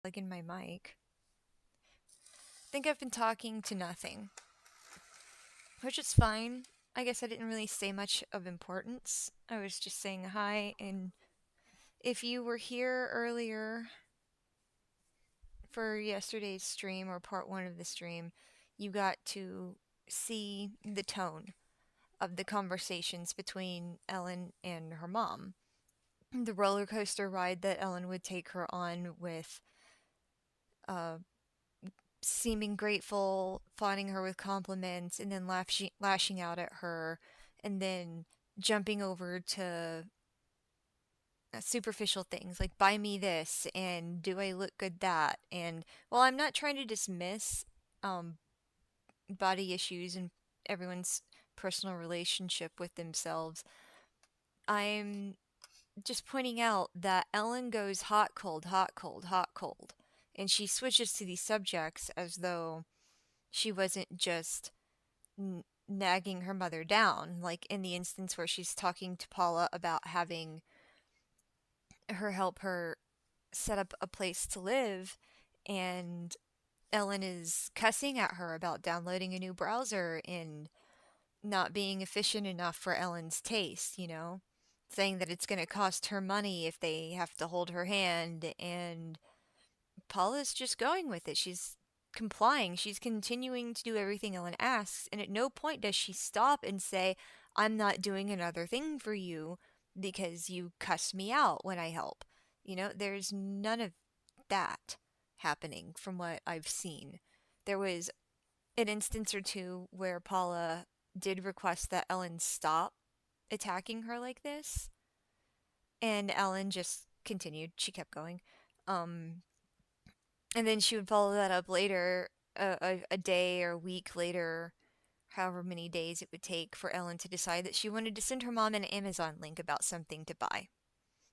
like in my mic. I think I've been talking to nothing, which is fine. I guess I didn't really say much of importance. I was just saying hi, and if you were here earlier for yesterday's stream or part one of the stream, you got to see the tone of the conversations between Ellen and her mom. The roller coaster ride that Ellen would take her on with uh, seeming grateful, fawning her with compliments, and then lashing out at her, and then jumping over to superficial things like buy me this and do I look good that. And while I'm not trying to dismiss um, body issues and everyone's personal relationship with themselves, I'm just pointing out that Ellen goes hot, cold, hot, cold, hot, cold. And she switches to these subjects as though she wasn't just nagging her mother down, like in the instance where she's talking to Paula about having her help her set up a place to live, and Ellen is cussing at her about downloading a new browser and not being efficient enough for Ellen's taste, saying that it's going to cost her money if they have to hold her hand, and Paula's just going with it. She's complying. She's continuing to do everything Ellen asks, and at no point does she stop and say, I'm not doing another thing for you because you cuss me out when I help. There's none of that happening from what I've seen. There was an instance or two where Paula did request that Ellen stop attacking her like this, and Ellen just continued. She kept going. Um, and then she would follow that up later, a day or a week later, however many days it would take for Ellen to decide that she wanted to send her mom an Amazon link about something to buy.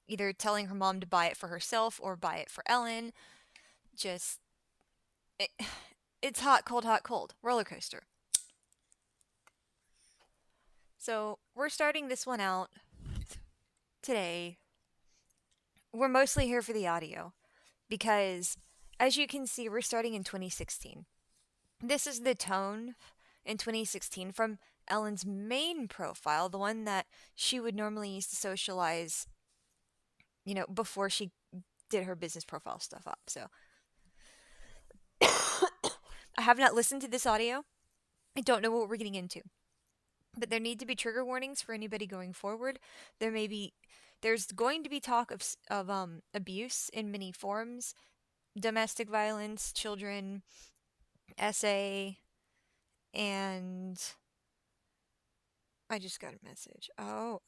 Either telling her mom to buy it for herself or buy it for Ellen. Just, it, it's hot, cold, hot, cold. Roller coaster. So, we're starting this one out today. We're mostly here for the audio because, as you can see, we're starting in 2016. This is the tone in 2016 from Ellen's main profile, the one that she would normally use to socialize, before she did her business profile stuff up. So I have not listened to this audio. I don't know what we're getting into. But there need to be trigger warnings for anybody going forward. There's going to be talk of abuse in many forms, domestic violence, children, SA, and I just got a message. Oh.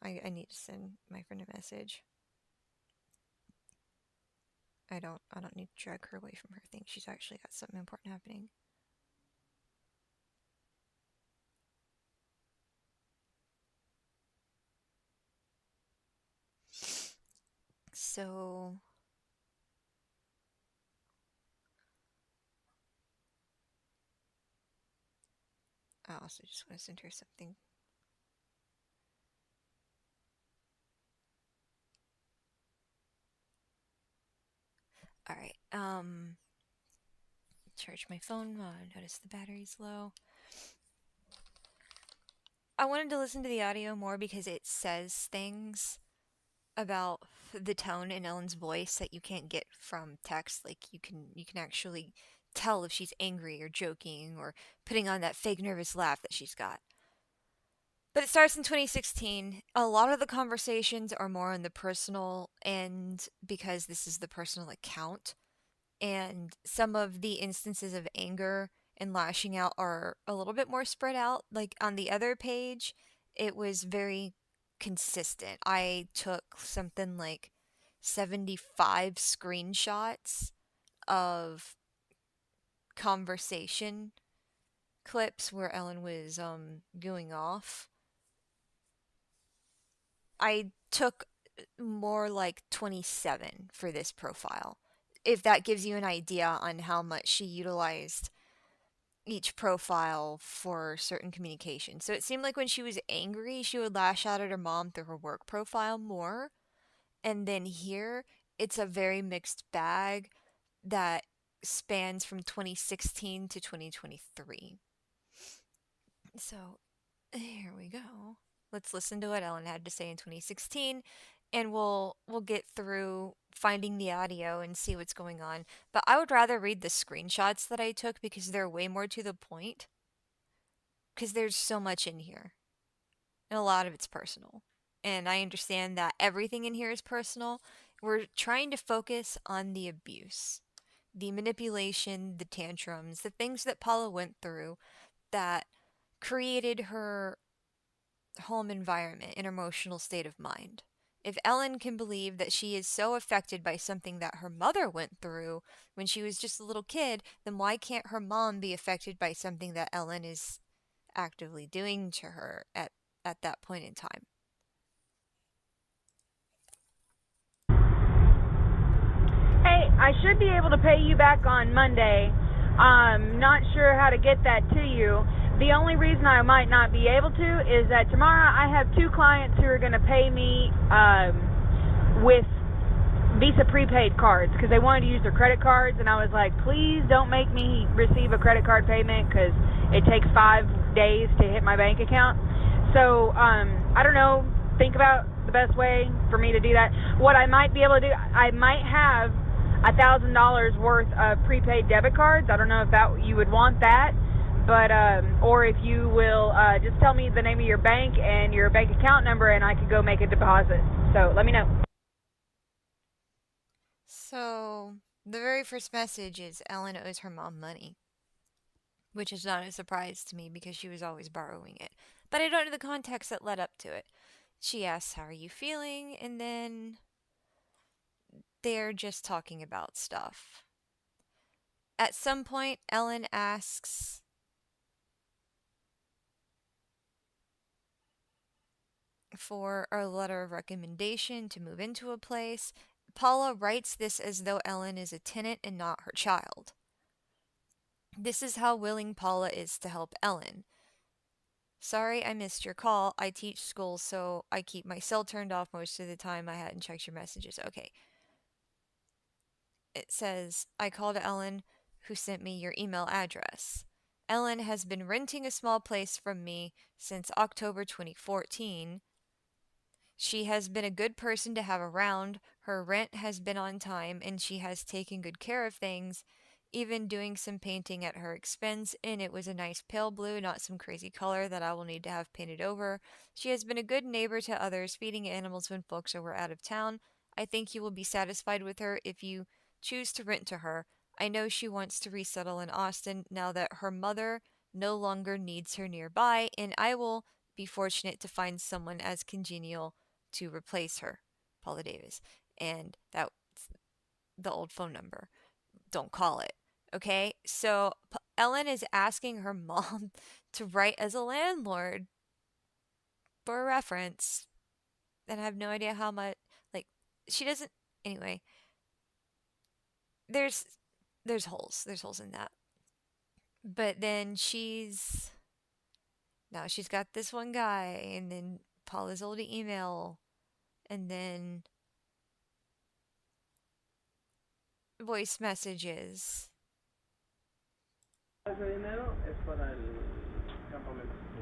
I need to send my friend a message. I don't need to drag her away from her thing. She's actually got something important happening. So I also just want to send her something. All right. Charge my phone. Notice the battery's low. I wanted to listen to the audio more because it says things about the tone in Ellen's voice that you can't get from text. Like you can actually tell if she's angry or joking or putting on that fake nervous laugh that she's got. But it starts in 2016. A lot of the conversations are more on the personal end because this is the personal account. And some of the instances of anger and lashing out are a little bit more spread out. Like on the other page, it was very consistent. I took something like 75 screenshots of conversation clips where Ellen was going off. I took more like 27 for this profile. If that gives you an idea on how much she utilized each profile for certain communication. So it seemed like when she was angry, she would lash out at her mom through her work profile more. And then here, it's a very mixed bag that spans from 2016 to 2023. So here we go. Let's listen to what Ellen had to say in 2016, and we'll get through finding the audio and see what's going on. But I would rather read the screenshots that I took because they're way more to the point, because there's so much in here. And a lot of it's personal. And I understand that everything in here is personal. We're trying to focus on the abuse, the manipulation, the tantrums, the things that Paula went through that created her home environment and emotional state of mind. If Ellen can believe that she is so affected by something that her mother went through when she was just a little kid, then why can't her mom be affected by something that Ellen is actively doing to her at that point in time? Hey, I should be able to pay you back on Monday. I'm not sure how to get that to you. The only reason I might not be able to is that tomorrow I have two clients who are going to pay me with Visa prepaid cards because they wanted to use their credit cards, and I was like, please don't make me receive a credit card payment because it takes 5 days to hit my bank account. So I don't know. Think about the best way for me to do that. What I might be able to do, I might have $1,000 worth of prepaid debit cards. I don't know if that you would want that, but or if you will just tell me the name of your bank and your bank account number, and I could go make a deposit. So let me know. So, the very first message is Ellen owes her mom money, which is not a surprise to me because she was always borrowing it. But I don't know the context that led up to it. She asks, "How are you feeling?" And then they're just talking about stuff. At some point, Ellen asks for a letter of recommendation to move into a place. Paula writes this as though Ellen is a tenant and not her child. This is how willing Paula is to help Ellen. "Sorry I missed your call. I teach school, so I keep my cell turned off most of the time. I hadn't checked your messages." Okay. It says, "I called Ellen, who sent me your email address. Ellen has been renting a small place from me since October 2014. She has been a good person to have around. Her rent has been on time, and she has taken good care of things, even doing some painting at her expense, and it was a nice pale blue, not some crazy color that I will need to have painted over. She has been a good neighbor to others, feeding animals when folks are out of town. I think you will be satisfied with her if you choose to rent to her. I know she wants to resettle in Austin now that her mother no longer needs her nearby, and I will be fortunate to find someone as congenial to replace her, Paula Davis." And that's the old phone number. Don't call it. Okay? So Ellen is asking her mom to write as a landlord for a reference. And I have no idea how much, like, she doesn't. Anyway, there's there's holes. There's holes in that. But then she's got this one guy, and then Paula's old email, and then voice messages.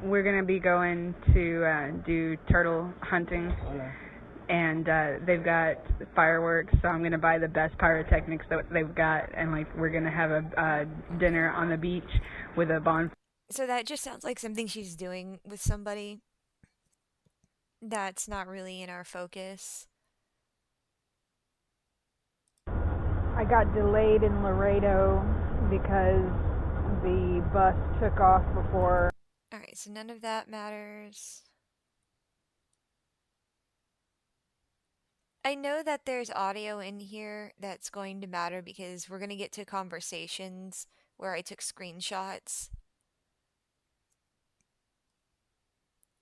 We're going to be going to do turtle hunting, and they've got fireworks, so I'm going to buy the best pyrotechnics that they've got, and like we're going to have a dinner on the beach with a bonfire. So that just sounds like something she's doing with somebody that's not really in our focus. I got delayed in Laredo because the bus took off before. Alright, so none of that matters. I know that there's audio in here that's going to matter because we're going to get to conversations where I took screenshots.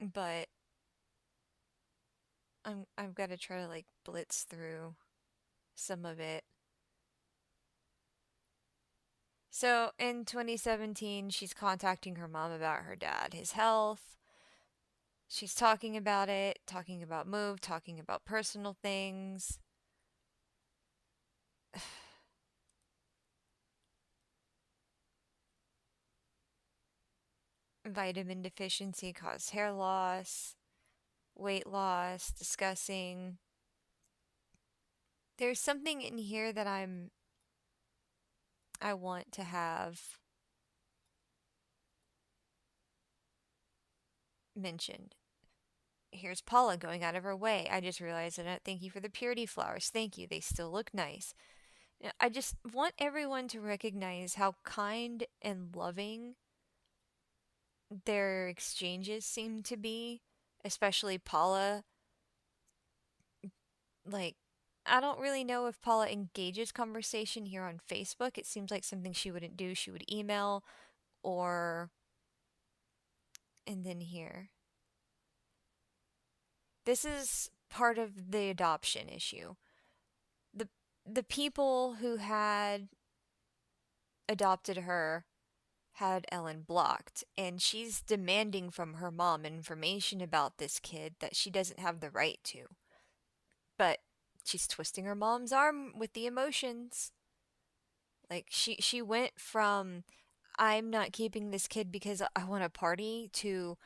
But I've got to try to like blitz through some of it. So in 2017, she's contacting her mom about her dad, his health. She's talking about it, talking about move, talking about personal things. Vitamin deficiency caused hair loss, weight loss, discussing. There's something in here that I want to have mentioned. Here's Paula going out of her way. I just realized it. Thank you for the purity flowers. Thank you. They still look nice. I just want everyone to recognize how kind and loving their exchanges seem to be, especially Paula. Like, I don't really know if Paula engages conversation here on Facebook. It seems like something she wouldn't do. She would email or. And then here. This is part of the adoption issue. The the people who had adopted her had Ellen blocked, and she's demanding from her mom information about this kid that she doesn't have the right to. But she's twisting her mom's arm with the emotions. Like she went from I'm not keeping this kid because I want a party to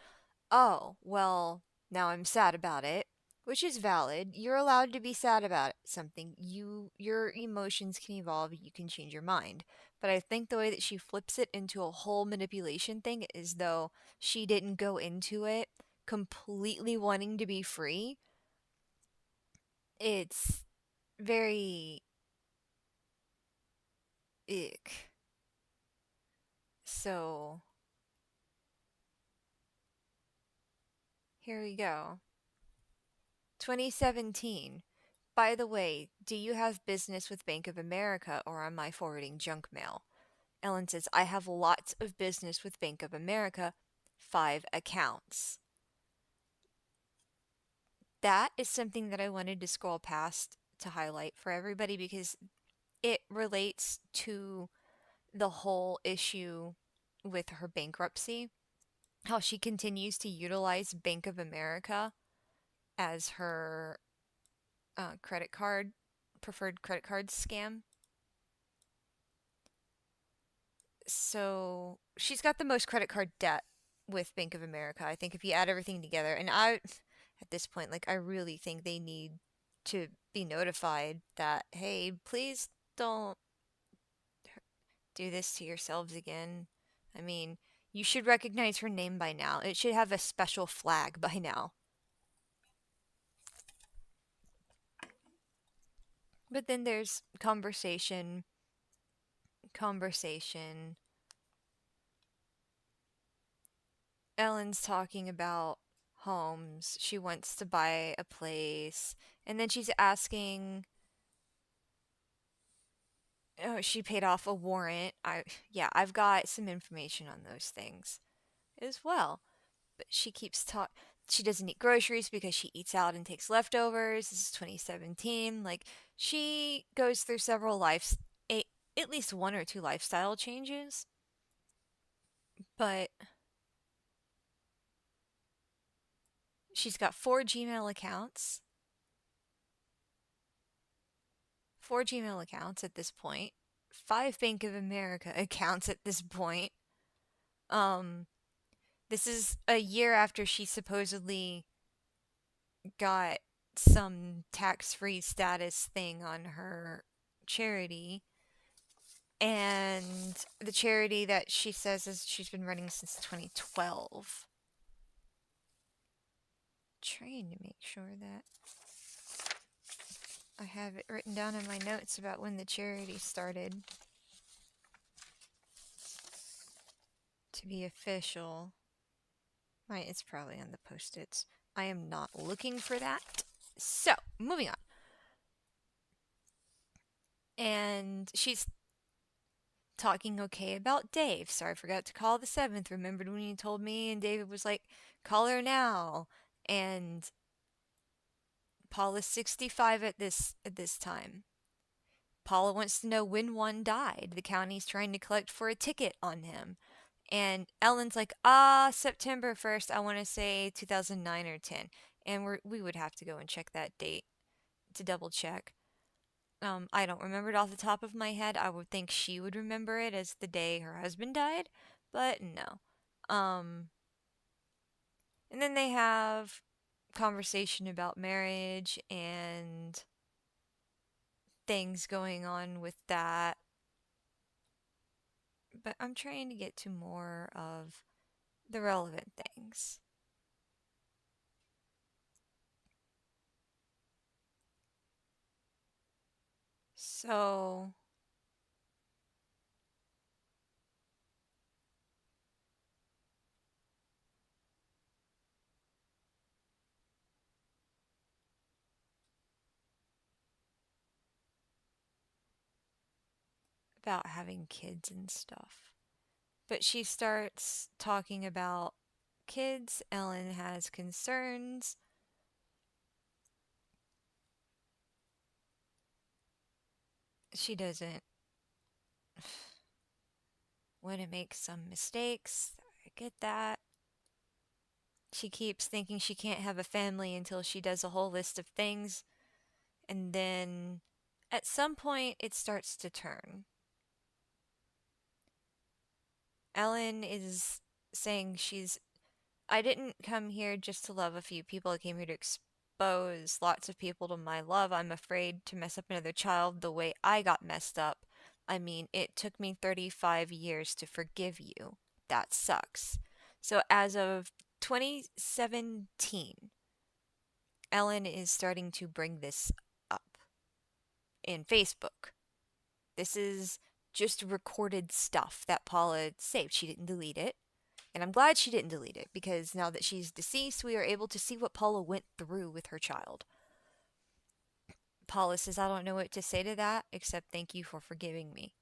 oh, well, now I'm sad about it, which is valid. You're allowed to be sad about something. Your emotions can evolve, you can change your mind. But I think the way that she flips it into a whole manipulation thing is though she didn't go into it completely wanting to be free. It's very ick. So, here we go. 2017. By the way, do you have business with Bank of America or am I forwarding junk mail? Ellen says, I have lots of business with Bank of America, 5 accounts. That is something that I wanted to scroll past to highlight for everybody because it relates to the whole issue with her bankruptcy. How she continues to utilize Bank of America as her credit card, preferred credit card scam. So she's got the most credit card debt with Bank of America. I think if you add everything together, and at this point, like, I really think they need to be notified that, hey, please don't do this to yourselves again. I mean, you should recognize her name by now. It should have a special flag by now. But then there's conversation. Ellen's talking about homes. She wants to buy a place. And then she's asking, oh, she paid off a warrant. Yeah, I've got some information on those things as well. But she keeps talk. She doesn't eat groceries because she eats out and takes leftovers. This is 2017. Like, she goes through several at least one or two lifestyle changes. But she's got 4 Gmail accounts at this point, 5 Bank of America accounts at this point. Um, this is a year after she supposedly got some tax-free status thing on her charity, and the charity that she says is she's been running since 2012. Trying to make sure that I have it written down in my notes about when the charity started to be official. It's probably on the post-its. I am not looking for that. So, moving on. And she's talking okay about Dave. Sorry, I forgot to call the 7th. Remembered when you told me, and David was like, call her now. And Paula's 65 at this time. Paula wants to know when one died. The county's trying to collect for a ticket on him. And Ellen's like, September 1st, I want to say 2009 or 10. And we would have to go and check that date to double check. I don't remember it off the top of my head. I would think she would remember it as the day her husband died, but no. And then they have conversation about marriage and things going on with that. But I'm trying to get to more of the relevant things. So, about having kids and stuff. But she starts talking about kids. Ellen has concerns. She doesn't want to make some mistakes. I get that. She keeps thinking she can't have a family until she does a whole list of things. And then at some point, it starts to turn. Ellen is saying I didn't come here just to love a few people. I came here to expose lots of people to my love. I'm afraid to mess up another child the way I got messed up. I mean, it took me 35 years to forgive you. That sucks. So as of 2017, Ellen is starting to bring this up in Facebook. This is just recorded stuff that Paula saved. She didn't delete it. And I'm glad she didn't delete it because now that she's deceased, we are able to see what Paula went through with her child. Paula says, I don't know what to say to that except thank you for forgiving me.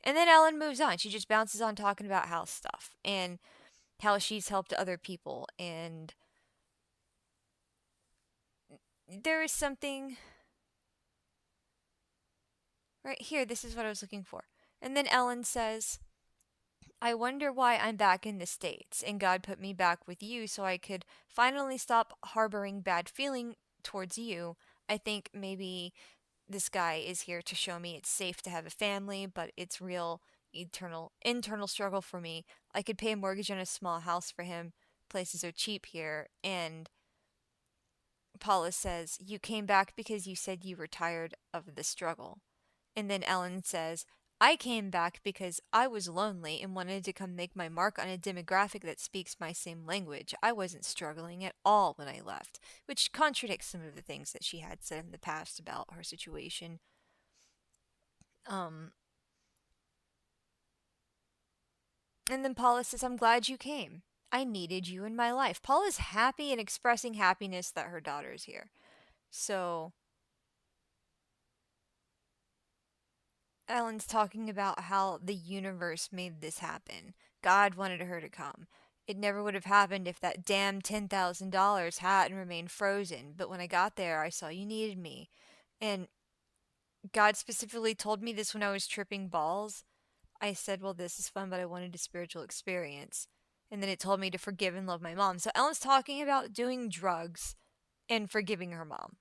And then Ellen moves on. She just bounces on talking about house stuff and how she's helped other people. And there is something right here. This is what I was looking for. And then Ellen says, I wonder why I'm back in the States and God put me back with you so I could finally stop harboring bad feeling towards you. I think maybe this guy is here to show me it's safe to have a family, but it's real eternal internal struggle for me. I could pay a mortgage on a small house for him. Places are cheap here. And Paula says, you came back because you said you were tired of the struggle. And then Ellen says, I came back because I was lonely and wanted to come make my mark on a demographic that speaks my same language. I wasn't struggling at all when I left, which contradicts some of the things that she had said in the past about her situation. Um, and then Paula says, I'm glad you came. I needed you in my life. Paula's happy and expressing happiness that her daughter's here. So Ellen's talking about how the universe made this happen. God wanted her to come. It never would have happened if that damn $10,000 hadn't remained frozen. But when I got there, I saw you needed me. And God specifically told me this when I was tripping balls. I said, well, this is fun, but I wanted a spiritual experience. And then it told me to forgive and love my mom. So Ellen's talking about doing drugs and forgiving her mom.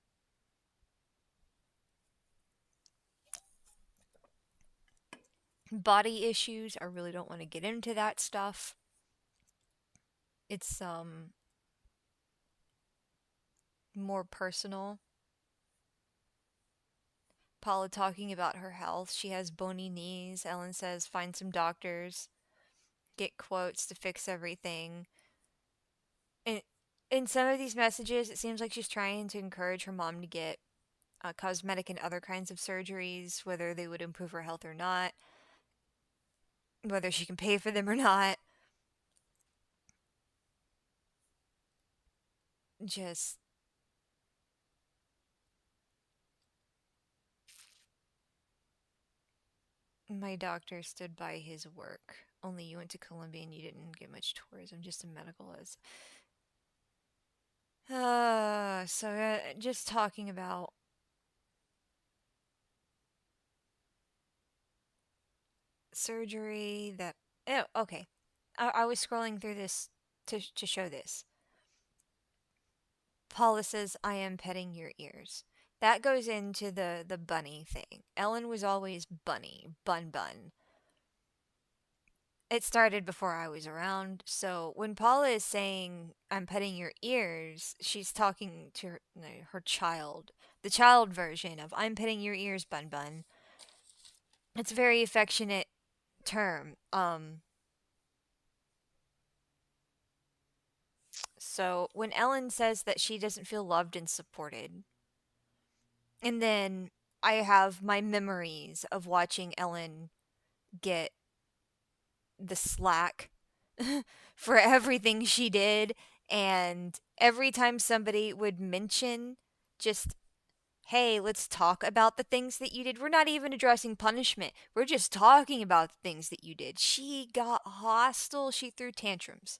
Body issues, I really don't want to get into that stuff. It's more personal. Paula talking about her health. She has bony knees. Ellen says, find some doctors, get quotes to fix everything. And in some of these messages, it seems like she's trying to encourage her mom to get cosmetic and other kinds of surgeries, whether they would improve her health or not, whether she can pay for them or not. Just, my doctor stood by his work. Only you went to Columbia and you didn't get much tourism, just a medical as. Just talking about surgery that. Oh, okay. I was scrolling through this to show this. Paula says, I am petting your ears. That goes into the bunny thing. Ellen was always bunny, bun bun. It started before I was around. So when Paula is saying, I'm petting your ears, she's talking to her, no, her child. The child version of, I'm petting your ears, bun bun. It's a very affectionate term. So when Ellen says that she doesn't feel loved and supported, and then I have my memories of watching Ellen get the slack for everything she did. And every time somebody would mention just, hey, let's talk about the things that you did. We're not even addressing punishment. We're just talking about the things that you did. She got hostile. She threw tantrums.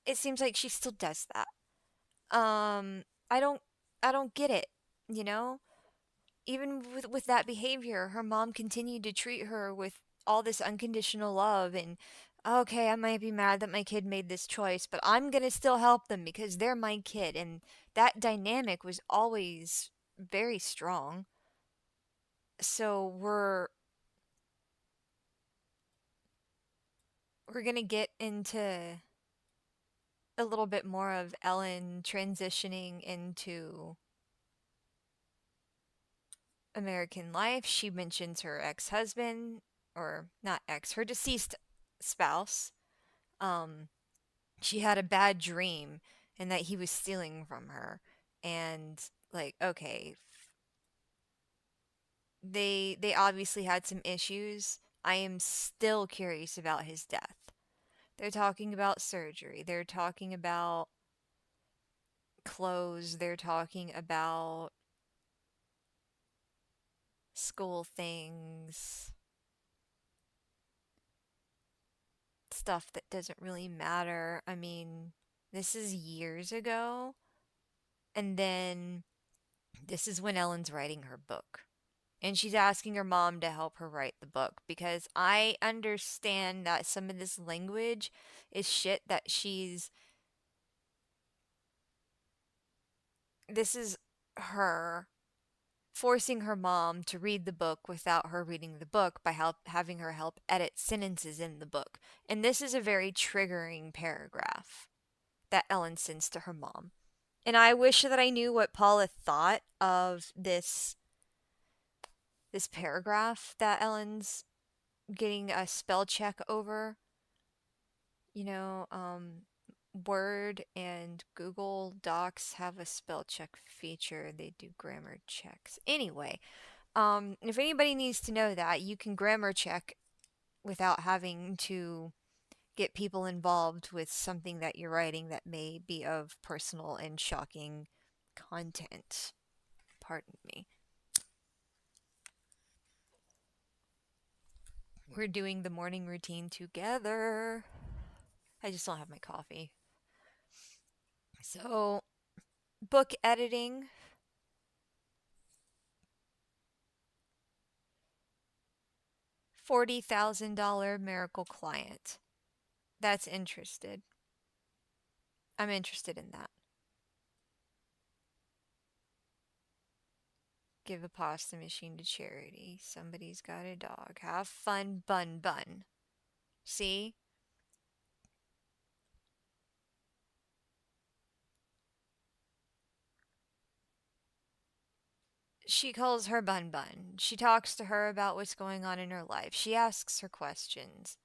It seems like she still does that. Um, I don't, I don't get it. You know, even with that behavior, her mom continued to treat her with all this unconditional love and okay, I might be mad that my kid made this choice, but I'm going to still help them because they're my kid and that dynamic was always very strong. So we're going to get into a little bit more of Ellen transitioning into American life. She mentions her ex-husband or not ex, her deceased spouse. Um, she had a bad dream and that he was stealing from her. And like, okay, they obviously had some issues. I am still curious about his death. They're talking about surgery. They're talking about clothes. They're talking about school things, stuff that doesn't really matter. I mean, this is years ago. And then this is when Ellen's writing her book. And she's asking her mom to help her write the book because I understand that some of this language is shit that she's. This is her forcing her mom to read the book without her reading the book by having her help edit sentences in the book. And this is a very triggering paragraph that Ellen sends to her mom. And I wish that I knew what Paula thought of this paragraph that Ellen's getting a spell check over. You know, Word and Google Docs have a spell check feature. They do grammar checks. Anyway, if anybody needs to know that, you can grammar check without having to get people involved with something that you're writing that may be of personal and shocking content. Pardon me. We're doing the morning routine together. I just don't have my coffee. So, book editing. $40,000 miracle client. That's interested. I'm interested in that. Give a pasta machine to charity. Somebody's got a dog. Have fun, bun bun. See? She calls her bun bun. She talks to her about what's going on in her life. She asks her questions.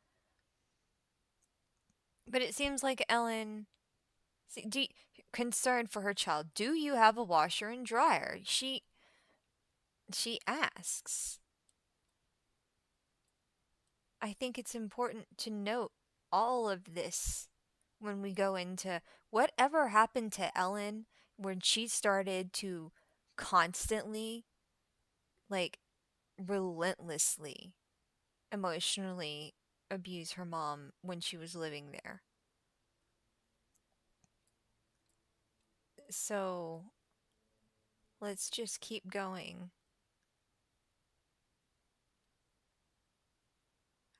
But it seems like Ellen, concerned for her child, do you have a washer and dryer? She asks. I think it's important to note all of this when we go into whatever happened to Ellen when she started to constantly, like relentlessly, emotionally abuse her mom when she was living there. So let's just keep going.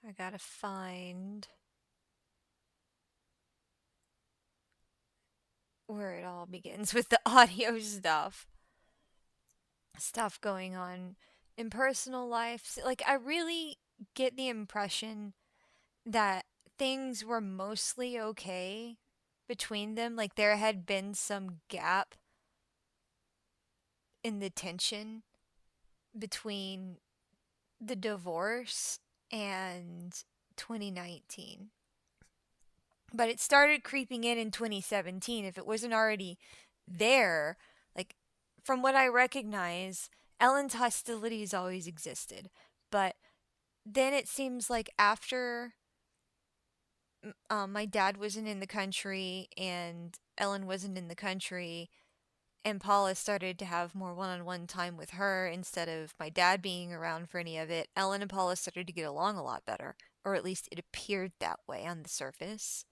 I gotta find where it all begins with the audio stuff. Stuff going on in personal life. Like, I really get the impression that things were mostly okay between them. Like, there had been some gap in the tension between the divorce and 2019. But it started creeping in 2017. If it wasn't already there, like, from what I recognize, Ellen's hostilities always existed. But then it seems like after my dad wasn't in the country and Ellen wasn't in the country, and Paula started to have more one on one time with her instead of my dad being around for any of it, Ellen and Paula started to get along a lot better, or at least it appeared that way on the surface.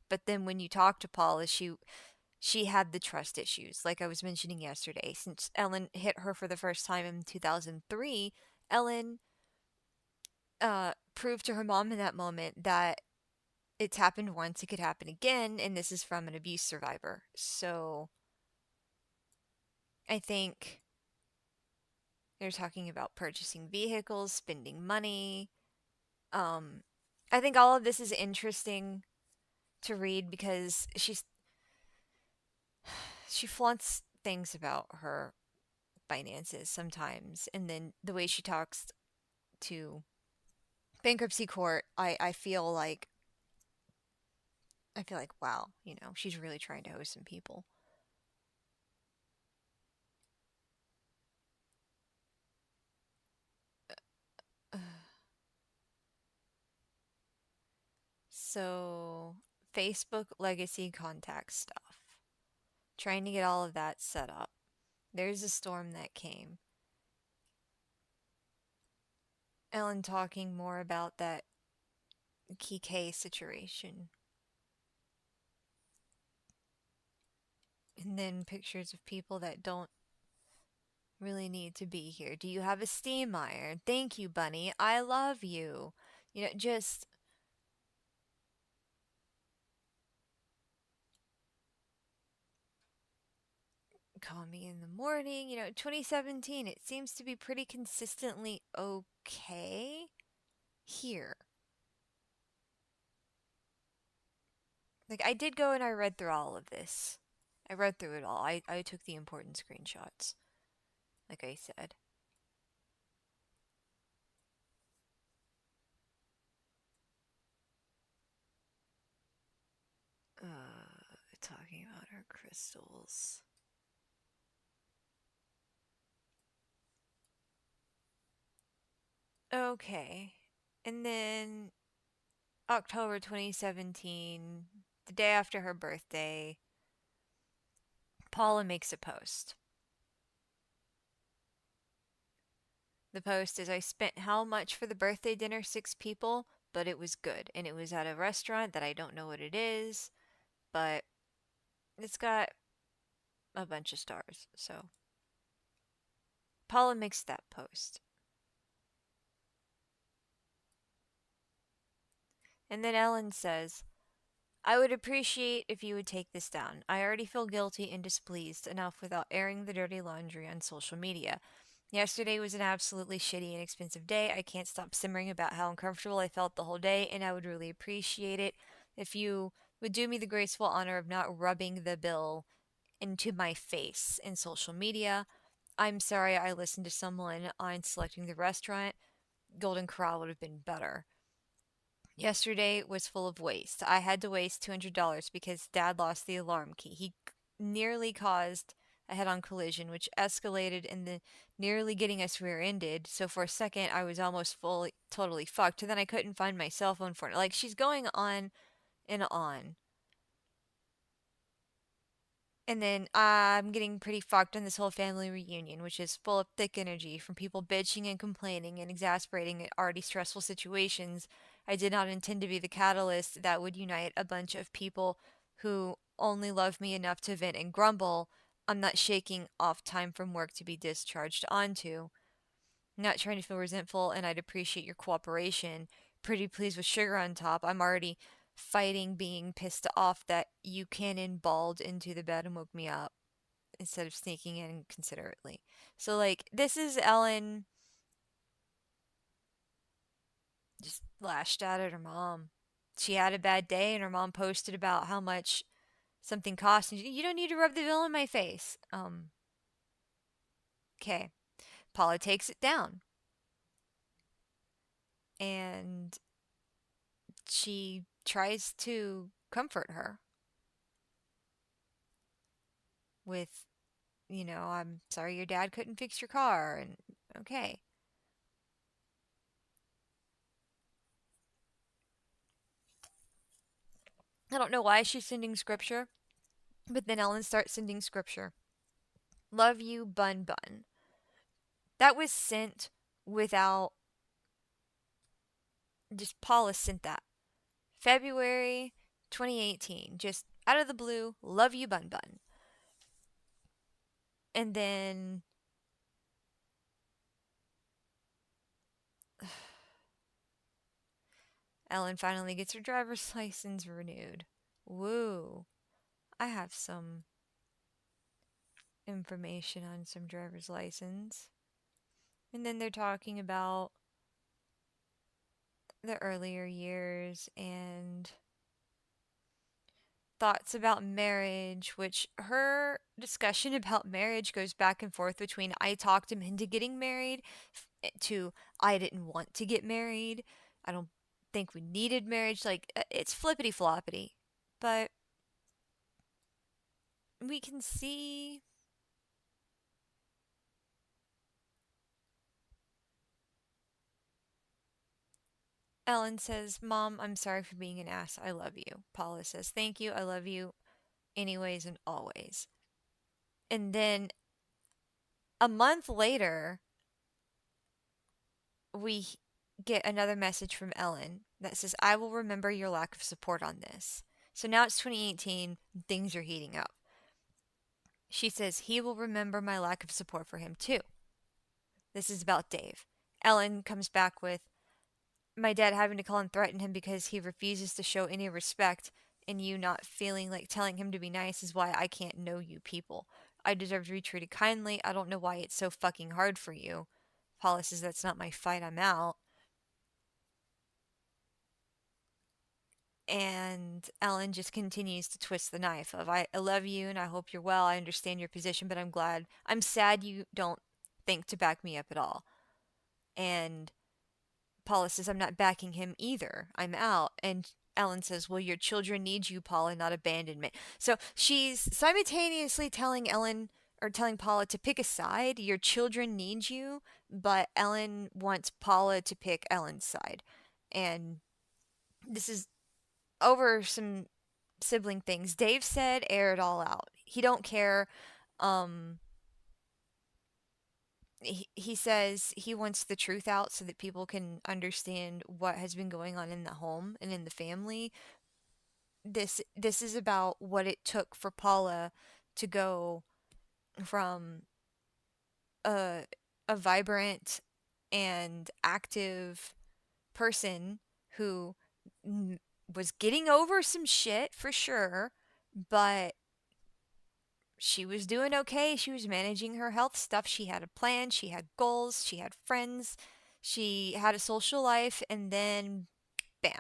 But then when you talk to Paula, she had the trust issues, like I was mentioning yesterday. Since Ellen hit her for the first time in 2003, Ellen proved to her mom in that moment that it's happened once, it could happen again, and this is from an abuse survivor. So I think they're talking about purchasing vehicles, spending money. Um, I think all of this is interesting to read because she flaunts things about her finances sometimes, and then the way she talks to bankruptcy court, I feel like wow, she's really trying to host some people. So, Facebook legacy contact stuff. Trying to get all of that set up. There's a storm that came. Ellen talking more about that Kike situation. And then pictures of people that don't really need to be here. Do you have a steam iron? Thank you, Bunny. I love you. Just call me in the morning. 2017, it seems to be pretty consistently okay here. Like, I did go and I read through all of this. I read through it all. I took the important screenshots, like I said. Talking about her crystals. Okay. And then October 2017, the day after her birthday, Paula makes a post. The post is, I spent how much for the birthday dinner? 6 people, but it was good. And it was at a restaurant that I don't know what it is, but it's got a bunch of stars. So Paula makes that post. And then Ellen says, I would appreciate if you would take this down. I already feel guilty and displeased enough without airing the dirty laundry on social media. Yesterday was an absolutely shitty and expensive day. I can't stop simmering about how uncomfortable I felt the whole day, and I would really appreciate it if you would do me the graceful honor of not rubbing the bill into my face in social media. I'm sorry I listened to someone on selecting the restaurant. Golden Corral would have been better. Yesterday was full of waste. I had to waste $200 because Dad lost the alarm key. He nearly caused a head on collision, which escalated in the nearly getting us rear ended. So for a second, I was almost fully, totally fucked. And then I couldn't find my cell phone for it. Like, she's going on and on. And then I'm getting pretty fucked on this whole family reunion, which is full of thick energy from people bitching and complaining and exasperating at already stressful situations. I did not intend to be the catalyst that would unite a bunch of people who only love me enough to vent and grumble. I'm not shaking off time from work to be discharged onto. I'm not trying to feel resentful, and I'd appreciate your cooperation. pretty please with sugar on top. I'm already fighting being pissed off that you cannonballed into the bed and woke me up instead of sneaking in considerately. So, like, this is Ellen just lashed out at her mom. She had a bad day, and her mom posted about how much something cost. And you don't need to rub the veil in my face. Okay. Paula takes it down, and she tries to comfort her with, I'm sorry your dad couldn't fix your car, and okay. I don't know why she's sending scripture, but then Ellen starts sending scripture. Love you, Bun Bun. That was sent without, just Paula sent that. February 2018, just out of the blue, love you, Bun Bun. And then Ellen finally gets her driver's license renewed. Woo. I have some information on some driver's license. And then they're talking about the earlier years and thoughts about marriage, which her discussion about marriage goes back and forth between I talked him into getting married to I didn't want to get married. I don't think we needed marriage. Like, it's flippity floppity. But we can see Ellen says, Mom, I'm sorry for being an ass. I love you. Paula says, Thank you. I love you anyways and always. And then a month later, we get another message from Ellen that says, I will remember your lack of support on this. So now it's 2018, and things are heating up. She says, he will remember my lack of support for him too. This is about Dave. Ellen comes back with, my dad having to call and threaten him because he refuses to show any respect, and you not feeling like telling him to be nice is why I can't know you people. I deserve to be treated kindly. I don't know why it's so fucking hard for you. Paula says, that's not my fight. I'm out. And Ellen just continues to twist the knife of, I love you and I hope you're well. I understand your position, but I'm sad you don't think to back me up at all. And Paula says, I'm not backing him either. I'm out. And Ellen says, well, your children need you, Paula, not abandonment. So she's simultaneously telling Ellen or telling Paula to pick a side. Your children need you, but Ellen wants Paula to pick Ellen's side. And this is over some sibling things. Dave said, air it all out. He don't care. Um, he says he wants the truth out so that people can understand what has been going on in the home and in the family. This is about what it took for Paula to go from a a vibrant and active person who was getting over some shit for sure, but she was doing okay. She was managing her health stuff. She had a plan, she had goals, she had friends, she had a social life, and then bam.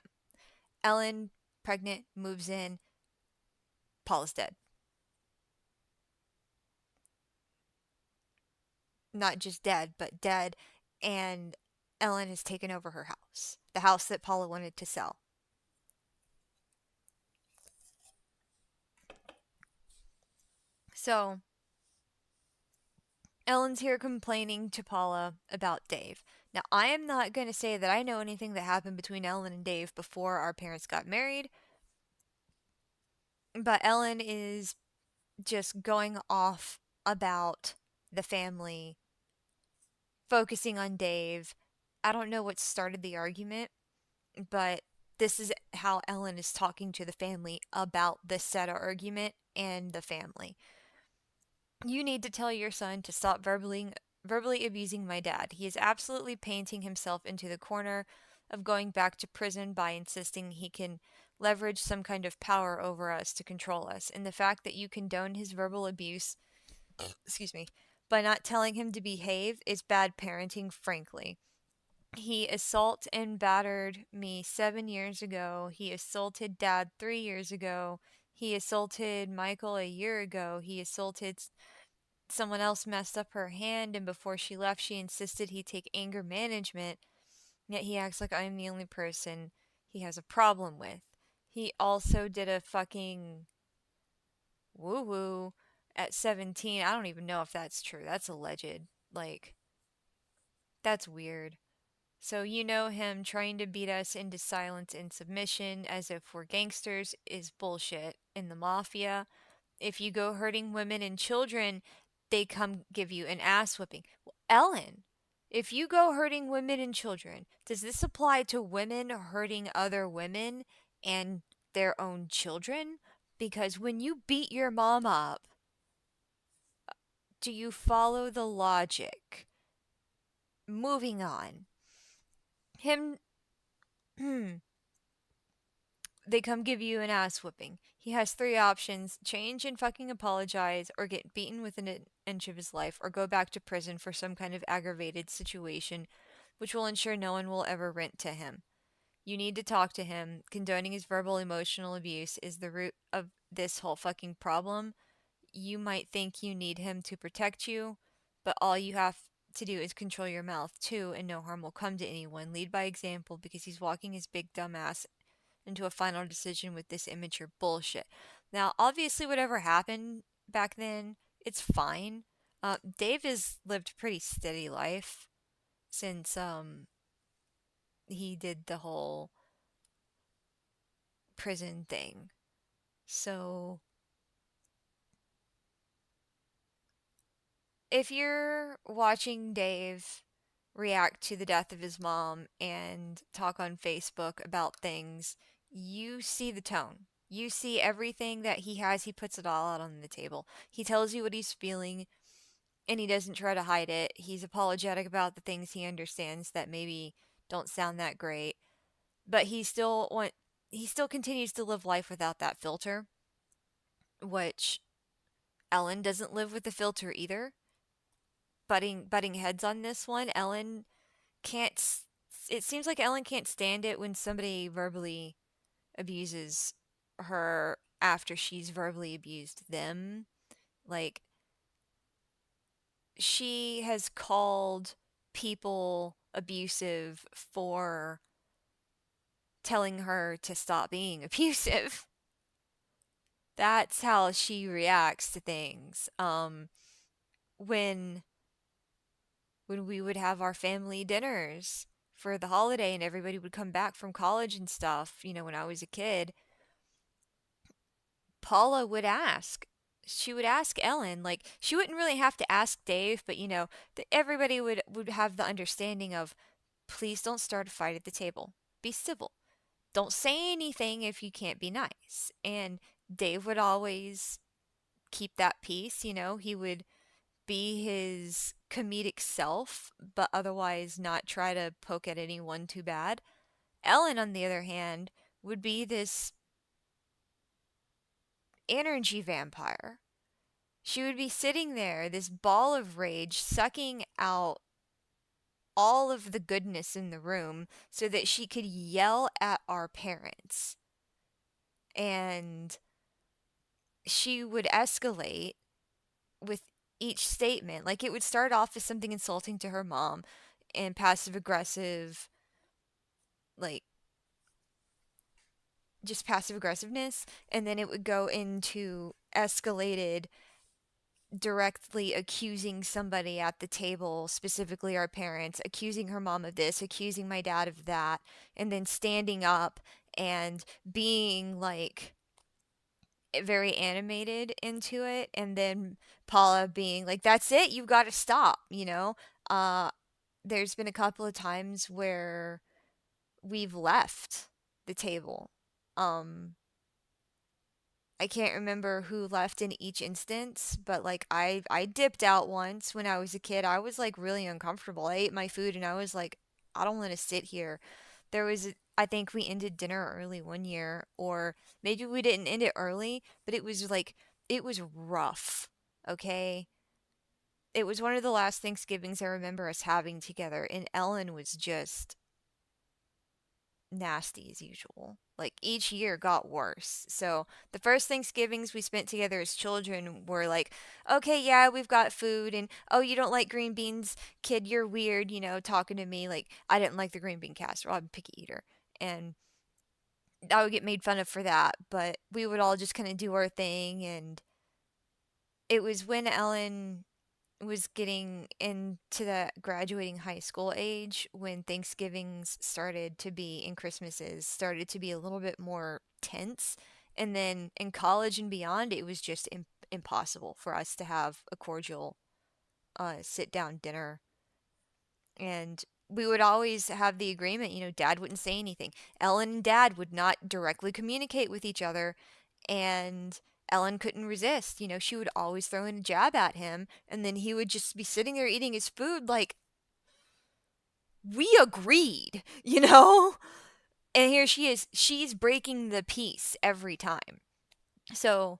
Ellen, pregnant, moves in. Paula's dead. Not just dead, but dead. And Ellen has taken over her house, the house that Paula wanted to sell. So Ellen's here complaining to Paula about Dave. Now, I am not going to say that I know anything that happened between Ellen and Dave before our parents got married, but Ellen is just going off about the family, focusing on Dave. I don't know what started the argument, but this is how Ellen is talking to the family about the said argument and the family. You need to tell your son to stop verbally abusing my dad. He is absolutely painting himself into the corner of going back to prison by insisting he can leverage some kind of power over us to control us. And the fact that you condone his verbal abuse, excuse me, by not telling him to behave is bad parenting, frankly. He assault and battered me 7 years ago. He assaulted Dad 3 years ago. He assaulted Michael a year ago. He assaulted someone else, messed up her hand, and before she left, she insisted he take anger management. Yet he acts like I'm the only person he has a problem with. He also did a fucking woo woo at 17. I don't even know if that's true. That's alleged. Like, that's weird. So, you know, him trying to beat us into silence and submission as if we're gangsters is bullshit. In the mafia, if you go hurting women and children, they come give you an ass whipping. Well, Ellen, if you go hurting women and children, does this apply to women hurting other women and their own children? Because when you beat your mom up, do you follow the logic? Moving on. Him they come give you an ass whooping. He has three options: change and fucking apologize, or get beaten within an inch of his life, or go back to prison for some kind of aggravated situation, which will ensure no one will ever rent to him. You need to talk to him. Condoning his verbal emotional abuse is the root of this whole fucking problem. You might think you need him to protect you, but all you have to do is control your mouth too, and no harm will come to anyone. Lead by example because he's walking his big dumb ass into a final decision with this immature bullshit. Now, obviously, whatever happened back then, it's fine. Dave has lived a pretty steady life since he did the whole prison thing. So, if you're watching Dave react to the death of his mom and talk on Facebook about things, you see the tone. You see everything that he has, he puts it all out on the table. He tells you what he's feeling and he doesn't try to hide it. He's apologetic about the things he understands that maybe don't sound that great, but he still continues to live life without that filter, which Ellen doesn't live with the filter either. Butting heads on this one. Can't it seems like Ellen can't stand it when somebody verbally abuses her after she's verbally abused them. Like, she has called people abusive for telling her to stop being abusive. That's how she reacts to things. When we would have our family dinners for the holiday and everybody would come back from college and stuff, when I was a kid, Paula would ask. She would ask Ellen, like, she wouldn't really have to ask Dave, but everybody would have the understanding of, please don't start a fight at the table. Be civil. Don't say anything if you can't be nice. And Dave would always keep that peace, he would be his comedic self, but otherwise not try to poke at anyone too bad. Ellen, on the other hand, would be this energy vampire. She would be sitting there, this ball of rage, sucking out all of the goodness in the room so that she could yell at our parents. And she would escalate with each statement. Like, it would start off as something insulting to her mom and passive aggressive, like, just passive aggressiveness. And then it would go into escalated directly accusing somebody at the table, specifically our parents, accusing her mom of this, accusing my dad of that, and then standing up and being like very animated into it, and then Paula being like, that's it, you've got to stop. There's been a couple of times where we've left the table. I can't remember who left in each instance, but like I dipped out once when I was a kid. I was like really uncomfortable. I ate my food and I was like, I don't want to sit here. There was, I think we ended dinner early one year, or maybe we didn't end it early, but it was like, it was rough. Okay. It was one of the last Thanksgivings I remember us having together, and Ellen was just nasty as usual. Like each year got worse. So the first Thanksgivings we spent together as children were like, okay, yeah, we've got food, and oh, you don't like green beans, kid, you're weird, talking to me like I didn't like the green bean casserole. I'm a picky eater. And I would get made fun of for that, but we would all just kind of do our thing. And it was when Ellen was getting into the graduating high school age when Thanksgivings started to be and Christmases started to be a little bit more tense. And then in college and beyond, it was just impossible for us to have a cordial sit down dinner. And we would always have the agreement, dad wouldn't say anything. Ellen and dad would not directly communicate with each other. And Ellen couldn't resist. She would always throw in a jab at him. And then he would just be sitting there eating his food like, we agreed, you know? And here she is. She's breaking the peace every time. So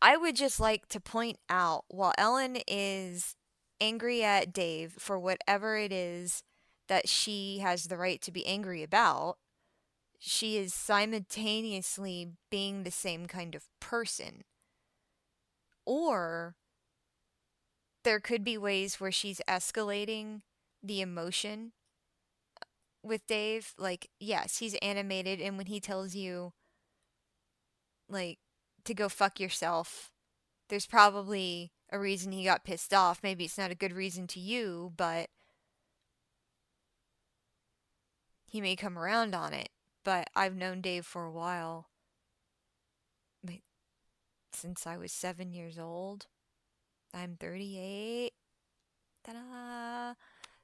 I would just like to point out while Ellen is angry at Dave for whatever it is that she has the right to be angry about, she is simultaneously being the same kind of person. Or there could be ways where she's escalating the emotion with Dave. Like, yes, he's animated, and when he tells you, like, to go fuck yourself, there's probably a reason he got pissed off. Maybe it's not a good reason to you, but he may come around on it. But I've known Dave for a while, like, since I was 7 years old. I'm 38. Ta-da!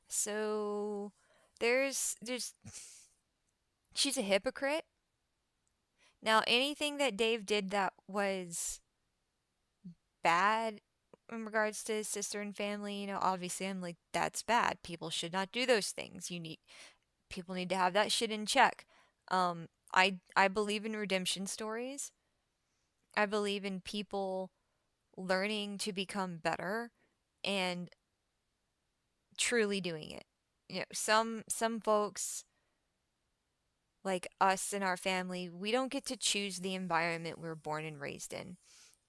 So there's she's a hypocrite. Now, anything that Dave did that was bad in regards to his sister and family, obviously I'm like, that's bad. People should not do those things. People need to have that shit in check. I believe in redemption stories. I believe in people learning to become better and truly doing it. Some folks like us and our family, we don't get to choose the environment we're born and raised in.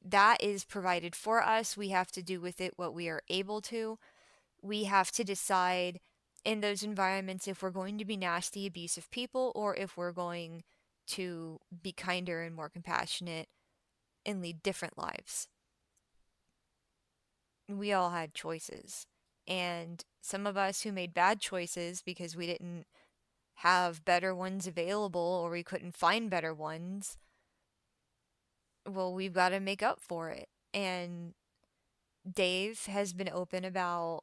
That is provided for us. We have to do with it what we are able to. We have to decide in those environments if we're going to be nasty, abusive people or if we're going to be kinder and more compassionate and lead different lives. We all had choices. And some of us who made bad choices because we didn't have better ones available or we couldn't find better ones, well, we've got to make up for it. And Dave has been open about,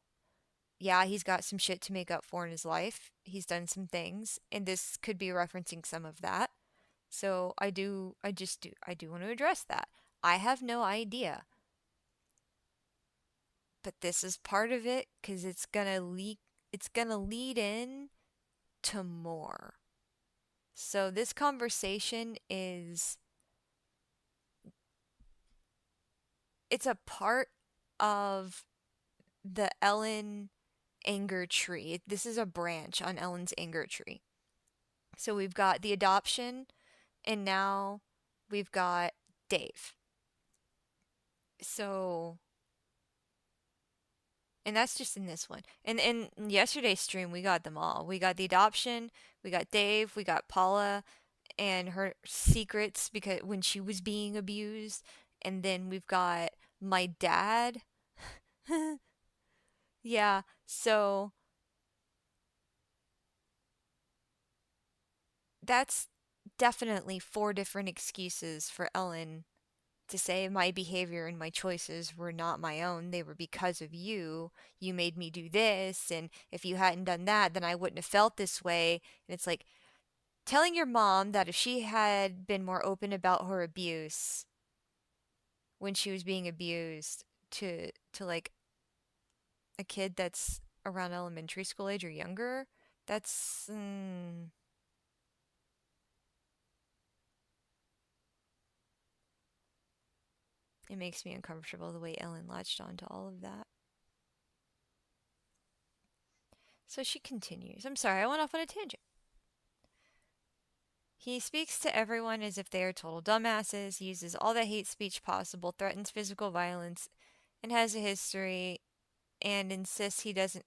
yeah, he's got some shit to make up for in his life. He's done some things, and this could be referencing some of that. So I do want to address that. I have no idea, but this is part of it because it's gonna lead in to more. So this conversation is, it's a part of the Ellen anger tree. This is a branch on Ellen's anger tree. So we've got the adoption, and now we've got Dave. So, and that's just in this one. And in yesterday's stream, we got them all. We got the adoption, we got Dave, we got Paula and her secrets because when she was being abused, and then we've got my dad. Yeah, so that's definitely four different excuses for Ellen to say my behavior and my choices were not my own. They were because of you. You made me do this, and if you hadn't done that, then I wouldn't have felt this way. And it's like telling your mom that if she had been more open about her abuse when she was being abused to like a kid that's around elementary school age or younger, That's it makes me uncomfortable the way Ellen latched onto all of that. So she continues. I'm sorry, I went off on a tangent. He speaks to everyone as if they are total dumbasses, uses all the hate speech possible, threatens physical violence, and has a history, and insists he doesn't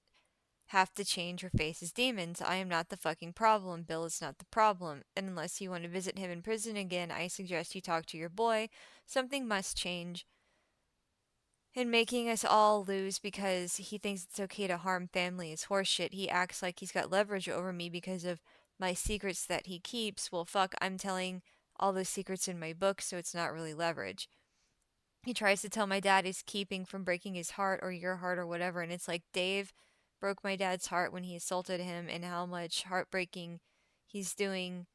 have to change or face his demons. I am not the fucking problem. Bill is not the problem. And unless you want to visit him in prison again, I suggest you talk to your boy. Something must change. And making us all lose because he thinks it's okay to harm family is horseshit. He acts like he's got leverage over me because of my secrets that he keeps. Well, fuck, I'm telling all those secrets in my book, so it's not really leverage. He tries to tell my dad he's keeping from breaking his heart or your heart or whatever, and it's like Dave broke my dad's heart when he assaulted him, and how much heartbreaking he's doing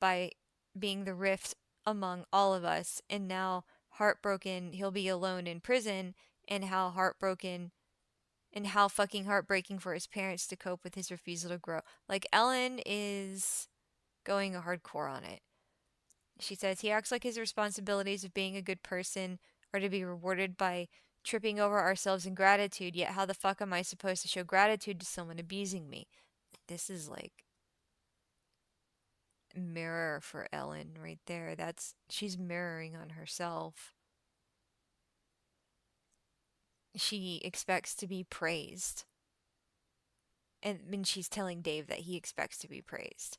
by being the rift among all of us, and now heartbroken he'll be alone in prison, and how heartbroken and how fucking heartbreaking for his parents to cope with his refusal to grow. Like, Ellen is going hardcore on it. She says he acts like his responsibilities of being a good person are to be rewarded by tripping over ourselves in gratitude, yet how the fuck am I supposed to show gratitude to someone abusing me? This is like mirror for Ellen right there. That's she's mirroring on herself. She expects to be praised. And when she's telling Dave that he expects to be praised.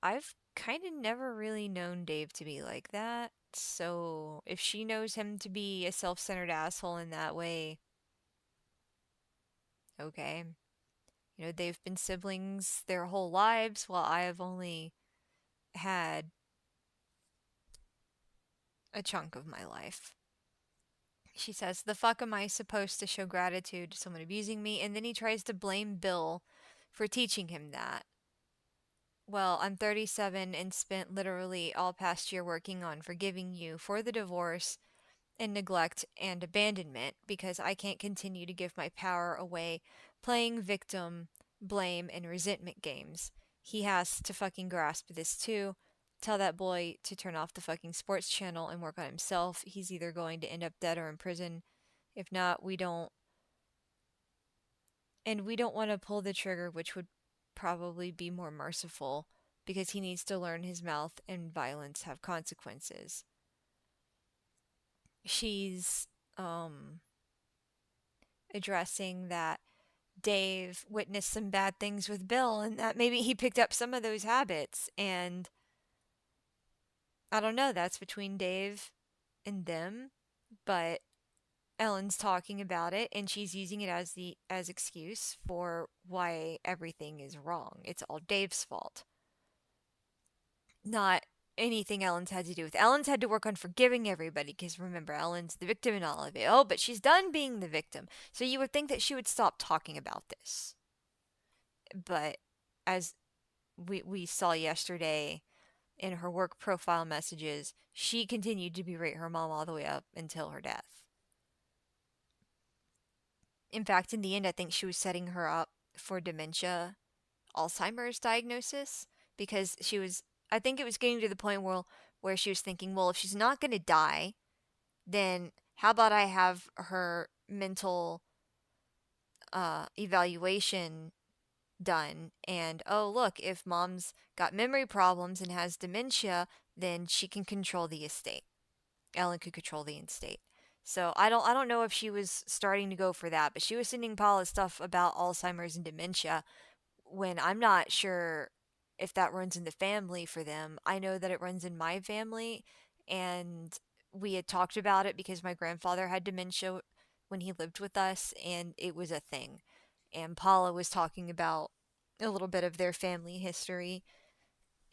I've kind of never really known Dave to be like that. So if she knows him to be a self centered asshole in that way, okay. You know, they've been siblings their whole lives while I have only had a chunk of my life. She says, the fuck am I supposed to show gratitude to someone abusing me? And then he tries to blame Bill for teaching him that. Well, I'm 37 and spent literally all past year working on forgiving you for the divorce and neglect and abandonment because I can't continue to give my power away playing victim, blame, and resentment games. He has to fucking grasp this too. Tell that boy to turn off the fucking sports channel and work on himself. He's either going to end up dead or in prison. If not, we don't. And we don't want to pull the trigger, which would probably be more merciful because he needs to learn his mouth and violence have consequences. She's addressing that Dave witnessed some bad things with Bill and that maybe he picked up some of those habits. And I don't know, that's between Dave and them, but Ellen's talking about it and she's using it as excuse for why everything is wrong. It's all Dave's fault. Not anything Ellen's had to do with. Ellen's had to work on forgiving everybody because remember, Ellen's the victim in all of it. Oh, but she's done being the victim. So you would think that she would stop talking about this. But as we saw yesterday in her work profile messages, she continued to berate her mom all the way up until her death. In fact, in the end, I think she was setting her up for dementia, Alzheimer's diagnosis, because she was, I think it was getting to the point where she was thinking, well, if she's not going to die, then how about I have her mental evaluation done, and oh look, if mom's got memory problems and has dementia, then she can control the estate. Ellen could control the estate. So I don't know if she was starting to go for that, but she was sending Paula stuff about Alzheimer's and dementia when I'm not sure if that runs in the family for them. I know that it runs in my family, and we had talked about it because my grandfather had dementia when he lived with us, and it was a thing. And Paula was talking about a little bit of their family history,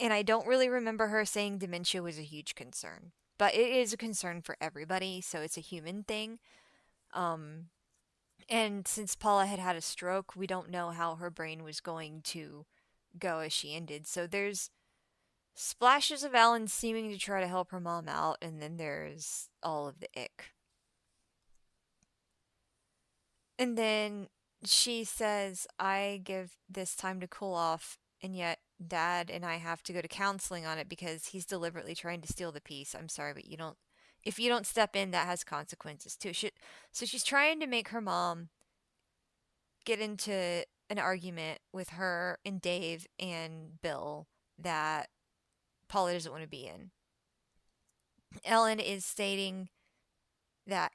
and I don't really remember her saying dementia was a huge concern. But it is a concern for everybody, so it's a human thing. Um, and since Paula had had a stroke, we don't know how her brain was going to go as she ended. So there's splashes of Ellen seeming to try to help her mom out, and then there's all of the ick. And then she says, I give this time to cool off, and yet dad and I have to go to counseling on it because he's deliberately trying to steal the peace. I'm sorry, but you don't, if you don't step in, that has consequences too. So she's trying to make her mom get into an argument with her and Dave and Bill that Paula doesn't want to be in. Ellen is stating that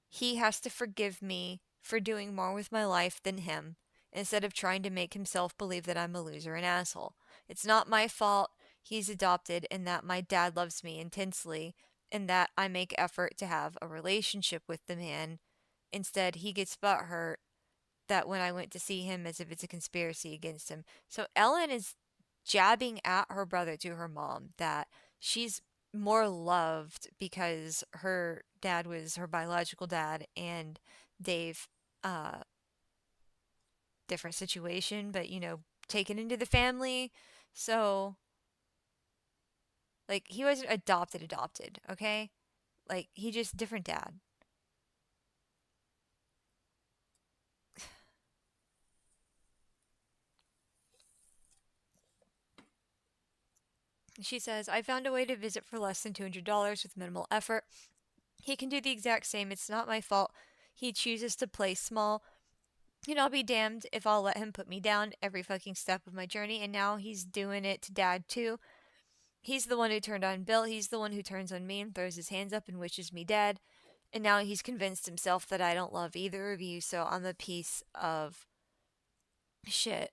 he has to forgive me for doing more with my life than him, instead of trying to make himself believe that I'm a loser and asshole. It's not my fault he's adopted, and that my dad loves me intensely, and that I make effort to have a relationship with the man. Instead, he gets butthurt that when I went to see him, as if it's a conspiracy against him. So Ellen is jabbing at her brother to her mom that she's more loved because her dad was her biological dad, and Dave, uh different situation, but taken into the family. So like he wasn't adopted, okay? Like he just different dad. She says, I found a way to visit for less than $200 with minimal effort. He can do the exact same. It's not my fault. He chooses to play small, and I'll be damned if I'll let him put me down every fucking step of my journey. And now he's doing it to dad too. He's the one who turned on Bill. He's the one who turns on me and throws his hands up and wishes me dead. And now he's convinced himself that I don't love either of you, so I'm a piece of shit.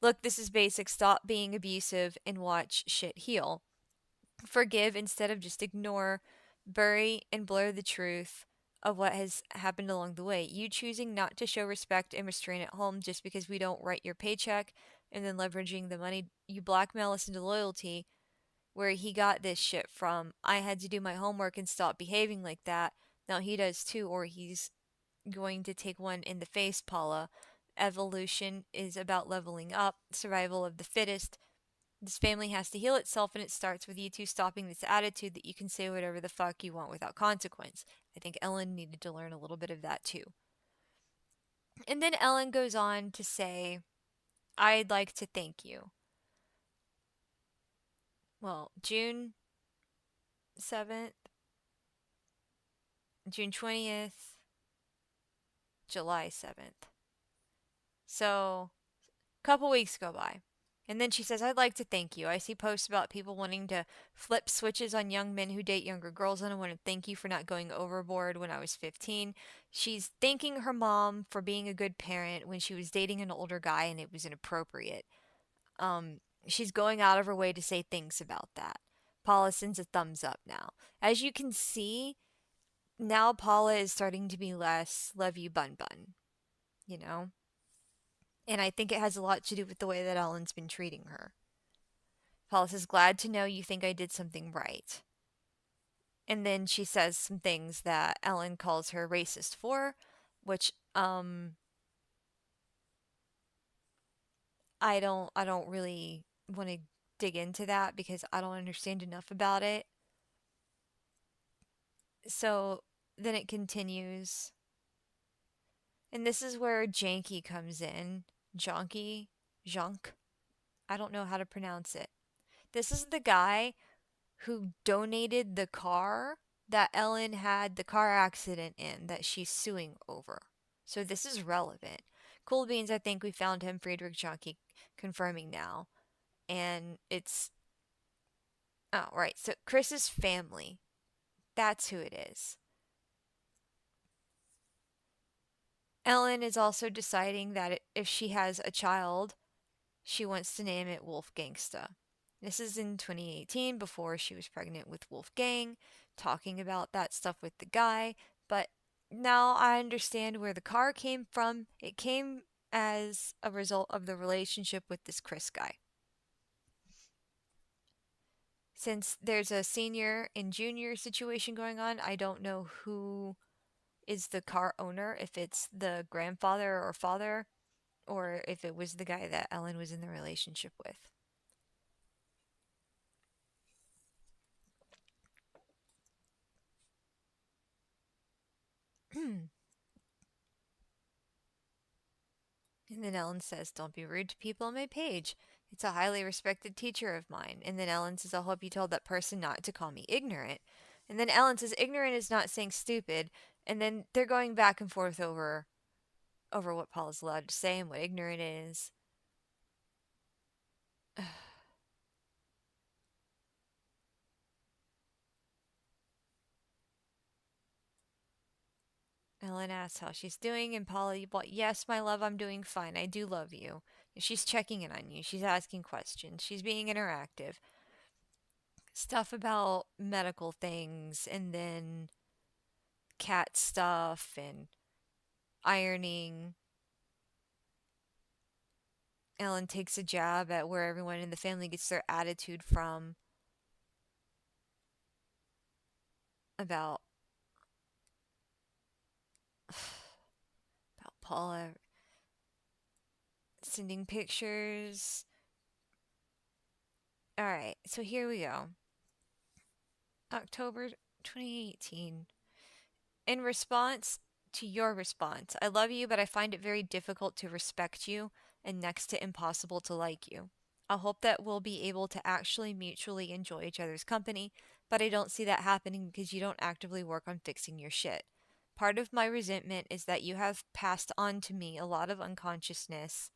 Look, this is basic. Stop being abusive and watch shit heal. Forgive instead of just ignore, bury, and blur the truth of what has happened along the way. You choosing not to show respect and restraint at home just because we don't write your paycheck, and then leveraging the money you blackmail us into loyalty, where he got this shit from. I had to do my homework and stop behaving like that. Now he does too, or he's going to take one in the face, Paula. Evolution is about leveling up, survival of the fittest. This family has to heal itself, and it starts with you two stopping this attitude that you can say whatever the fuck you want without consequence. I think Ellen needed to learn a little bit of that too. And then Ellen goes on to say, I'd like to thank you. Well, June 7th, June 20th, July 7th. So, a couple weeks go by. And then she says, I'd like to thank you. I see posts about people wanting to flip switches on young men who date younger girls, and I want to thank you for not going overboard when I was 15. She's thanking her mom for being a good parent when she was dating an older guy and it was inappropriate. She's going out of her way to say things about that. Paula sends a thumbs up now. As you can see, now Paula is starting to be less love you bun bun, you know? And I think it has a lot to do with the way that Ellen's been treating her. Paula says, glad to know you think I did something right. And then she says some things that Ellen calls her racist for, which I don't really want to dig into that because I don't understand enough about it. So then it continues. And this is where Janky comes in. Jonky, Jonk. I don't know how to pronounce it. This is the guy who donated the car that Ellen had the car accident in that she's suing over. So this is relevant. Cool beans, I think we found him, Friedrich Jonke, confirming now. And it's. Oh, right. So Chris's family. That's who it is. Ellen is also deciding that if she has a child, she wants to name it Wolfgangsta. This is in 2018 before she was pregnant with Wolfgang, talking about that stuff with the guy. But now I understand where the car came from. It came as a result of the relationship with this Chris guy. Since there's a senior and junior situation going on, I don't know who is the car owner, if it's the grandfather or father, or if it was the guy that Ellen was in the relationship with. And then Ellen says, "Don't be rude to people on my page. It's a highly respected teacher of mine." And then Ellen says, "I hope you told that person not to call me ignorant." And then Ellen says, "Ignorant is not saying stupid." And then they're going back and forth over what Paula's allowed to say and what ignorant is. Ellen asks how she's doing, and Paula, well, yes, my love, I'm doing fine. I do love you. She's checking in on you. She's asking questions. She's being interactive. Stuff about medical things, and then cat stuff, and ironing. Ellen takes a jab at where everyone in the family gets their attitude from about about Paula sending pictures. All right, so here we go. October 2018. In response to your response, I love you, but I find it very difficult to respect you and next to impossible to like you. I hope that we'll be able to actually mutually enjoy each other's company, but I don't see that happening because you don't actively work on fixing your shit. Part of my resentment is that you have passed on to me a lot of unconsciousness,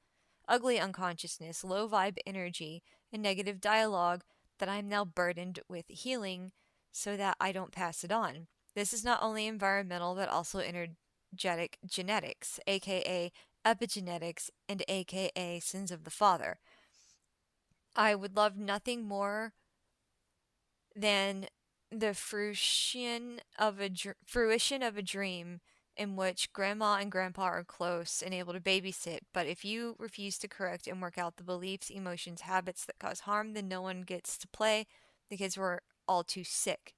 ugly unconsciousness, low vibe energy, and negative dialogue that I'm now burdened with healing so that I don't pass it on. This is not only environmental but also energetic genetics, aka epigenetics, and aka sins of the father. I would love nothing more than the fruition of a dream in which grandma and grandpa are close and able to babysit. But if you refuse to correct and work out the beliefs, emotions, habits that cause harm, then no one gets to play because we're all too sick.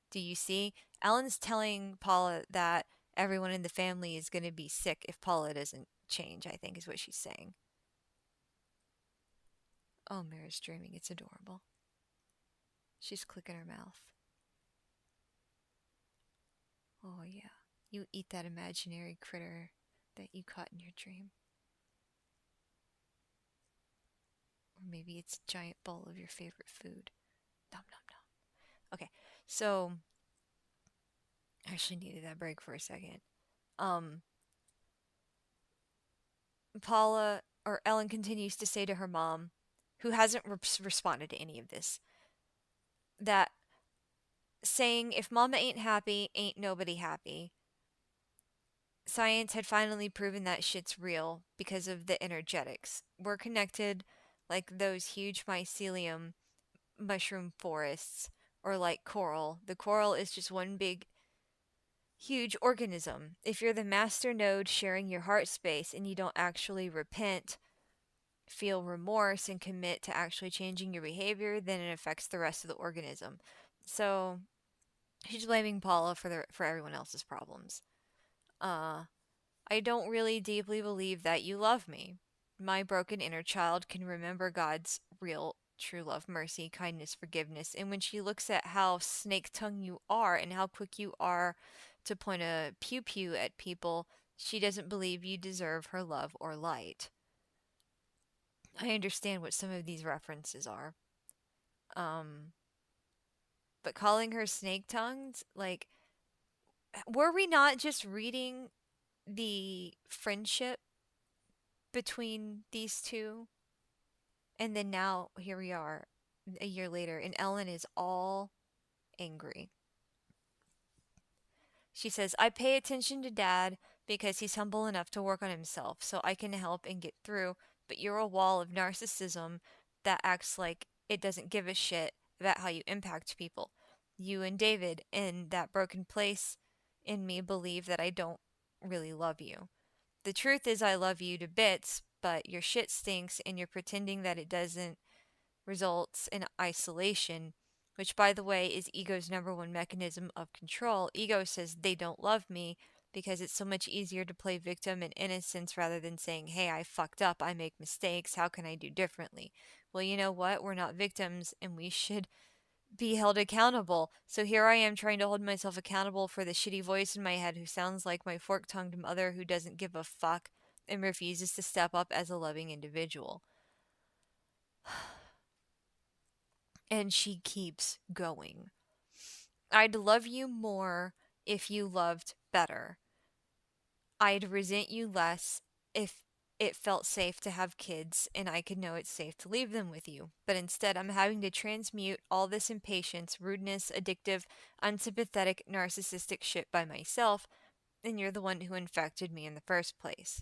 Do you see? Ellen's telling Paula that everyone in the family is going to be sick if Paula doesn't change, I think is what she's saying. Oh, Mira's dreaming. It's adorable. She's clicking her mouth. Oh, yeah. You eat that imaginary critter that you caught in your dream. Or maybe it's a giant bowl of your favorite food. Nom nom nom. Okay, so I actually needed that break for a second. Um, Paula or Ellen continues to say to her mom, who hasn't responded to any of this, that saying, if mama ain't happy, ain't nobody happy. Science had finally proven that shit's real because of the energetics. We're connected like those huge mycelium mushroom forests, or like coral. The coral is just one big, huge organism. If you're the master node sharing your heart space and you don't actually repent, feel remorse, and commit to actually changing your behavior, then it affects the rest of the organism. So she's blaming Paula for everyone else's problems. Uh, I don't really deeply believe that you love me. My broken inner child can remember God's real, true love, mercy, kindness, forgiveness. And when she looks at how snake tongued you are and how quick you are to point a pew pew at people, she doesn't believe you deserve her love or light. I understand what some of these references are. Um, but calling her snake tongued, like, were we not just reading the friendship between these two? And then now here we are a year later, and Ellen is all angry. She says, I pay attention to Dad because he's humble enough to work on himself so I can help and get through, but you're a wall of narcissism that acts like it doesn't give a shit about how you impact people. You and David, in that broken place in me, believe that I don't really love you. The truth is, I love you to bits, but your shit stinks and you're pretending that it doesn't, results in isolation, which, by the way, is ego's number one mechanism of control. Ego says they don't love me because it's so much easier to play victim and innocence rather than saying, hey, I fucked up, I make mistakes, how can I do differently? Well, you know what? We're not victims and we should be held accountable. So here I am trying to hold myself accountable for the shitty voice in my head who sounds like my fork tongued mother who doesn't give a fuck and refuses to step up as a loving individual. And she keeps going. I'd love you more if you loved better. I'd resent you less if it felt safe to have kids and I could know it's safe to leave them with you. But instead, I'm having to transmute all this impatience, rudeness, addictive, unsympathetic, narcissistic shit by myself, and you're the one who infected me in the first place.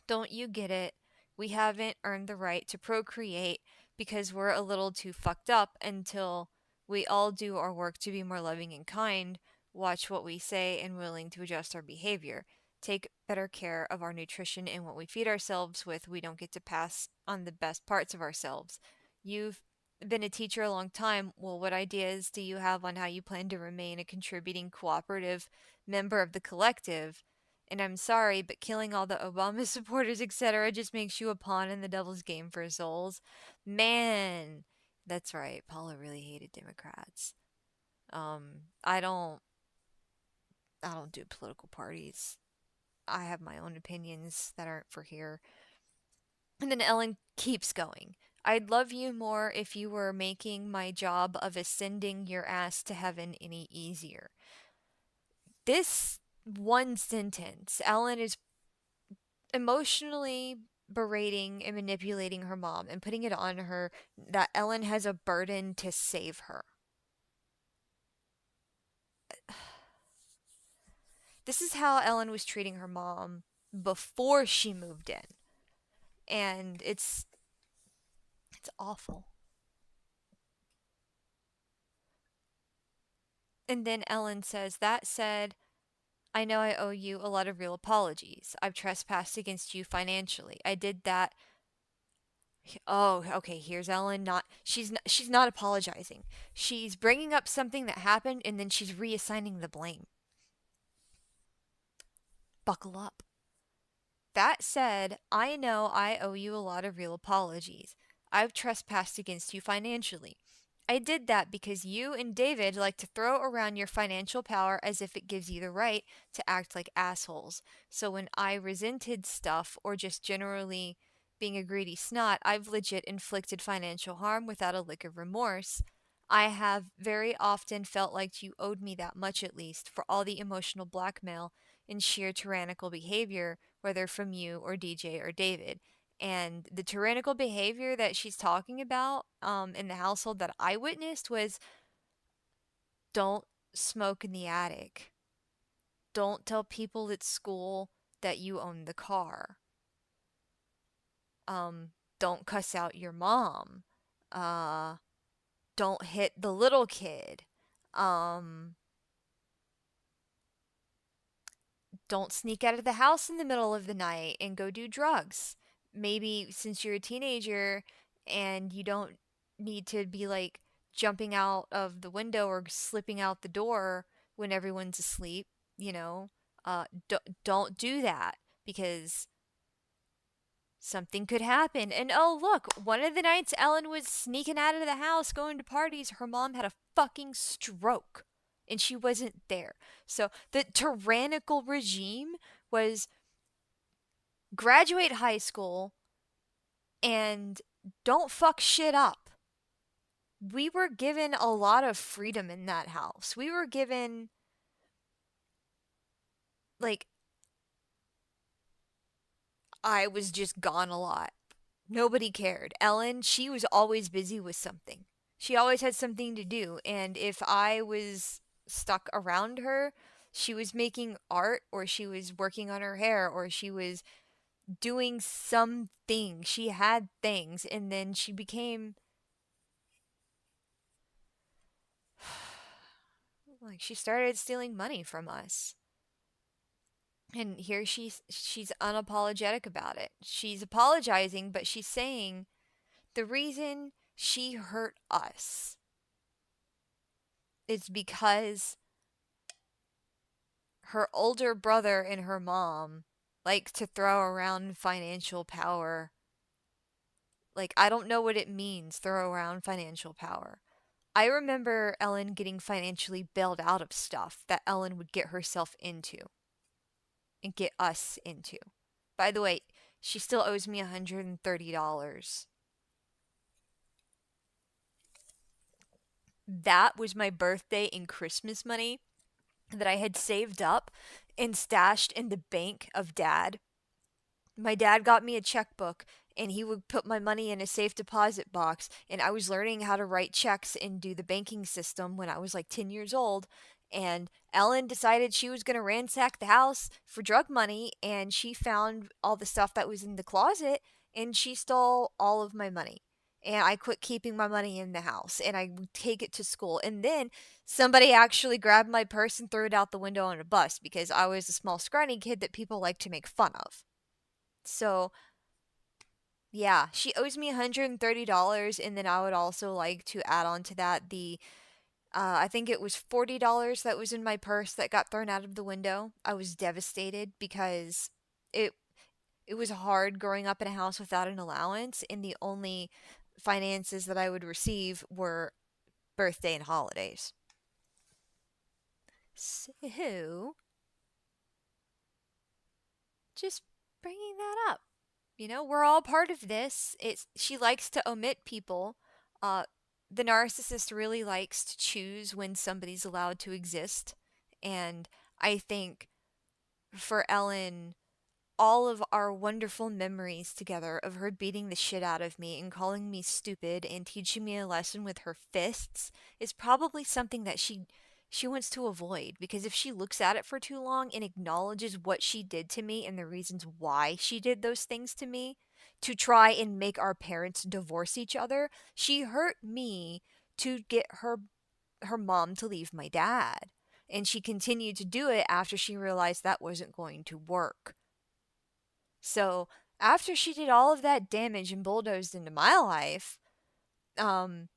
Don't you get it? We haven't earned the right to procreate because we're a little too fucked up until we all do our work to be more loving and kind, watch what we say, and willing to adjust our behavior. Take better care of our nutrition and what we feed ourselves with. We don't get to pass on the best parts of ourselves. You've been a teacher a long time. Well, what ideas do you have on how you plan to remain a contributing, cooperative member of the collective? And I'm sorry, but killing all the Obama supporters, etc., just makes you a pawn in the devil's game for souls. Man, that's right. Paula really hated Democrats. I don't do political parties. I have my own opinions that aren't for here. And then Ellen keeps going. I'd love you more if you were making my job of ascending your ass to heaven any easier. This one sentence, Ellen is emotionally berating and manipulating her mom and putting it on her that Ellen has a burden to save her. This is how Ellen was treating her mom before she moved in. And it's awful. And then Ellen says, "That said, I know I owe you a lot of real apologies. I've trespassed against you financially. I did that." Oh, okay, here's Ellen not she's not apologizing. She's bringing up something that happened and then she's reassigning the blame. Buckle up. That said, I know I owe you a lot of real apologies. I've trespassed against you financially. I did that because you and David like to throw around your financial power as if it gives you the right to act like assholes. So when I resented stuff or just generally being a greedy snot, I've legit inflicted financial harm without a lick of remorse. I have very often felt like you owed me that much at least for all the emotional blackmail and sheer tyrannical behavior, whether from you or DJ or David. And the tyrannical behavior that she's talking about in the household that I witnessed was don't smoke in the attic. Don't tell people at school that you own the car. Um, don't cuss out your mom. Uh, don't hit the little kid. Um, don't sneak out of the house in the middle of the night and go do drugs. Maybe since you're a teenager and you don't need to be like jumping out of the window or slipping out the door when everyone's asleep, don't do that because something could happen. And oh, look, one of the nights Ellen was sneaking out of the house going to parties, her mom had a fucking stroke and she wasn't there. So the tyrannical regime was graduate high school and don't fuck shit up. We were given a lot of freedom in that house. We were given, like, I was just gone a lot. Nobody cared. Ellen, she was always busy with something. She always had something to do. And if I was stuck around her, she was making art or she was working on her hair or she was doing something. She had things. And then she became like she started stealing money from us. And here she's unapologetic about it. She's apologizing, but she's saying the reason she hurt us is because her older brother and her mom like to throw around financial power. Like, I don't know what it means, throw around financial power. I remember Ellen getting financially bailed out of stuff that Ellen would get herself into and get us into By the way, she still owes me $130. That was my birthday and Christmas money that I had saved up and stashed in the bank of dad. My dad got me a checkbook and he would put my money in a safe deposit box, and I was learning how to write checks and do the banking system when I was like 10 years old. And Ellen decided she was going to ransack the house for drug money, and she found all the stuff that was in the closet, and she stole all of my money. And I quit keeping my money in the house, and I would take it to school. And then somebody actually grabbed my purse and threw it out the window on a bus because I was a small scrawny kid that people like to make fun of. So, yeah, she owes me $130, and then I would also like to add on to that the I think it was $40 that was in my purse that got thrown out of the window. I was devastated because it it was hard growing up in a house without an allowance, and the only finances that I would receive were birthday and holidays. So, just bringing that up. We're all part of this. It's She likes to omit people. Uh the narcissist really likes to choose when somebody's allowed to exist. And I think for Ellen, all of our wonderful memories together of her beating the shit out of me and calling me stupid and teaching me a lesson with her fists is probably something that she wants to avoid, because if she looks at it for too long and acknowledges what she did to me and the reasons why she did those things to me to try and make our parents divorce each other, she hurt me to get her mom to leave my dad. And she continued to do it after she realized that wasn't going to work. So after she did all of that damage and bulldozed into my life, um,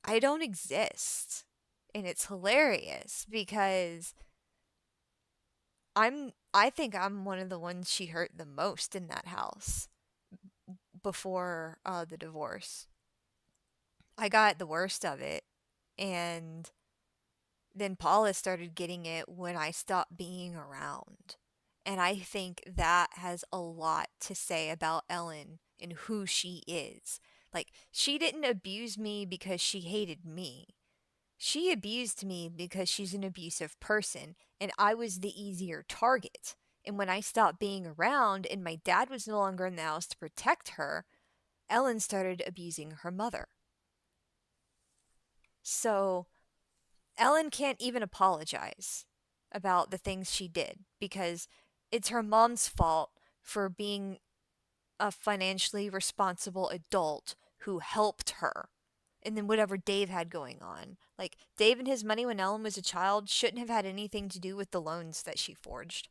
I don't exist. And it's hilarious because I think I'm one of the ones she hurt the most in that house before the divorce. I got the worst of it, and then Paula started getting it when I stopped being around. And I think that has a lot to say about Ellen and who she is. Like, she didn't abuse me because she hated me. She abused me because she's an abusive person, and I was the easier target. And when I stopped being around and my dad was no longer in the house to protect her, Ellen started abusing her mother. So, Ellen can't even apologize about the things she did because it's her mom's fault for being a financially responsible adult who helped her. And then whatever Dave had going on. Like, Dave and his money when Ellen was a child shouldn't have had anything to do with the loans that she forged.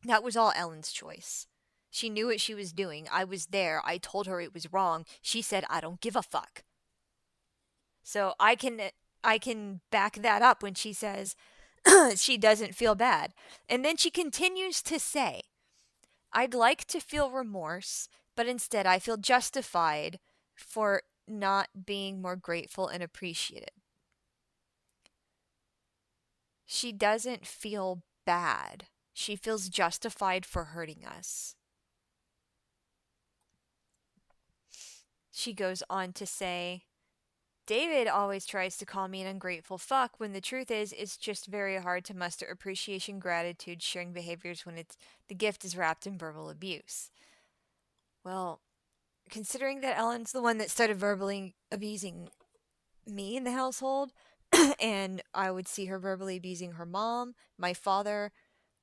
That was all Ellen's choice. She knew what she was doing. I was there. I told her it was wrong. She said, I don't give a fuck. So I can back that up when she says she doesn't feel bad. And then she continues to say, I'd like to feel remorse, but instead I feel justified for not being more grateful and appreciated. She doesn't feel bad. She feels justified for hurting us. She goes on to say, David always tries to call me an ungrateful fuck when the truth is it's just very hard to muster appreciation, gratitude, sharing behaviors when the gift is wrapped in verbal abuse. Well, considering that Ellen's the one that started verbally abusing me in the household, and I would see her verbally abusing her mom, my father,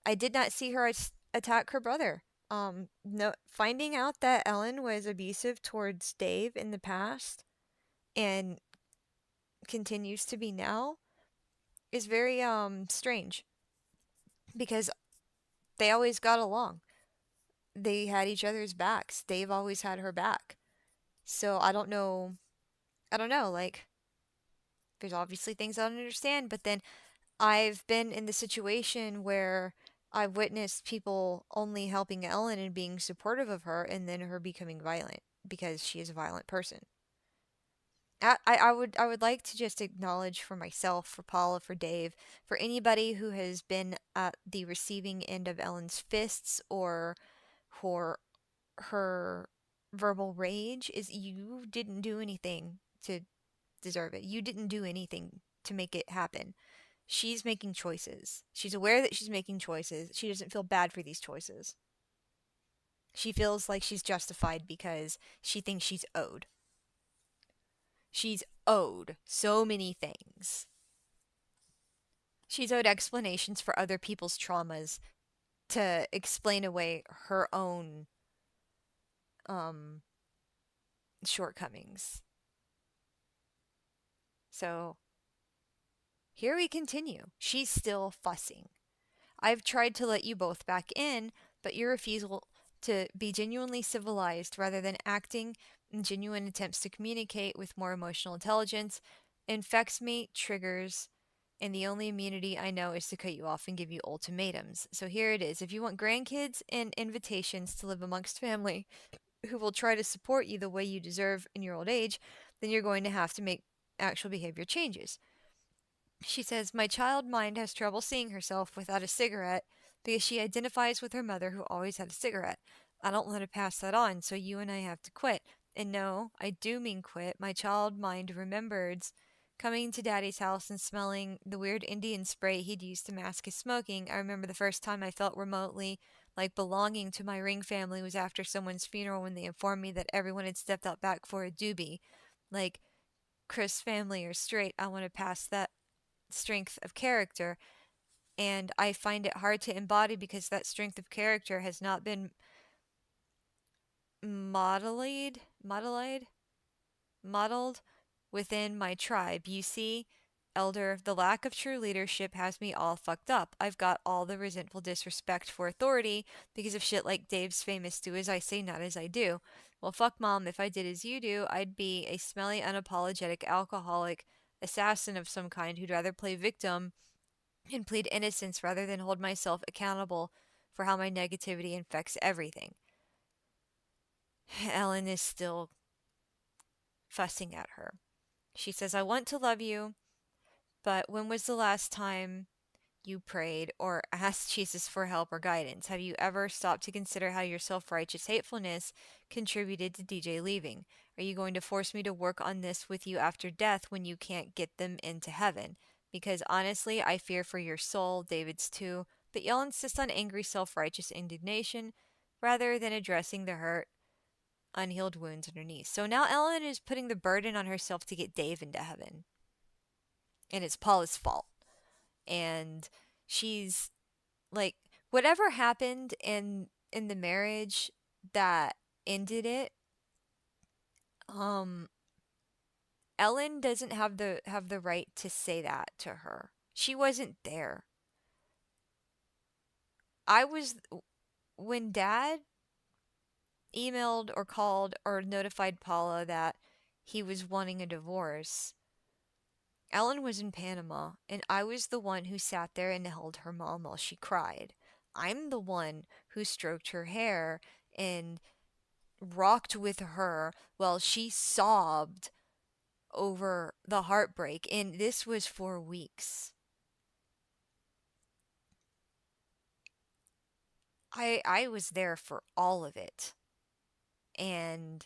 I did not see her attack her brother. No, finding out that Ellen was abusive towards Dave in the past and continues to be now is very strange because they always got along. They had each other's backs. Dave always had her back. So I don't know. I don't know. Like, there's obviously things I don't understand, but then I've been in the situation where I've witnessed people only helping Ellen and being supportive of her, and then her becoming violent because she is a violent person. I would like to just acknowledge for myself, for Paula, for Dave, for anybody who has been at the receiving end of Ellen's fists or for her verbal rage, is you didn't do anything to deserve it. You didn't do anything to make it happen. She's making choices. She's aware that she's making choices. She doesn't feel bad for these choices. She feels like she's justified because she thinks she's owed. She's owed so many things. She's owed explanations for other people's traumas to explain away her own um shortcomings. So, here we continue. She's still fussing. I've tried to let you both back in, but your refusal to be genuinely civilized rather than acting in genuine attempts to communicate with more emotional intelligence infects me, triggers, and the only immunity I know is to cut you off and give you ultimatums. So here it is. If you want grandkids and invitations to live amongst family who will try to support you the way you deserve in your old age, then you're going to have to make actual behavior changes. She says, my child mind has trouble seeing herself without a cigarette because she identifies with her mother who always had a cigarette. I don't let her pass that on, so you and I have to quit. And no, I do mean quit. My child mind remembers coming to Daddy's house and smelling the weird Indian spray he'd used to mask his smoking. I remember the first time I felt remotely like belonging to my Ring family was after someone's funeral when they informed me that everyone had stepped out back for a doobie. Like, Chris' family are straight. I want to pass that strength of character, and I find it hard to embody because that strength of character has not been modeled modeled within my tribe. You see, Elder, the lack of true leadership has me all fucked up. I've got all the resentful disrespect for authority because of shit like Dave's famous do as I say, not as I do. Well, fuck mom, if I did as you do, I'd be a smelly, unapologetic alcoholic assassin of some kind who'd rather play victim and plead innocence rather than hold myself accountable for how my negativity infects everything. Ellen is still fussing at her. She says, I want to love you, but when was the last time you prayed or asked Jesus for help or guidance? Have you ever stopped to consider how your self righteous hatefulness contributed to DJ leaving? Are you going to force me to work on this with you after death when you can't get them into heaven? Because honestly, I fear for your soul, David's too, but y'all insist on angry self righteous indignation rather than addressing the hurt, unhealed wounds underneath. So now Ellen is putting the burden on herself to get Dave into heaven. And it's Paula's fault. And she's like, whatever happened in the marriage that ended it, um Ellen doesn't have the right to say that to her. She wasn't there. I was when dad emailed or called or notified Paula that he was wanting a divorce. Ellen was in Panama, and I was the one who sat there and held her mom while she cried. I'm the one who stroked her hair and rocked with her while she sobbed over the heartbreak, and this was for weeks. I was there for all of it. And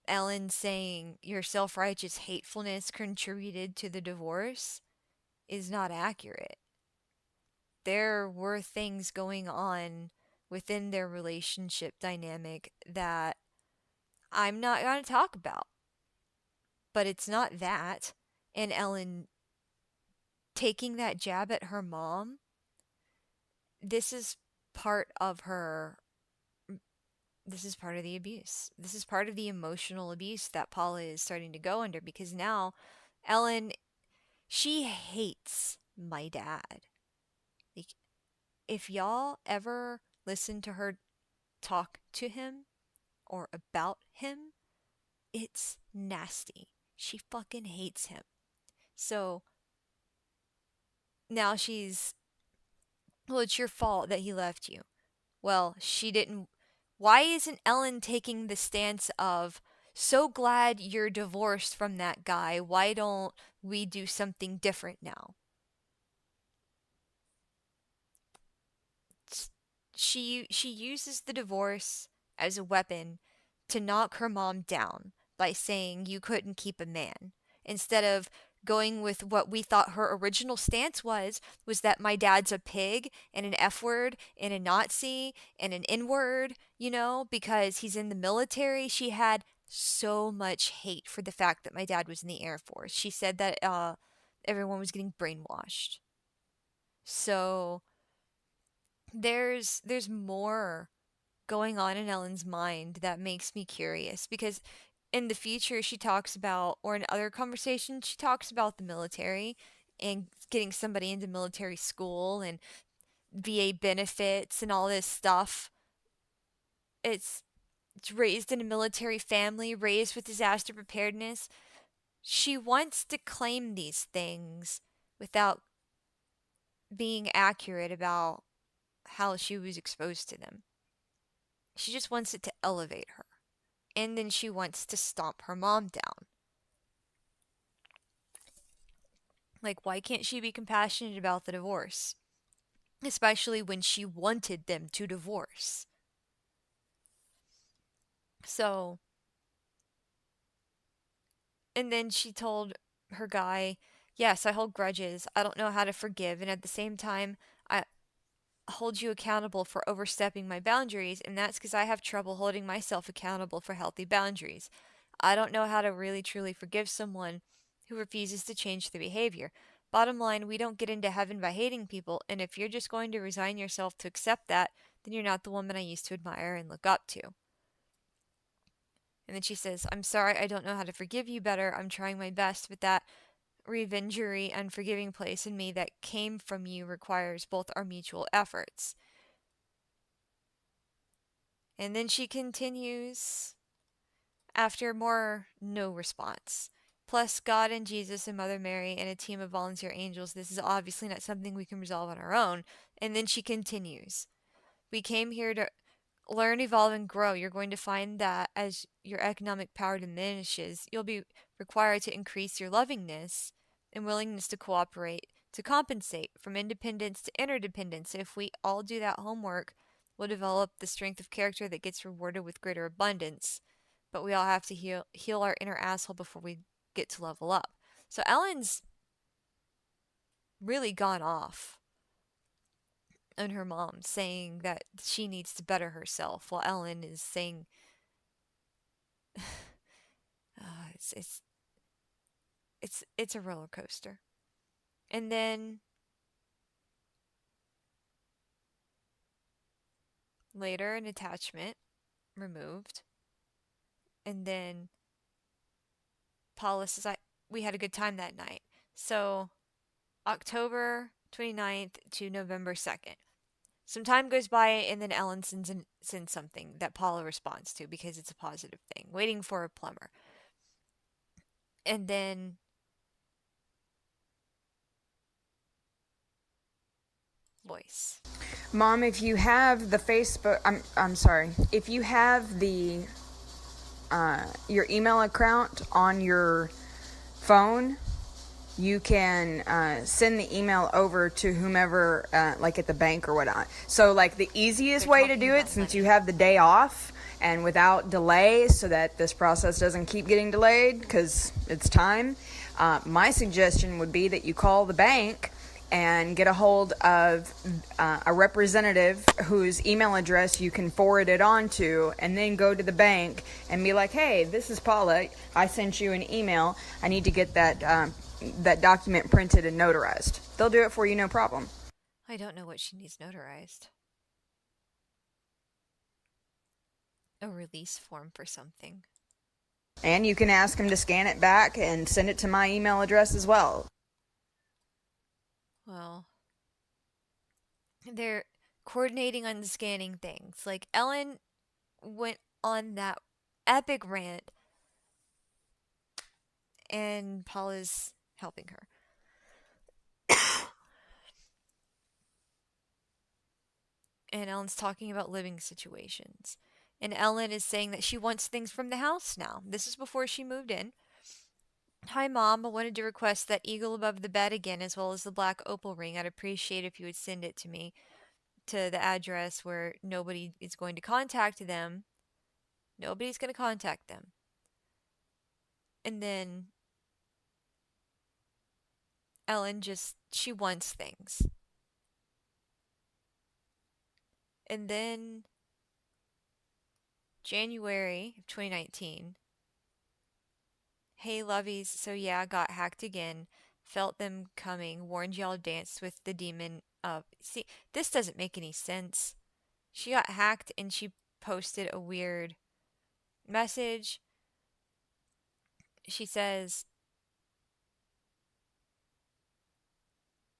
Ellen saying your self-righteous hatefulness contributed to the divorce is not accurate. There were things going on within their relationship dynamic that I'm not going to talk about. But it's not that. And Ellen taking that jab at her mom, this is part of her. This is part of the abuse. This is part of the emotional abuse that Paula is starting to go under because now Ellen, she hates my dad. Like, if y'all ever listen to her talk to him or about him, it's nasty. She fucking hates him. So now she's, well, it's your fault that he left you. Well, she didn't. Why isn't Ellen taking the stance of, So glad you're divorced from that guy. Why don't we do something different now? She uses the divorce as a weapon to knock her mom down by saying you couldn't keep a man, instead of going with what we thought her original stance was that my dad's a pig and an F word and a Nazi and an N word, because he's in the military. She had so much hate for the fact that my dad was in the Air Force. She said that everyone was getting brainwashed. So there's more going on in Ellen's mind that makes me curious, because in the future she talks about, or in other conversations she talks about the military and getting somebody into military school and VA benefits and all this stuff. It's raised in a military family, raised with disaster preparedness. She wants to claim these things without being accurate about how she was exposed to them. She just wants it to elevate her. And then she wants to stomp her mom down. Like, why can't she be compassionate about the divorce? Especially when she wanted them to divorce. So, and then she told her guy, yes, I hold grudges. I don't know how to forgive. And at the same time, I hold you accountable for overstepping my boundaries. And that's because I have trouble holding myself accountable for healthy boundaries. I don't know how to really truly forgive someone who refuses to change their behavior. Bottom line, we don't get into heaven by hating people, and if you're just going to resign yourself to accept that, then you're not the woman I used to admire and look up to. And then she says, I'm sorry, I don't know how to forgive you better. I'm trying my best, but that revengery, unforgiving place in me that came from you requires both our mutual efforts. And then she continues after more no response. Plus, God and Jesus and Mother Mary and a team of volunteer angels, this is obviously not something we can resolve on our own. And then she continues, we came here to learn, evolve, and grow. You're going to find that as your economic power diminishes, you'll be required to increase your lovingness and willingness to cooperate to compensate from independence to interdependence. If we all do that homework, we'll develop the strength of character that gets rewarded with greater abundance. But we all have to heal our inner asshole before we get to level up. So Ellen's really gone off on her mom, saying that she needs to better herself, while Ellen is saying, it's it's a roller coaster. And then later, an attachment removed, and then Paula says, we had a good time that night. So October 29th to November 2nd. Some time goes by, and then Ellen sends something that Paula responds to because it's a positive thing, waiting for a plumber. And then voice. Mom, if you have the Facebook, I'm sorry, if you have the your email account on your phone, you can send the email over to whomever, like at the bank or whatnot. So, like, the easiest They're way to talking do it, about since money. you have the day off and without delay, so that this process doesn't keep getting delayed because it's time, my suggestion would be that you call the bank and get a hold of a representative whose email address you can forward it on to, and then go to the bank and be like, hey, this is Paula. I sent you an email. I need to get that document printed and notarized. They'll do it for you, no problem. I don't know what she needs notarized. A release form for something. And you can ask them to scan it back and send it to my email address as well. Well, they're coordinating on the scanning things. Like, Ellen went on that epic rant, and Paula's helping her. And Ellen's talking about living situations. And Ellen is saying that she wants things from the house now. This is before she moved in. Hi, Mom. I wanted to request that eagle above the bed again, as well as the black opal ring. I'd appreciate if you would send it to me to the address where nobody is going to contact them. Nobody's going to contact them. And then Ellen she wants things. And then January of 2019. Hey, lovies. So yeah, got hacked again. Felt them coming. Warned y'all danced with the demon up. See, this doesn't make any sense. She got hacked and she posted a weird message. She says,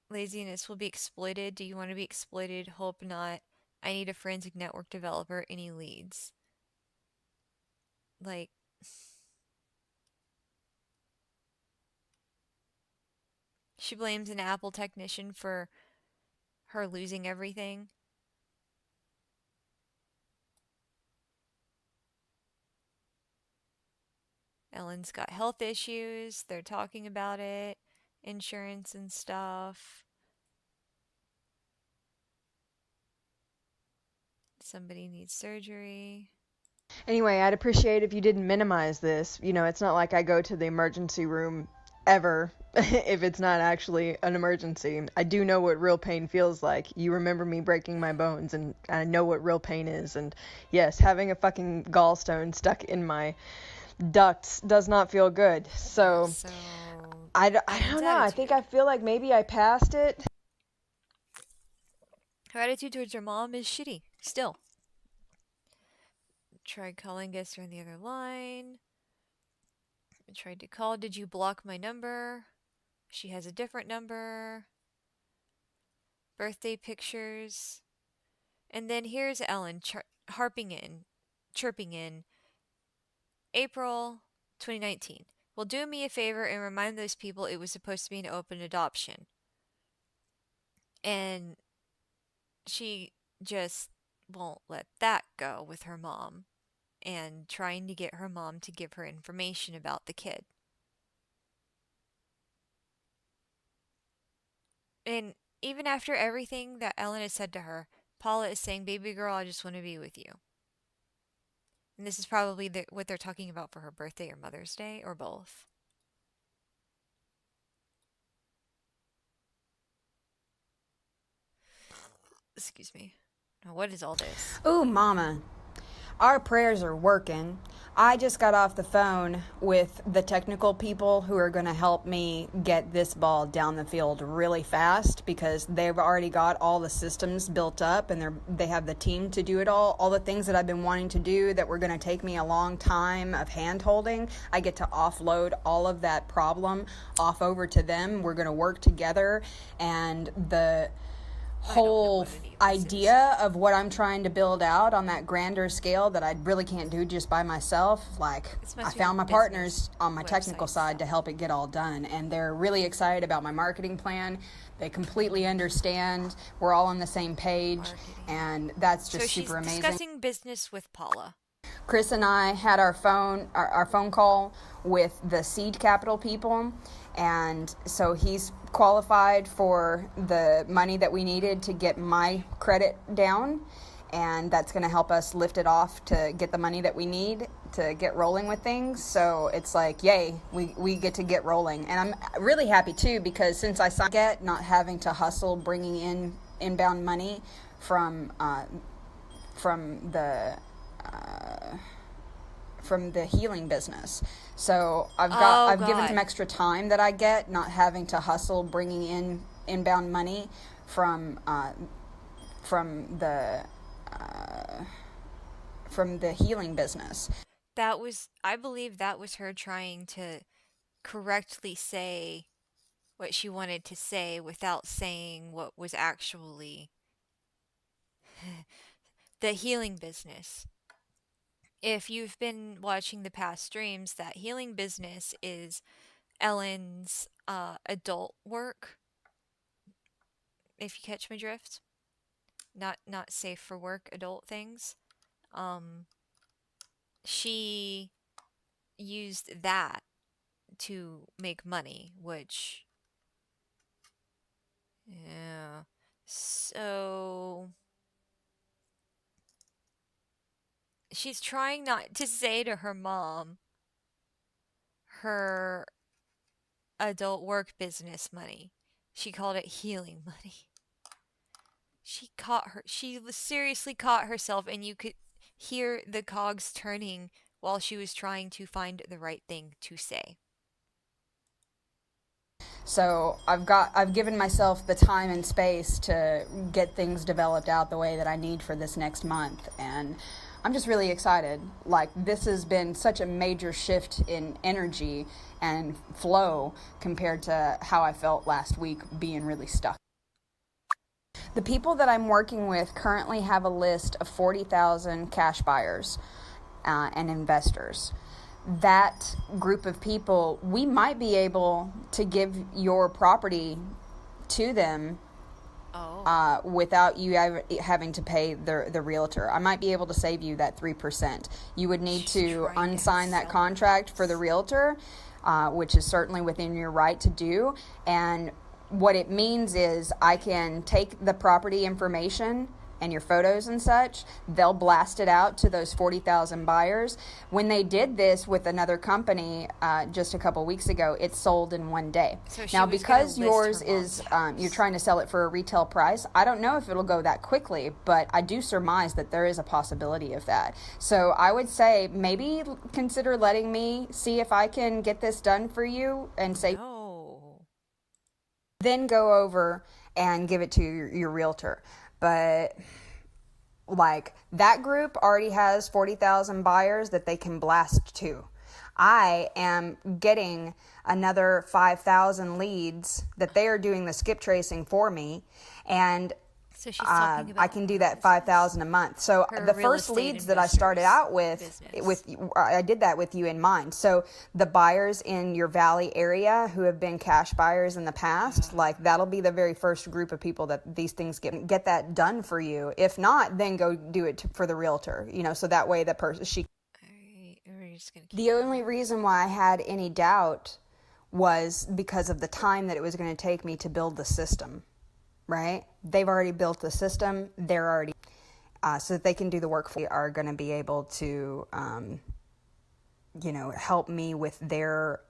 laziness will be exploited. Do you want to be exploited? Hope not. I need a forensic network developer. Any leads? Like, she blames an Apple technician for her losing everything. Ellen's got health issues. They're talking about it, insurance and stuff. Somebody needs surgery. Anyway, I'd appreciate if you didn't minimize this. It's not like I go to the emergency room ever if it's not actually an emergency. I do know what real pain feels like. You remember me breaking my bones, and I know what real pain is. And yes, having a fucking gallstone stuck in my ducts does not feel good. So, So, I Ellen's don't know. I think attitude. I feel like maybe I passed it. Her attitude towards her mom is shitty. Still. Tried calling, guess her on the other line. I tried to call. Did you block my number? She has a different number. Birthday pictures. And then here's Ellen chirping in April 2019. Well, do me a favor and remind those people it was supposed to be an open adoption. And she just won't let that go with her mom and trying to get her mom to give her information about the kid. And even after everything that Ellen has said to her, Paula is saying, baby girl, I just want to be with you. And this is probably what they're talking about for her birthday or Mother's Day or both. Excuse me. Now, what is all this? Ooh, mama. Our prayers are working. I just got off the phone with the technical people who are going to help me get this ball down the field really fast because they've already got all the systems built up and they have the team to do it all the things that I've been wanting to do that were going to take me a long time of hand holding. I get to offload all of that problem off over to them. We're going to work together, and the whole idea of what I'm trying to build out on that grander scale that I really can't do just by myself. Like, I found my partners on my technical side to help it get all done, and they're really excited about my marketing plan. They completely understand. We're all on the same page, and that's just super amazing. So she's discussing business with Paula. Chris and I had our phone call with the seed capital people, and so he's qualified for the money that we needed to get my credit down, and that's going to help us lift it off to get the money that we need to get rolling with things. So it's like, yay, we get to get rolling. And I'm really happy too, because since I get not having to hustle bringing in inbound money from the healing business. So I've given some extra time that I get not having to hustle bringing in inbound money from the healing business. I believe that was her trying to correctly say what she wanted to say without saying what was actually the healing business. If you've been watching the past streams, that healing business is Ellen's adult work. If you catch my drift, not safe for work adult things. she used that to make money, which, yeah. So she's trying not to say to her mom her adult work business money. She called it healing money. She seriously caught herself, and you could hear the cogs turning while she was trying to find the right thing to say. So I've given myself the time and space to get things developed out the way that I need for this next month, and I'm just really excited. Like, this has been such a major shift in energy and flow compared to how I felt last week being really stuck. The people that I'm working with currently have a list of 40,000 cash buyers and investors. That group of people, we might be able to give your property to them without you having to pay the realtor. I might be able to save you that 3%. You would need to unsign that contract for the realtor, which is certainly within your right to do. And what it means is I can take the property information and your photos and such, they'll blast it out to those 40,000 buyers. When they did this with another company just a couple weeks ago, it sold in one day. So now, because yours is, you're trying to sell it for a retail price, I don't know if it'll go that quickly, but I do surmise that there is a possibility of that. So I would say maybe consider letting me see if I can get this done for you and say, No. Then go over and give it to your realtor. But like, that group already has 40,000 buyers that they can blast to. I am getting another 5,000 leads that they are doing the skip tracing for me, and so she's talking about I can do that 5,000 a month. So the first leads that I started out with, I did that with you in mind. So the buyers in your Valley area who have been cash buyers in the past, like, that'll be the very first group of people that these things get that done for you. If not, then go do it for the realtor. So that way the person The only reason why I had any doubt was because of the time that it was going to take me to build the system. Right? They've already built the system. They're already so that they can do the work for you, are going to be able to, help me with their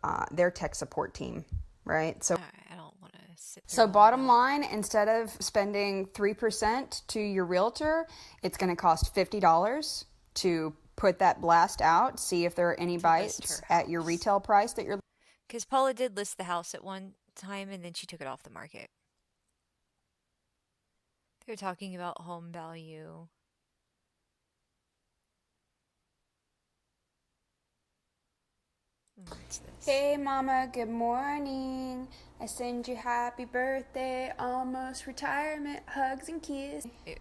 tech support team. Right? So I don't want to sit there. So bottom line, instead of spending 3% to your realtor, it's going to cost $50 to put that blast out. See if there are any bites at your retail price that you're. Because Paula did list the house at one time, and then she took it off the market. They're talking about home value. What's this? Hey mama, good morning. I send you happy birthday, almost retirement, hugs and kisses. Ew.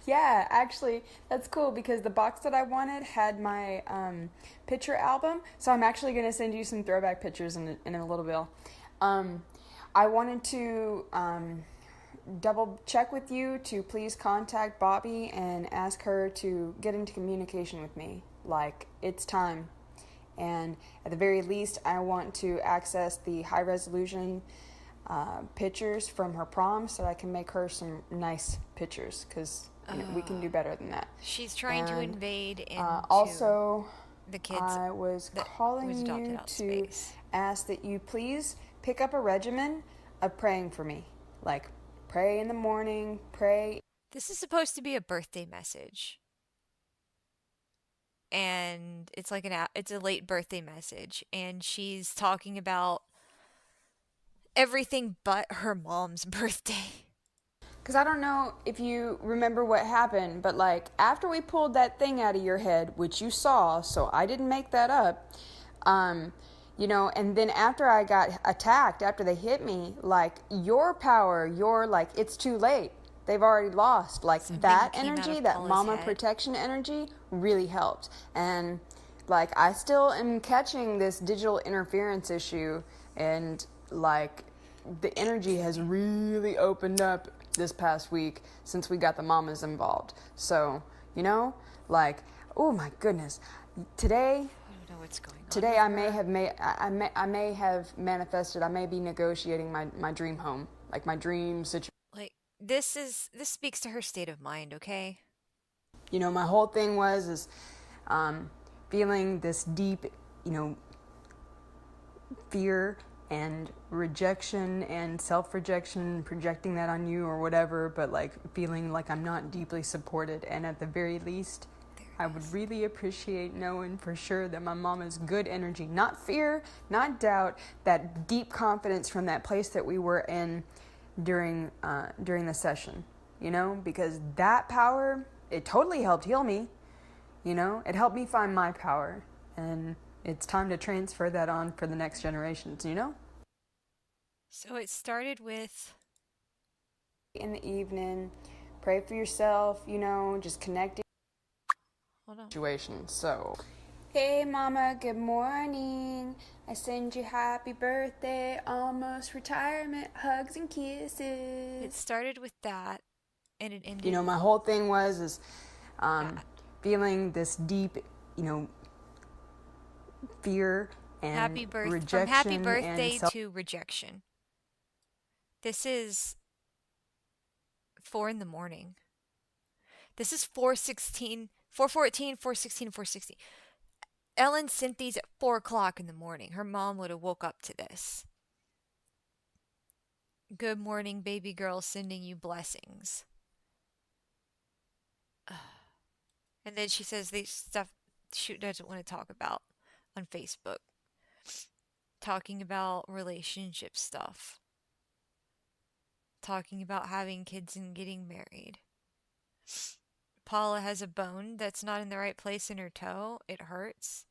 Yeah, actually, that's cool because the box that I wanted had my picture album. So I'm actually going to send you some throwback pictures in a little bit. I wanted to double check with you to please contact Bobby and ask her to get into communication with me. Like, it's time. And at the very least, I want to access the high resolution pictures from her prom so I can make her some nice pictures, because we can do better than that. She's trying to invade into also the kids. I was calling you to ask that you please pick up a regimen of praying for me. Like, pray in the morning, pray. This is supposed to be a birthday message. And it's like it's a late birthday message, and she's talking about everything but her mom's birthday. Because I don't know if you remember what happened, but like, after we pulled that thing out of your head, which you saw, so I didn't make that up, and then after I got attacked, after they hit me, like, your power, like, it's too late. They've already lost. Like, Something that came out energy, of that Paula's mama head. protection energy really helped. And like, I still am catching this digital interference issue, and like, the energy has really opened up this past week since we got the mamas involved. So, like, Oh my goodness. Today, I don't know what's going on. Today I may have manifested. I may be negotiating my dream home, like my dream situation. Like this speaks to her state of mind, okay? You know, my whole thing is feeling this deep, fear and rejection and self-rejection, projecting that on you or whatever, but like feeling like I'm not deeply supported. And at the very least, I would really appreciate knowing for sure that my mom is good energy, not fear, not doubt, that deep confidence from that place that we were in during the session, because that power, it totally helped heal me, it helped me find my power, and it's time to transfer that on for the next generations, So it started with in the evening, pray for yourself, just connecting. Hold on. Situation. So, hey mama, good morning. I send you happy birthday, almost retirement, hugs and kisses. It started with that, and it ended. My whole thing is feeling this deep, fear and rejection. From happy birthday to rejection. This is 4 a.m. This is 4:16, 4:14, 4:16, 4:16. Ellen sent these at 4 o'clock in the morning. Her mom would have woke up to this. Good morning, baby girl, sending you blessings. And then she says these stuff she doesn't want to talk about on Facebook. Talking about relationship stuff. Talking about having kids and getting married. Paula has a bone that's not in the right place in her toe. It hurts,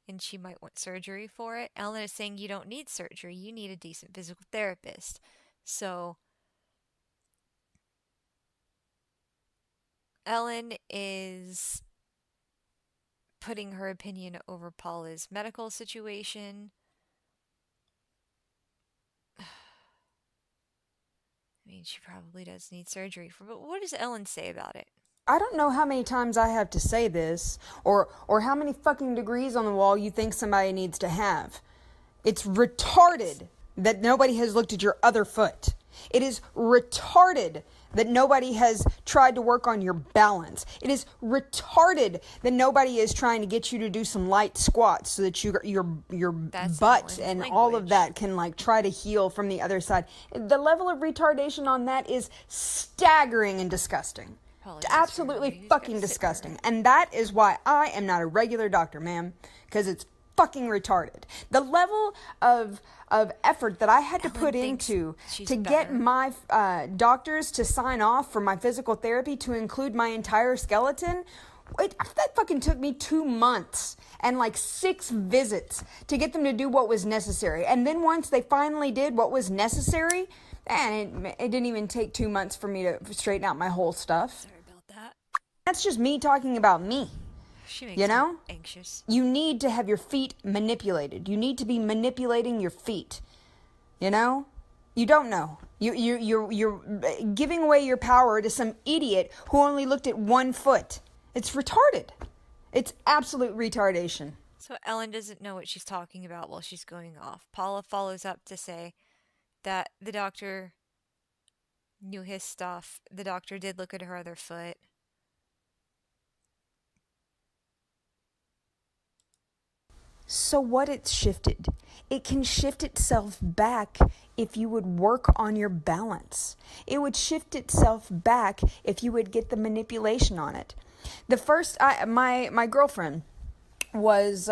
and she might want surgery for it. Ellen is saying you don't need surgery. You need a decent physical therapist. So Ellen is putting her opinion over Paula's medical situation. I mean, she probably does need surgery for, but what does Ellen say about it? I don't know how many times I have to say this, or how many fucking degrees on the wall you think somebody needs to have. It's retarded that nobody has looked at your other foot. It is retarded that nobody has tried to work on your balance. It is retarded that nobody is trying to get you to do some light squats so that your butt and language. All of that can like try to heal from the other side. The level of retardation on that is staggering and disgusting. Absolutely fucking disgusting. And that is why I am not a regular doctor, ma'am, because it's fucking retarded. The level of effort that I had to put into to get my doctors to sign off for my physical therapy to include my entire skeleton, that fucking took me 2 months and like 6 visits to get them to do what was necessary. And then once they finally did what was necessary, and it didn't even take 2 months for me to straighten out my whole stuff. Sorry about that. That's just me talking about me. She makes me anxious. You need to have your feet manipulated. You need to be manipulating your feet. You don't know. You're giving away your power to some idiot who only looked at one foot. It's retarded. It's absolute retardation. So Ellen doesn't know what she's talking about while she's going off. Paula follows up to say that the doctor knew his stuff. The doctor did look at her other foot. So what it's shifted? It can shift itself back if you would work on your balance. It would shift itself back if you would get the manipulation on it. My girlfriend was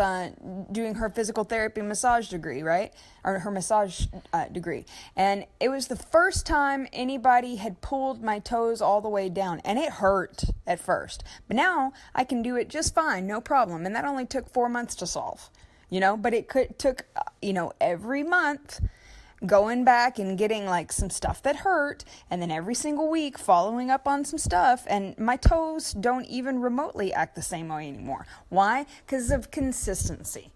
doing her physical therapy massage degree, right? Or her massage degree. And it was the first time anybody had pulled my toes all the way down. And it hurt at first. But now I can do it just fine, no problem. And that only took 4 months to solve. But it took every month going back and getting like some stuff that hurt, and then every single week following up on some stuff, and my toes don't even remotely act the same way anymore. Why? Because of consistency.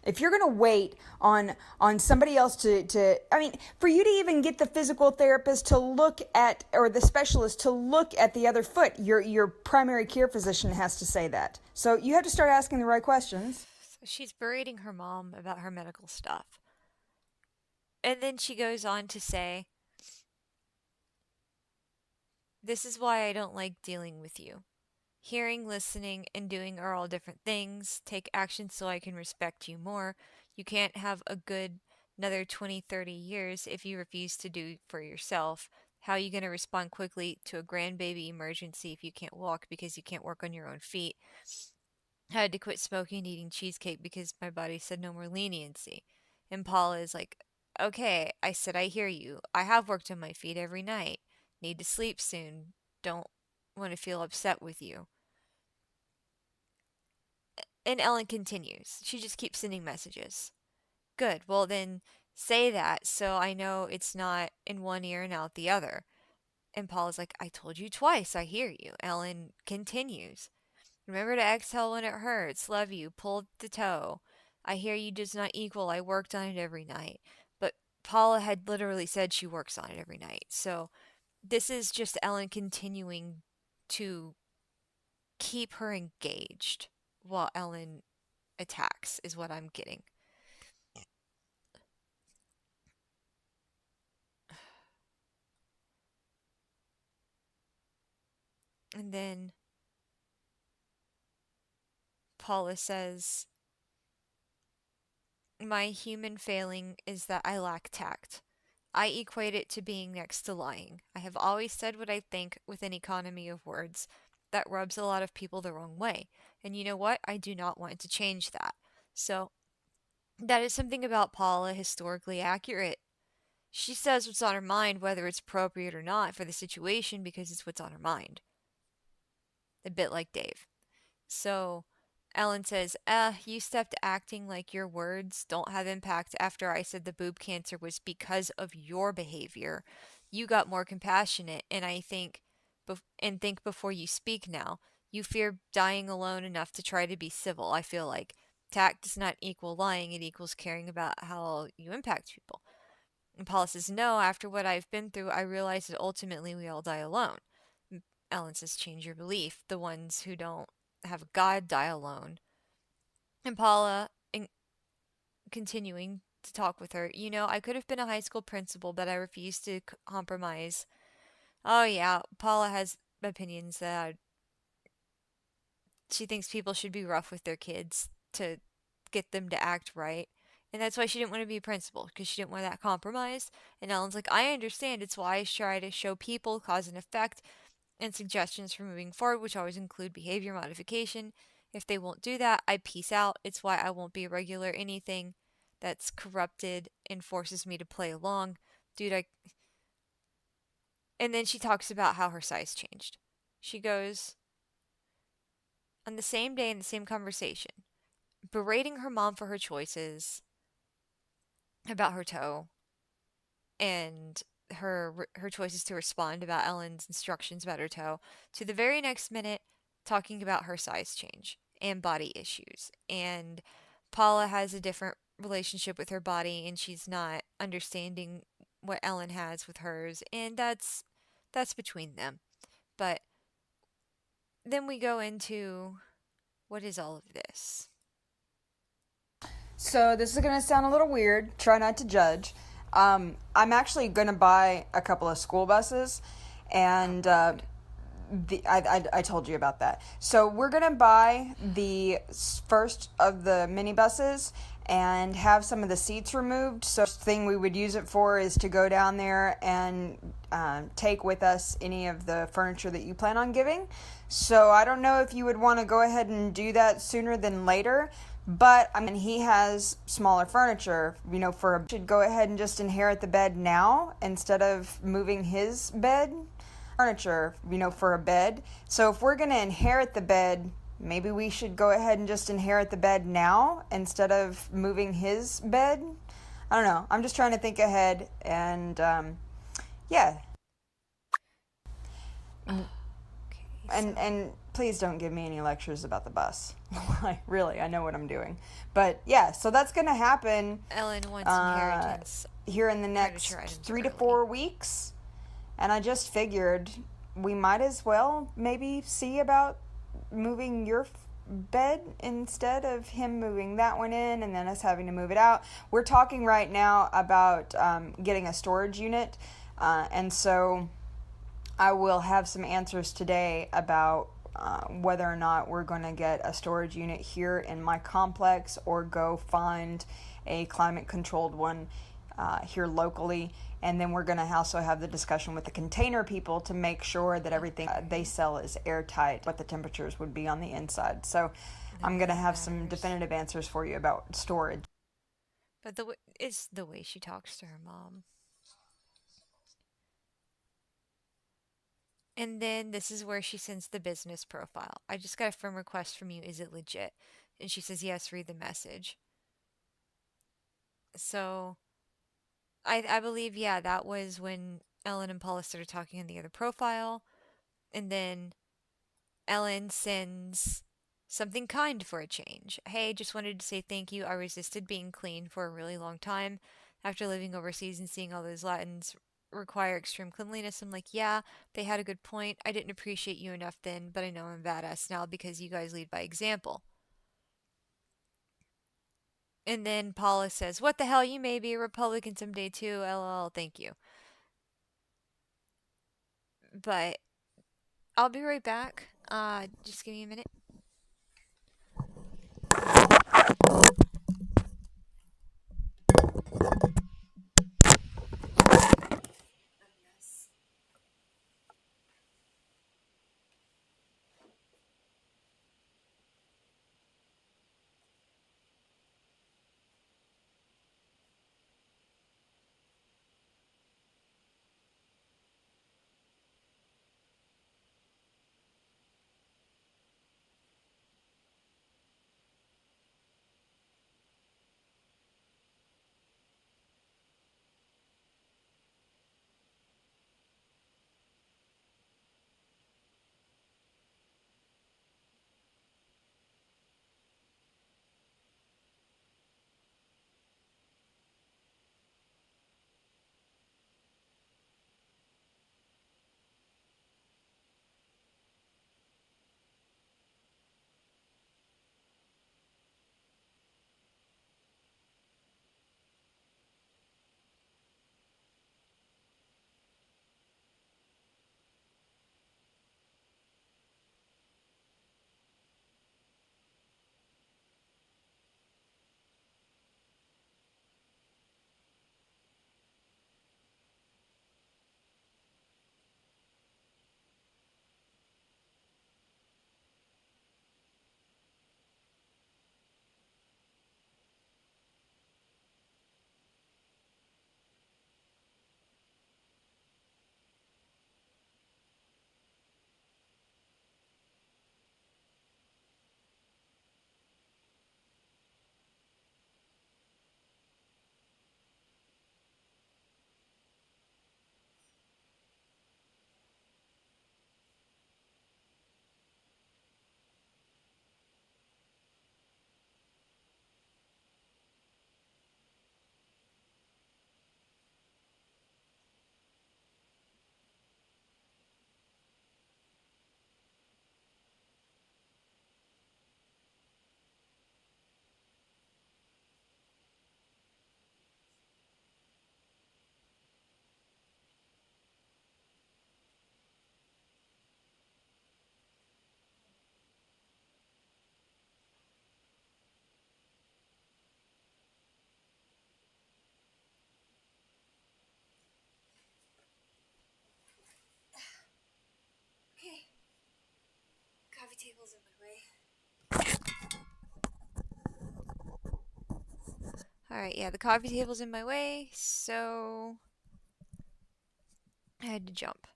If you're going to wait on somebody else to, I mean, for you to even get the physical therapist to look at, or the specialist to look at the other foot, your primary care physician has to say that. So you have to start asking the right questions. So she's berating her mom about her medical stuff. And then she goes on to say, "This is why I don't like dealing with you. Hearing, listening, and doing are all different things. Take action so I can respect you more. You can't have a good another 20, 30 years if you refuse to do for yourself. How are you going to respond quickly to a grandbaby emergency if you can't walk because you can't work on your own feet? I had to quit smoking and eating cheesecake because my body said no more leniency." And Paula is like, "Okay, I said I hear you. I have worked on my feet every night. Need to sleep soon. Don't want to feel upset with you." And Ellen continues. She just keeps sending messages. "Good. Well, then say that so I know it's not in one ear and out the other." And Paula's like, "I told you twice. I hear you." Ellen continues. "Remember to exhale when it hurts. Love you. Pull the toe. I hear you does not equal. I worked on it every night." But Paula had literally said she works on it every night. So this is just Ellen continuing to keep her engaged while Ellen attacks, is what I'm getting. And then Paula says, "My human failing is that I lack tact. I equate it to being next to lying. I have always said what I think with an economy of words. That rubs a lot of people the wrong way. And you know what? I do not want to change that." So that is something about Paula historically accurate. She says what's on her mind, whether it's appropriate or not for the situation, because it's what's on her mind. A bit like Dave. So Ellen says, you stepped acting like your words don't have impact after I said the boob cancer was because of your behavior. You got more compassionate, and I think, think before you speak now. You fear dying alone enough to try to be civil. I feel like tact does not equal lying, it equals caring about how you impact people." And Paula says, "No, after what I've been through, I realize that ultimately we all die alone." Ellen says, "Change your belief. The ones who don't have God die alone." And Paula, continuing to talk with her, "I could have been a high school principal, but I refused to compromise." Oh, yeah, Paula has opinions that she thinks people should be rough with their kids to get them to act right. And that's why she didn't want to be a principal, because she didn't want that compromise. And Ellen's like, "I understand. It's why I try to show people cause and effect and suggestions for moving forward, which always include behavior modification. If they won't do that, I peace out. It's why I won't be a regular anything that's corrupted and forces me to play along. Dude, I..." And then she talks about how her size changed. She goes, on the same day in the same conversation, berating her mom for her choices about her toe and her choices to respond about Ellen's instructions about her toe, to the very next minute talking about her size change and body issues. And Paula has a different relationship with her body, and she's not understanding what Ellen has with hers, and that's between them. But then we go into, what is all of this? So this is going to sound a little weird. Try not to judge. I'm actually going to buy a couple of school buses, and I told you about that. So we're going to buy the first of the minibuses and have some of the seats removed. So the thing we would use it for is to go down there and take with us any of the furniture that you plan on giving. So I don't know if you would want to go ahead and do that sooner than later. But, I mean, he has smaller furniture, should go ahead and just inherit the bed now instead of moving his bed. Furniture, for a bed. So if we're going to inherit the bed, maybe we should go ahead and just inherit the bed now instead of moving his bed. I don't know. I'm just trying to think ahead, and, yeah. Okay, And please don't give me any lectures about the bus. Like, really, I know what I'm doing. But yeah, so that's going to happen Ellen wants uh, inheritance here in the furniture next items 3 to 4 early. weeks. And I just figured we might as well maybe see about moving your bed instead of him moving that one in and then us having to move it out. We're talking right now about getting a storage unit. And so I will have some answers today about whether or not we're going to get a storage unit here in my complex or go find a climate controlled one here locally. And then we're going to also have the discussion with the container people to make sure that everything they sell is airtight, what the temperatures would be on the inside. So I'm going to That have some matters. definitive answers for you about storage. But it's the way she talks to her mom. And then this is where she sends the business profile. I just got a firm request from you. Is it legit? And she says, yes, read the message. So I believe, yeah, that was when Ellen and Paula started talking on the other profile. And then Ellen sends something kind for a change. Hey, just wanted to say thank you. I resisted being clean for a really long time. After living overseas and seeing all those Latins require extreme cleanliness, I'm like, yeah, they had a good point. I didn't appreciate you enough then, but I know I'm badass now because you guys lead by example. And then Paula says, what the hell, you may be a Republican someday too. LOL, thank you. But I'll be right back. Just give me a minute. Okay, coffee table's in my way. Alright, yeah, the coffee table's in my way, so I had to jump.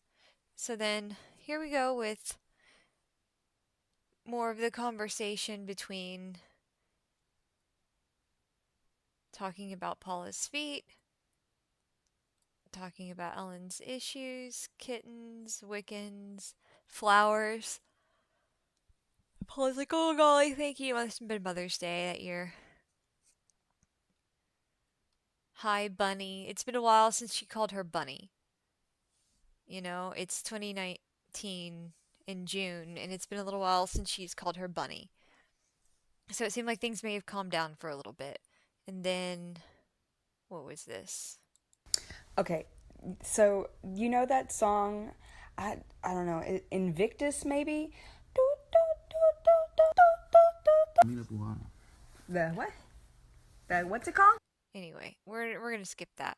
So then, here we go with more of the conversation between talking about Paula's feet, talking about Ellen's issues, kittens, Wiccans, flowers. Paula's like, oh golly, thank you. Must have been Mother's Day that year. Hi, Bunny. It's been a while since she called her Bunny. You know, it's 2019 in June, and it's been a little while since she's called her Bunny. So it seemed like things may have calmed down for a little bit. And then, what was this? Okay, so you know that song? I don't know, Invictus maybe? The what? The what's it called? Anyway, we're gonna skip that.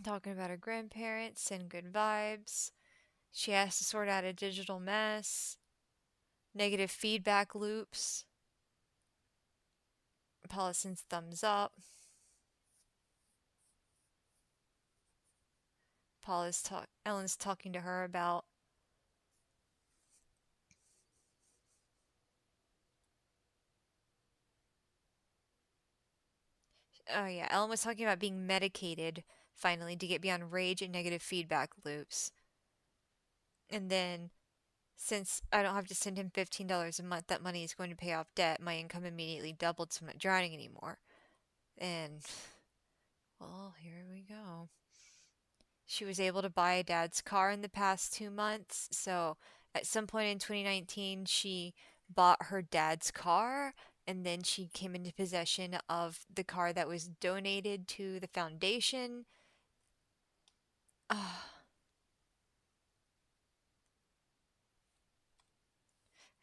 Talking about her grandparents and good vibes. She has to sort out a digital mess. Negative feedback loops. Paula sends thumbs up. Ellen's talking to her about oh yeah, Ellen was talking about being medicated finally to get beyond rage and negative feedback loops. And then since I don't have to send him $15 a month, that money is going to pay off debt. My income immediately doubled, so I'm not drowning anymore. And well, here we go. She was able to buy Dad's car in the past 2 months. So at some point in 2019, she bought her dad's car, and then she came into possession of the car that was donated to the foundation. I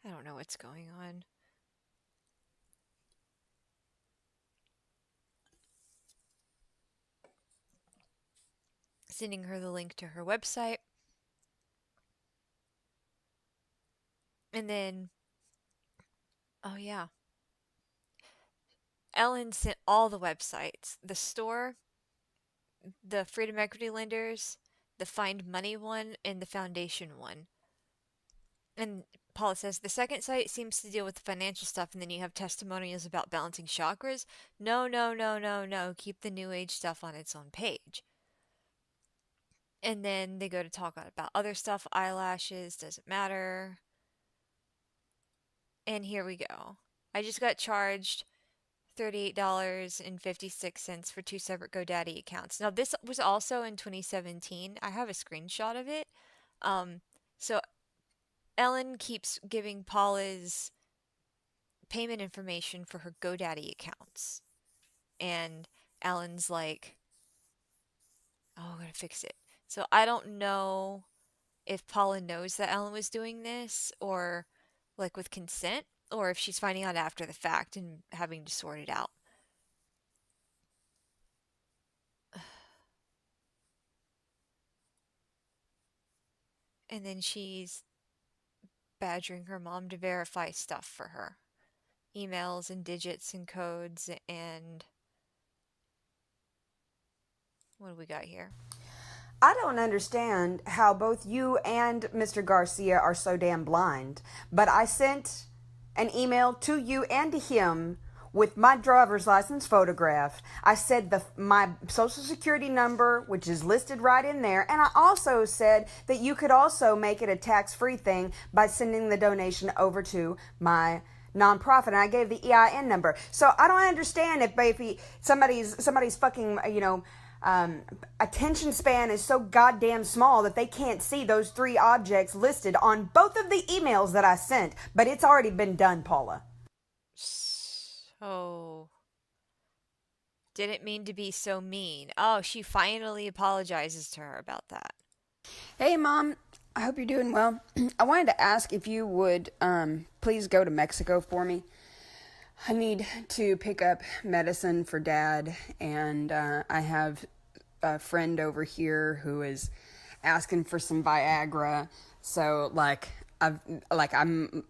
don't know what's going on. Sending her the link to her website. And then, oh yeah, Ellen sent all the websites, the store, the Freedom Equity Lenders, the Find Money one, and the Foundation one. And Paula says the second site seems to deal with the financial stuff, and then you have testimonials about balancing chakras. No, no, no, no, no. Keep the New Age stuff on its own page. And then they go to talk about other stuff, eyelashes, doesn't matter. And here we go. I just got charged $38.56 for 2 separate GoDaddy accounts. Now, this was also in 2017. I have a screenshot of it. So Ellen keeps giving Paula's payment information for her GoDaddy accounts. And Ellen's like, oh, I'm going to fix it. So I don't know if Paula knows that Ellen was doing this or like with consent, or if she's finding out after the fact and having to sort it out. And then she's badgering her mom to verify stuff for her. Emails and digits and codes and what do we got here? I don't understand how both you and Mr. Garcia are so damn blind, but I sent an email to you and to him with my driver's license photograph. I said my social security number, which is listed right in there, and I also said that you could also make it a tax-free thing by sending the donation over to my nonprofit, and I gave the EIN number. So I don't understand if maybe somebody's fucking, attention span is so goddamn small that they can't see those 3 objects listed on both of the emails that I sent. But it's already been done, Paula. So, didn't mean to be so mean. Oh, she finally apologizes to her about that. Hey, Mom. I hope you're doing well. I wanted to ask if you would please go to Mexico for me. I need to pick up medicine for Dad, and I have a friend over here who is asking for some Viagra. So, I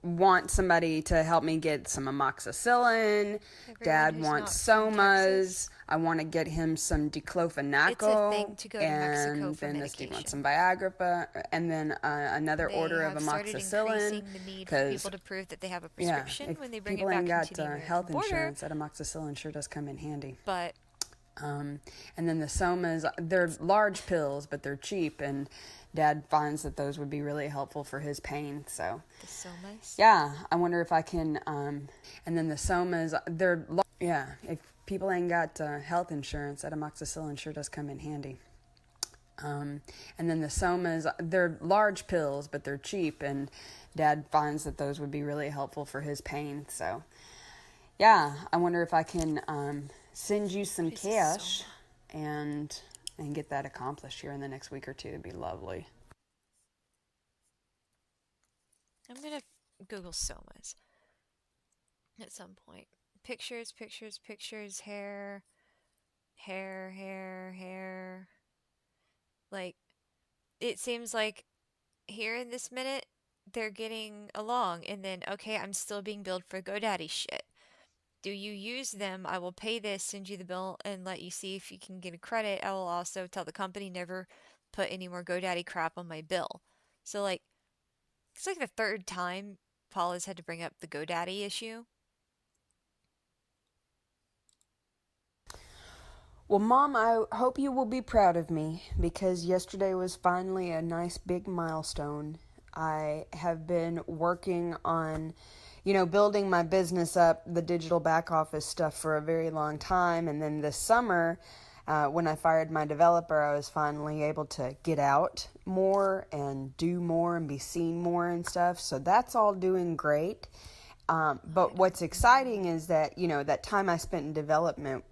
want somebody to help me get some amoxicillin. Dad wants somas. I want to get him some diclofenac. It's a thing to go to Mexico for then medication. He wants some Viagra, and then another order of amoxicillin. The need for people to prove that they have a prescription when they bring it back into the health border. insurance, that amoxicillin sure does come in handy. But Um, and then the somas, they're large pills, but they're cheap, and Dad finds that those would be really helpful for his pain. So, The somas? yeah, I wonder if I can. And then the somas, yeah, if people ain't got health insurance, that amoxicillin sure does come in handy. And then the somas, they're large pills, but they're cheap, and Dad finds that those would be really helpful for his pain. So, yeah, I wonder if I can send you some What is a cash soma? and get that accomplished here in the next week or two. It'd be lovely. I'm gonna Google somas at some point. Pictures, pictures, pictures, hair, hair, hair, hair. Like, it seems like here in this minute, they're getting along, and then, okay, I'm still being billed for GoDaddy shit. Do you use them? I will pay this, send you the bill, and let you see if you can get a credit. I will also tell the company never put any more GoDaddy crap on my bill. So, like, it's like the third time Paula's had to bring up the GoDaddy issue. Well, Mom, I hope you will be proud of me because yesterday was finally a nice big milestone. I have been working on, building my business up, the digital back office stuff for a very long time. And then this summer, when I fired my developer, I was finally able to get out more and do more and be seen more and stuff. So that's all doing great. I But don't what's exciting is that, that time I spent in development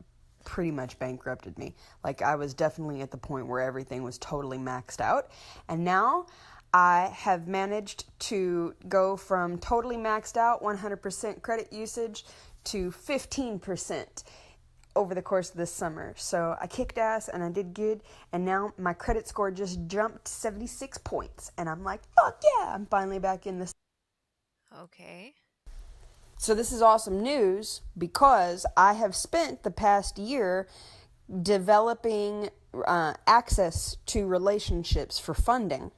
pretty much bankrupted me. Like, I was definitely at the point where everything was totally maxed out. And now I have managed to go from totally maxed out 100% credit usage to 15% over the course of this summer. So I kicked ass and I did good, and now my credit score just jumped 76 points, and I'm like, fuck yeah, I'm finally back in this. Okay. So this is awesome news because I have spent the past year developing access to relationships for funding,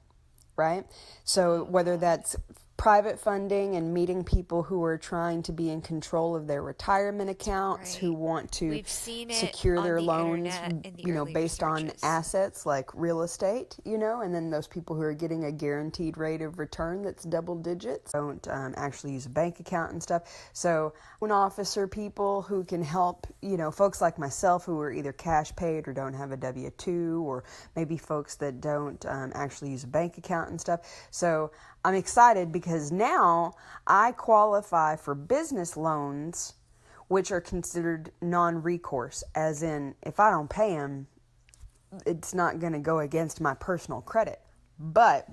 right? So Oh whether God. that's private funding and meeting people who are trying to be in control of their retirement accounts, who Right. want to We've seen it secure on their the loans, internet in the early based on researches. assets like real estate, and then those people who are getting a guaranteed rate of return that's double digits, don't actually use a bank account and stuff. So loan officer people who can help, folks like myself who are either cash paid or don't have a W-2, or maybe folks that don't actually use a bank account and stuff. So I'm excited because now I qualify for business loans, which are considered non-recourse, as in if I don't pay them, it's not going to go against my personal credit. But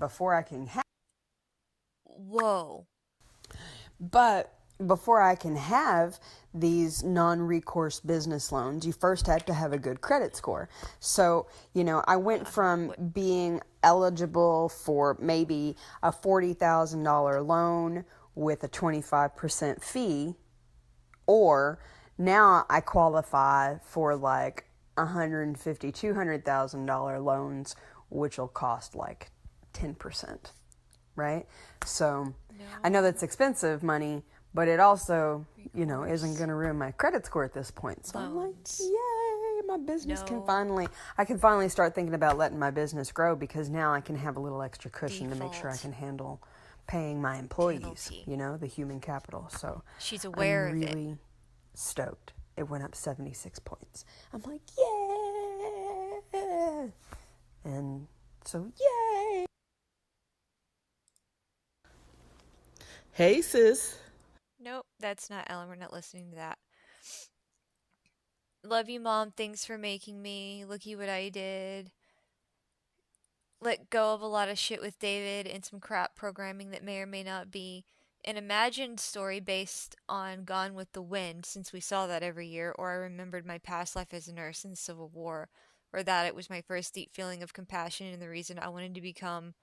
Whoa. but before I can have these non-recourse business loans, you first have to have a good credit score. So, I went from What? being eligible for maybe a $40,000 loan with a 25% fee, or now I qualify for like $150,000, $200,000 loans, which will cost like 10%, right? So I know No that's expensive money, but it also, isn't recourse going to ruin my credit score at this point. So I'm like, loans. yay, No I can finally start thinking about letting my business grow, because now I can have a little extra cushion to make sure I default can handle paying my employees, penalty. the human capital. So She's I'm aware of it. really stoked. It went up 76 points. I'm like, yeah. And so, yay. Hey, sis. Nope, that's not Ellen. We're not listening to that. Love you, Mom. Thanks for making me. Looky what I did. Let go of a lot of shit with David and some crap programming that may or may not be an imagined story based on Gone with the Wind, since we saw that every year, or I remembered my past life as a nurse in the Civil War, or that it was my first deep feeling of compassion and the reason I wanted to become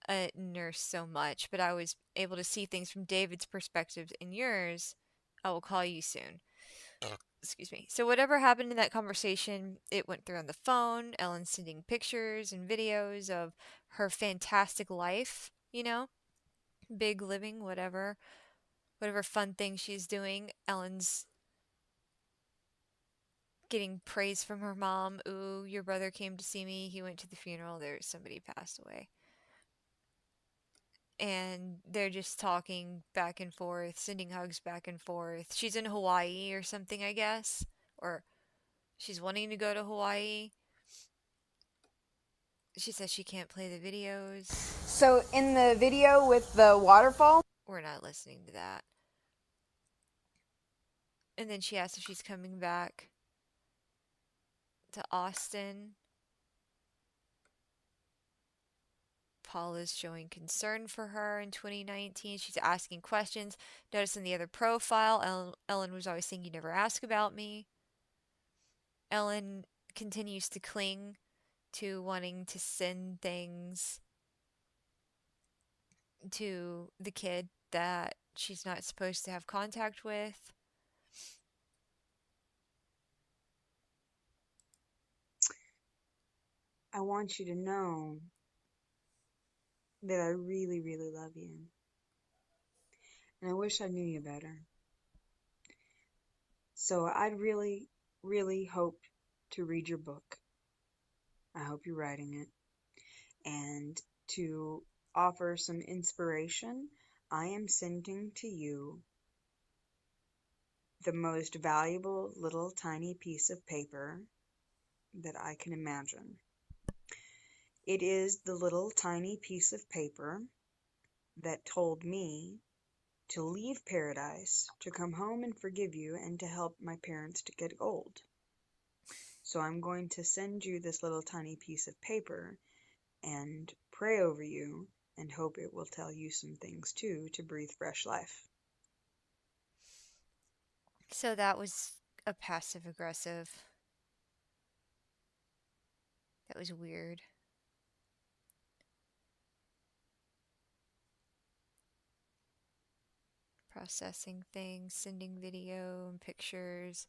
a nurse so much, but I was able to see things from David's perspective and yours. I will call you soon. Excuse me. So whatever happened in that conversation, it went through on the phone. Ellen sending pictures and videos of her fantastic life, big living, whatever fun thing she's doing. Ellen's getting praise from her mom. Ooh, your brother came to see me. He went to the funeral. There's somebody passed away. And they're just talking back and forth, sending hugs back and forth. She's in Hawaii or something, I guess. Or she's wanting to go to Hawaii. She says she can't play the videos. So in the video with the waterfall, We're not listening to that. And then she asks if she's coming back to Austin. Paula's showing concern for her in 2019. She's asking questions. Notice in the other profile, Ellen was always saying, "You never ask about me." Ellen continues to cling to wanting to send things to the kid that she's not supposed to have contact with. I want you to know that I really, really love you. And I wish I knew you better. So I'd really, really hope to read your book. I hope you're writing it. And to offer some inspiration, I am sending to you the most valuable little tiny piece of paper that I can imagine. It is the little tiny piece of paper that told me to leave paradise, to come home and forgive you, and to help my parents to get old. So I'm going to send you this little tiny piece of paper and pray over you and hope it will tell you some things too to breathe fresh life. So that was a passive aggressive. That was weird. Processing things, sending video and pictures.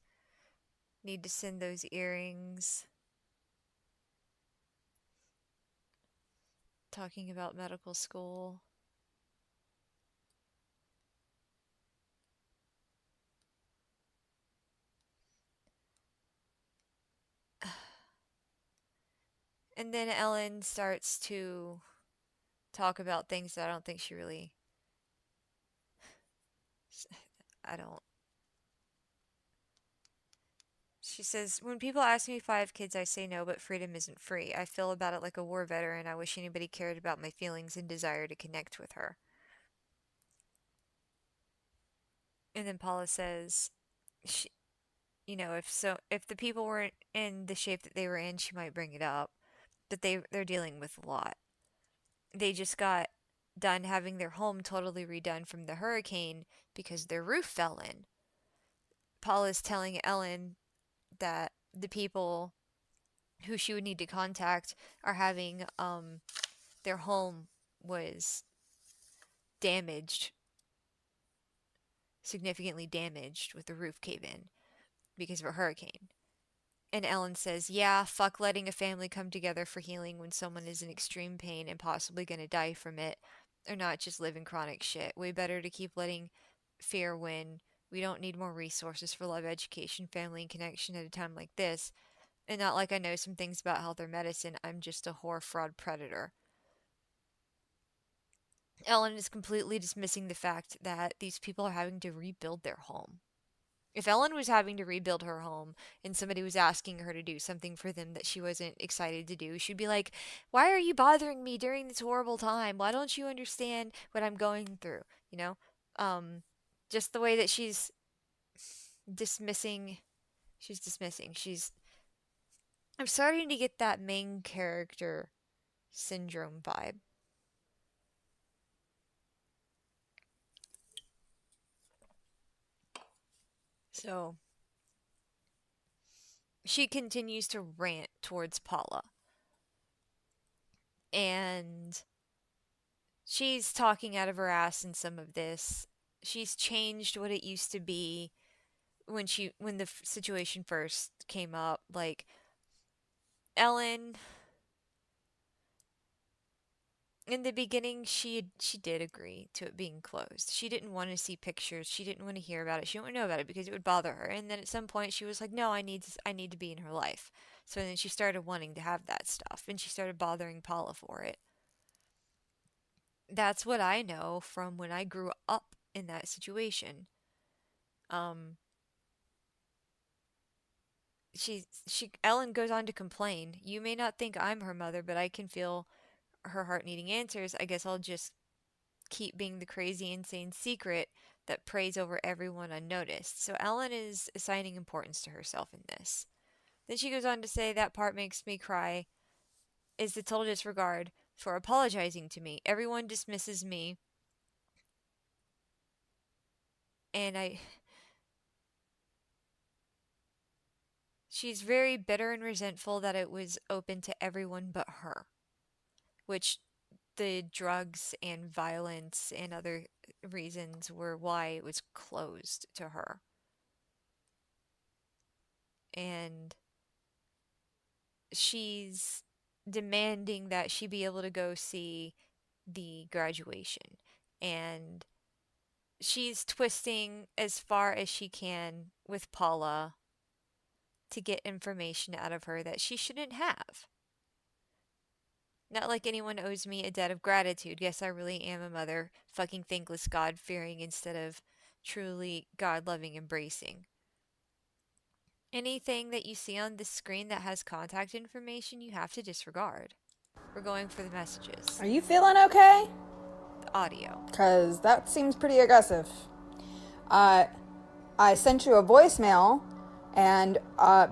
Need to send those earrings. Talking about medical school. And then Ellen starts to talk about things that I don't think she really. I don't. She says, "When people ask me if I have kids, I say no, but freedom isn't free. I feel about it like a war veteran. I wish anybody cared about my feelings and desire to connect with her." And then Paula says, she, if the people weren't in the shape that they were in, she might bring it up. But they're dealing with a lot. They just got done having their home totally redone from the hurricane because their roof fell in. Paula's telling Ellen that the people who she would need to contact are having their home was damaged, significantly damaged with the roof cave in because of a hurricane. And Ellen says, "Yeah, fuck letting a family come together for healing when someone is in extreme pain and possibly going to die from it, or not just live in chronic shit. Way better to keep letting fear win. We don't need more resources for love, education, family, and connection at a time like this. And not like I know some things about health or medicine. I'm just a whore fraud predator." Ellen is completely dismissing the fact that these people are having to rebuild their home. If Ellen was having to rebuild her home and somebody was asking her to do something for them that she wasn't excited to do, she'd be like, "Why are you bothering me during this horrible time? Why don't you understand what I'm going through?" You know? Um, just the way that dismissing, she's dismissing. I'm starting to get that main character syndrome vibe. So she continues to rant towards Paula. And she's talking out of her ass in some of this. She's changed what it used to be when the situation first came up. Like Ellen in the beginning she did agree to it being closed. She didn't want to see pictures. She didn't want to hear about it. She didn't want to know about it because it would bother her. And then at some point she was like, "No, I need to be in her life." So then she started wanting to have that stuff and she started bothering Paula for it. That's what I know from when I grew up in that situation. Um she Ellen goes on to complain, "You may not think I'm her mother, but I can feel her heart needing answers. I guess I'll just keep being the crazy, insane secret that preys over everyone unnoticed." So Ellen is assigning importance to herself in this. Then she goes on to say, "That part makes me cry is the total disregard for apologizing to me. Everyone dismisses me, and I." She's very bitter and resentful that it was open to everyone but her, which the drugs and violence and other reasons were why it was closed to her. And she's demanding that she be able to go see the graduation. And she's twisting as far as she can with Paula to get information out of her that she shouldn't have. Not like anyone owes me a debt of gratitude. Yes, I really am a mother, fucking thankless, God fearing instead of truly God loving, embracing. Anything that you see on the screen that has contact information, you have to disregard. We're going for the messages, Are you feeling okay? the audio. Because that seems pretty aggressive. Uh, I sent you a voicemail, and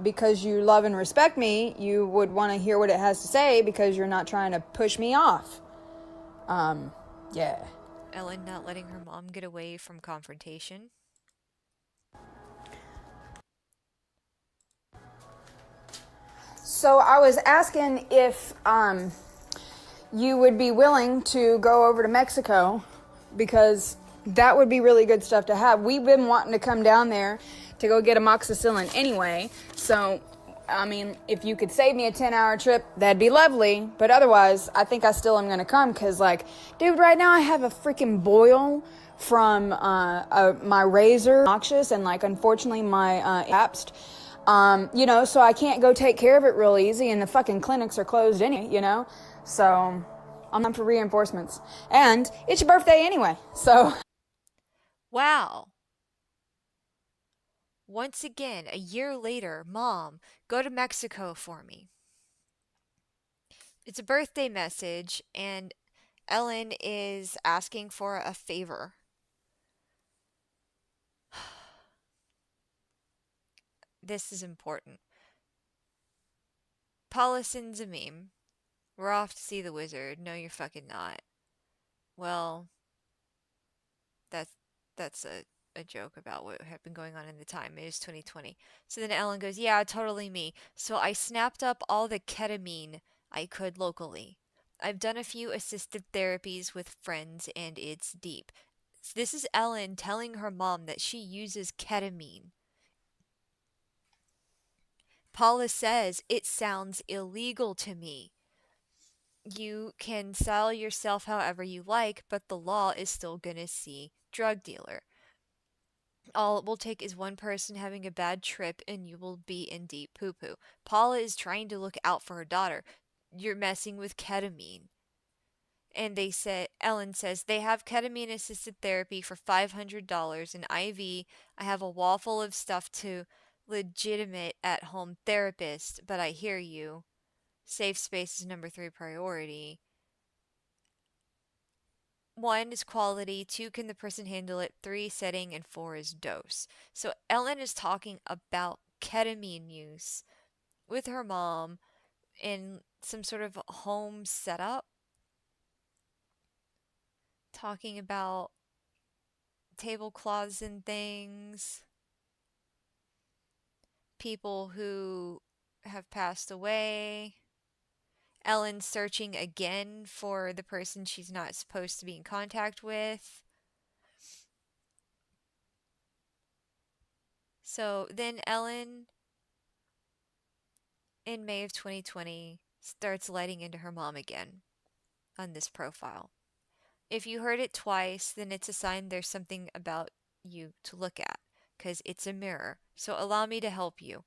because you love and respect me, you would want to hear what it has to say because you're not trying to push me off. Yeah. Ellen not letting her mom get away from confrontation. So I was asking if you would be willing to go over to Mexico because that would be really good stuff to have. We've been wanting to come down there to go get amoxicillin anyway. So, I mean, if you could save me a 10-hour trip, that'd be lovely. But otherwise, I think I still am going to come because, like, dude, right now I have a freaking boil from my razor, noxious, and, like, unfortunately my lapsed. So I can't go take care of it real easy, and the fucking clinics are closed anyway. So I'm for reinforcements. And it's your birthday anyway, so. Wow. Once again, a year later, Mom, go to Mexico for me. It's a birthday message, and Ellen is asking for a favor. This is important. Paula sends a meme. "We're off to see the wizard." "No, you're fucking not." Well, that's that's a joke about what had been going on in the time. It is 2020. So then Ellen goes, "Yeah, totally me. So I snapped up all the ketamine I could locally. I've done a few assisted therapies with friends and it's deep." This is Ellen telling her mom that she uses ketamine. Paula says, "It sounds illegal to me. You can sell yourself however you like, but the law is still gonna see drug dealer. All it will take is one person having a bad trip and you will be in deep poo poo." Paula is trying to look out for her daughter. "You're messing with ketamine." And Ellen says, "They have ketamine assisted therapy for $500, an IV. I have a wall full of stuff to legitimate at home therapist, but I hear you. Safe space is number 3 priority. 1 is quality, 2, can the person handle it, 3, setting, and 4 is dose." So Ellen is talking about ketamine use with her mom in some sort of home setup, talking about tablecloths and things, people who have passed away. Ellen searching again for the person she's not supposed to be in contact with. So then Ellen, in May of 2020, starts letting into her mom again. on this profile. If you heard it twice, then it's a sign there's something about you to look at, because it's a mirror. So allow me to help you.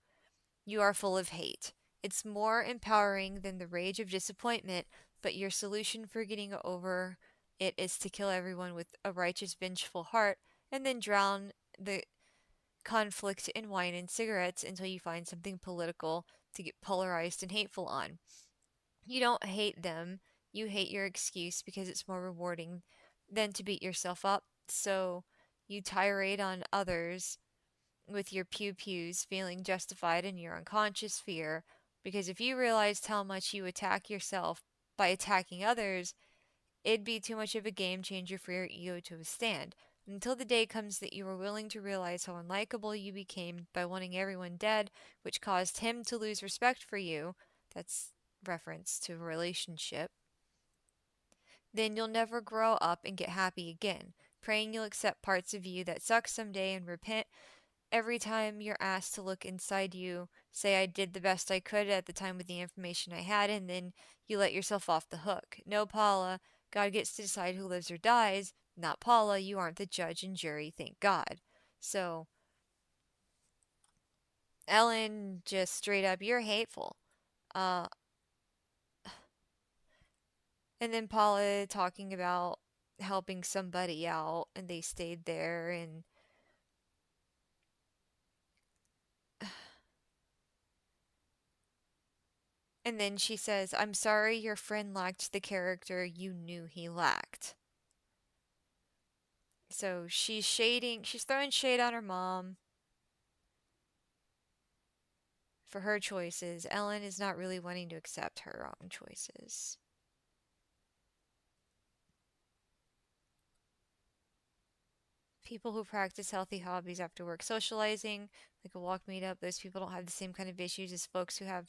You are full of hate. It's more empowering than the rage of disappointment, but your solution for getting over it is to kill everyone with a righteous, vengeful heart and then drown the conflict in wine and cigarettes until you find something political to get polarized and hateful on. You don't hate them, you hate your excuse because it's more rewarding than to beat yourself up. So you tirade on others with your pew pews, feeling justified in your unconscious fear, because if you realized how much you attack yourself by attacking others, it'd be too much of a game changer for your ego to withstand. Until the day comes that you are willing to realize how unlikable you became by wanting everyone dead, which caused him to lose respect for you. That's reference to a relationship. Then you'll never grow up and get happy again. Praying you'll accept parts of you that suck someday and repent every time you're asked to look inside you, say I did the best I could at the time with the information I had, and then you let yourself off the hook. No, Paula, God gets to decide who lives or dies. Not Paula, you aren't the judge and jury, thank God. So, Ellen, just straight up, you're hateful. Uh, and then Paula talking about helping somebody out, and they stayed there, and then she says, I'm sorry your friend lacked the character you knew he lacked. So she's throwing shade on her mom for her choices. Ellen is not really wanting to accept her own choices. People who practice healthy hobbies after work, socializing, like a walk meetup, those people don't have the same kind of issues as folks who have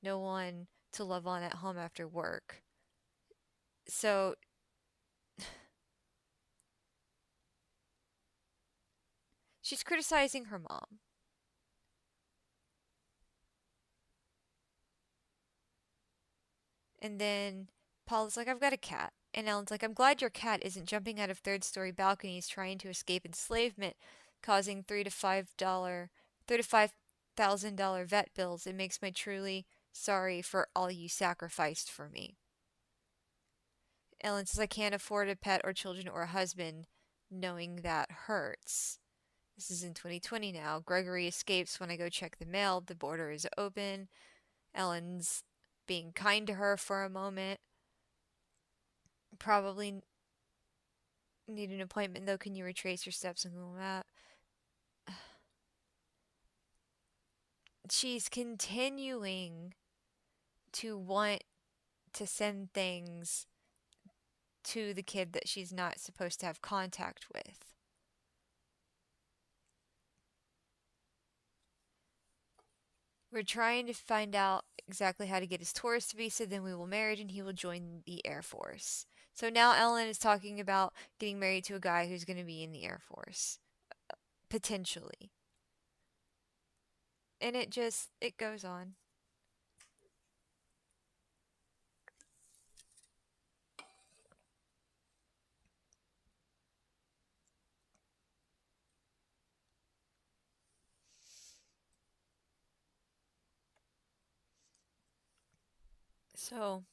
no one to love on at home after work. So she's criticizing her mom. And then Paula's like, I've got a cat. And Ellen's like, I'm glad your cat isn't jumping out of third-story balconies trying to escape enslavement, causing $3,000 to $5,000 vet bills. It makes me truly sorry for all you sacrificed for me. Ellen says, I can't afford a pet or children or a husband. Knowing that hurts. This is in 2020 now. Gregory escapes when I go check the mail. The border is open. Ellen's being kind to her for a moment. Probably need an appointment though. Can you retrace your steps on Google Map? She's continuing to want to send things to the kid that she's not supposed to have contact with. We're trying to find out exactly how to get his tourist visa, then we will marry and he will join the Air Force. So now Ellen is talking about getting married to a guy who's going to be in the Air Force. Potentially. And it goes on. So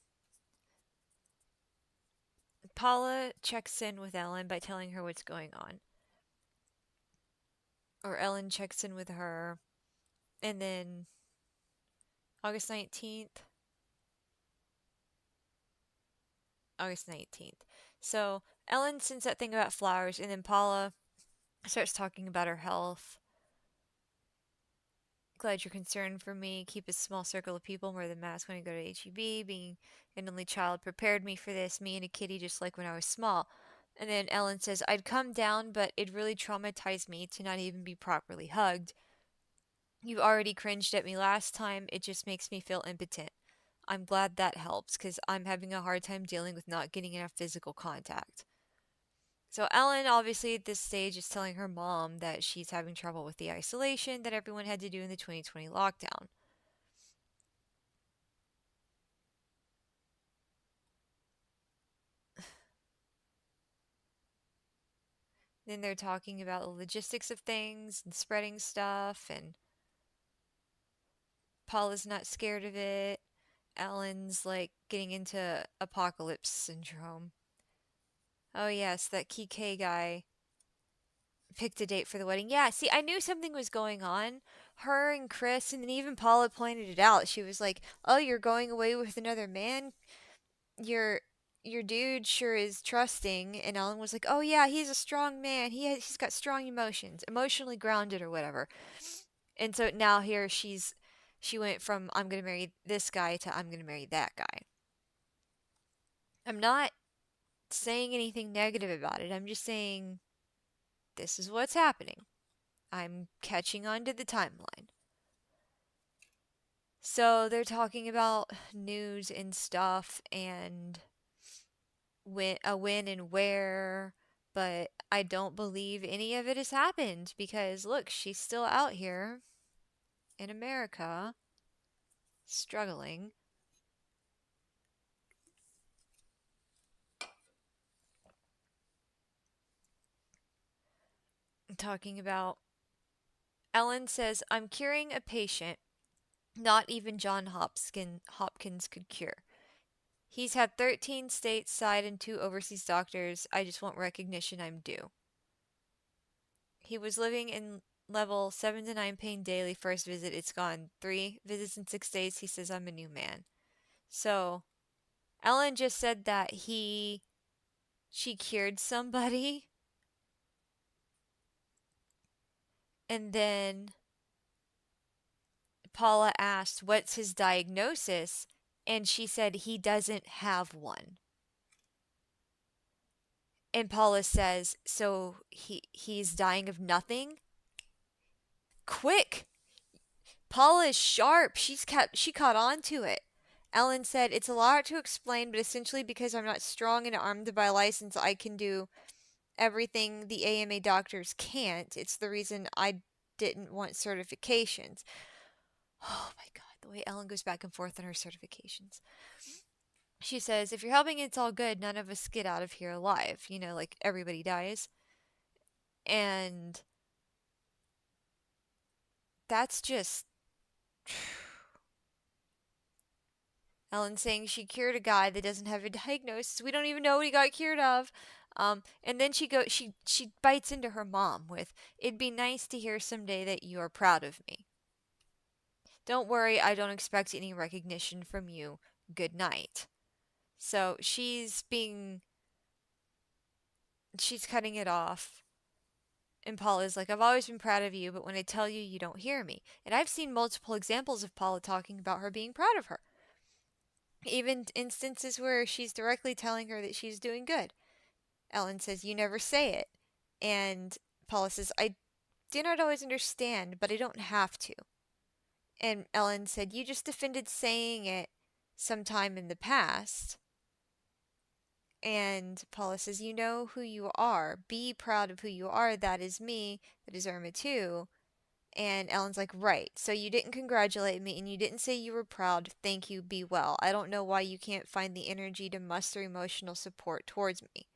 Paula checks in with Ellen by telling her what's going on. Or Ellen checks in with her. And then August 19th. August 19th. So Ellen sends that thing about flowers, and then Paula starts talking about her health. Glad you're concerned for me. Keep a small circle of people, wear the mask when I go to HEB. Being an only child prepared me for this. Me and a kitty just like when I was small. And then Ellen says, I'd come down, but it really traumatized me to not even be properly hugged. You already cringed at me last time. It just makes me feel impotent. I'm glad that helps because I'm having a hard time dealing with not getting enough physical contact. So Ellen, obviously at this stage, is telling her mom that she's having trouble with the isolation that everyone had to do in the 2020 lockdown. Then they're talking about the logistics of things and spreading stuff, and Paula's not scared of it. Ellen's like getting into apocalypse syndrome. Oh, yes, that Kike guy picked a date for the wedding. Yeah, see, I knew something was going on. Her and Chris, and then even Paula pointed it out. She was like, "Oh, you're going away with another man? Your your dude sure is trusting." And Ellen was like, "Oh yeah, he's a strong man. He's got strong emotions, emotionally grounded or whatever." And so now here she went from I'm going to marry this guy to I'm going to marry that guy. I'm not saying anything negative about it. I'm just saying this is what's happening. I'm catching on to the timeline. So they're talking about news and stuff and when and where, but I don't believe any of it has happened because look, she's still out here in America struggling. Talking about Ellen says, "I'm curing a patient not even Hopkins could cure. He's had 13 stateside and 2 overseas doctors. I just want recognition I'm due. He was living in level 7 to 9 pain daily. First visit, it's gone. 3 visits in 6 days. He says I'm a new man." So, Ellen just said that she cured somebody, and then Paula asked, "What's his diagnosis?" And she said he doesn't have one. And Paula says, "So he's dying of nothing?" Quick! Paula is sharp. She caught on to it. Ellen said, "It's a lot to explain, but essentially because I'm not strong and armed by license, I can do everything the AMA doctors can't. It's the reason I didn't want certifications." Oh my god, the way Ellen goes back and forth on her certifications. She says, "If you're helping, it's all good. None of us get out of here alive. You know, like everybody dies." And that's just Ellen saying she cured a guy that doesn't have a diagnosis. We don't even know what he got cured of. And then she bites into her mom with, "It'd be nice to hear someday that you are proud of me. Don't worry, I don't expect any recognition from you. Good night." So she's cutting it off. And Paula's like, "I've always been proud of you, but when I tell you, you don't hear me." And I've seen multiple examples of Paula talking about her being proud of her. Even instances where she's directly telling her that she's doing good. Ellen says, "You never say it." And Paula says, "I do not always understand, but I don't have to." And Ellen said, "You just defended saying it sometime in the past." And Paula says, "You know who you are. Be proud of who you are. That is me. That is Irma too." And Ellen's like, "Right. So you didn't congratulate me and you didn't say you were proud. Thank you. Be well. I don't know why you can't find the energy to muster emotional support towards me."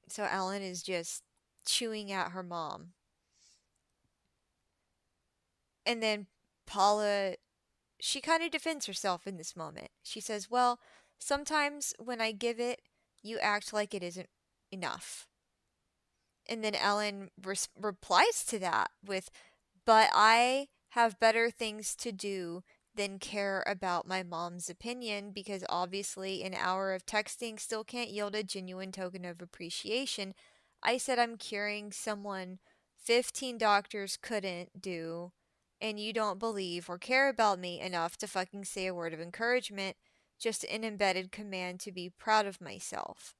So Ellen is just chewing at her mom. And then Paula, she kind of defends herself in this moment. She says, "Well, sometimes when I give it, you act like it isn't enough." And then Ellen replies to that with, "But I have better things to do than care about my mom's opinion because obviously an hour of texting still can't yield a genuine token of appreciation. I said I'm curing someone 15 doctors couldn't do, and you don't believe or care about me enough to fucking say a word of encouragement, just an embedded command to be proud of myself.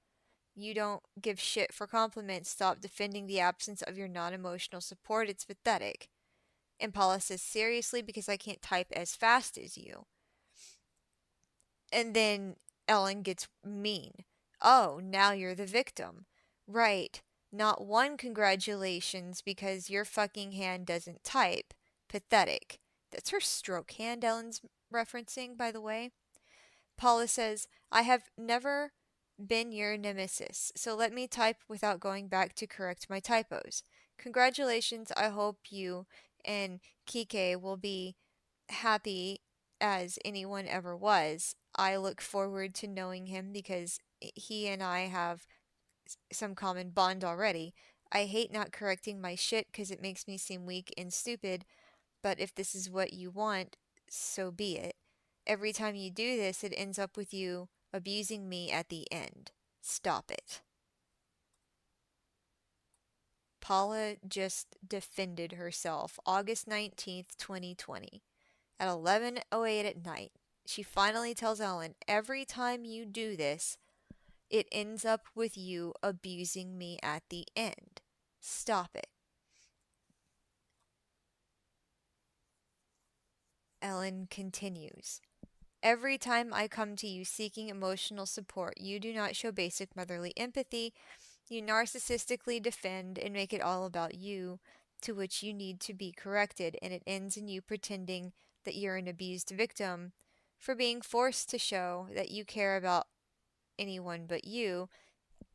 You don't give shit for compliments. Stop defending the absence of your non emotional support. It's pathetic." And Paula says, "Seriously, because I can't type as fast as you." And then Ellen gets mean. "Oh, now you're the victim. Right. Not one congratulations because your fucking hand doesn't type. Pathetic." That's her stroke hand Ellen's referencing, by the way. Paula says, "I have never been your nemesis, so let me type without going back to correct my typos. Congratulations, I hope you and Kike will be happy as anyone ever was. I look forward to knowing him because he and I have some common bond already. I hate not correcting my shit because it makes me seem weak and stupid, but if this is what you want, so be it. Every time you do this, it ends up with you abusing me at the end. Stop it. Paula just defended herself August 19th, 2020 at 11:08 at night. She finally tells Ellen, "Every time you do this, it ends up with you abusing me at the end. Stop it." Ellen continues, "Every time I come to you seeking emotional support, you do not show basic motherly empathy. You narcissistically defend and make it all about you, to which you need to be corrected, and it ends in you pretending that you're an abused victim for being forced to show that you care about anyone but you,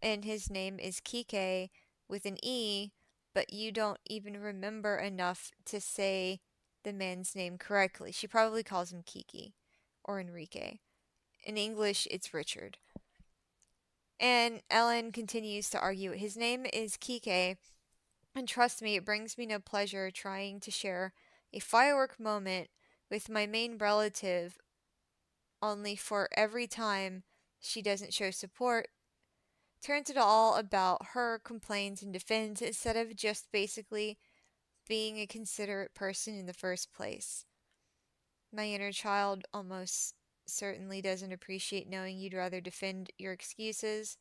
and his name is Kike with an E, but you don't even remember enough to say the man's name correctly." She probably calls him Kiki or Enrique. In English, it's Richard. And Ellen continues to argue, "His name is Kike, and trust me, it brings me no pleasure trying to share a firework moment with my main relative, only for every time she doesn't show support, turns it all about her, complains and defends instead of just basically being a considerate person in the first place. My inner child almost certainly doesn't appreciate knowing you'd rather defend your excuses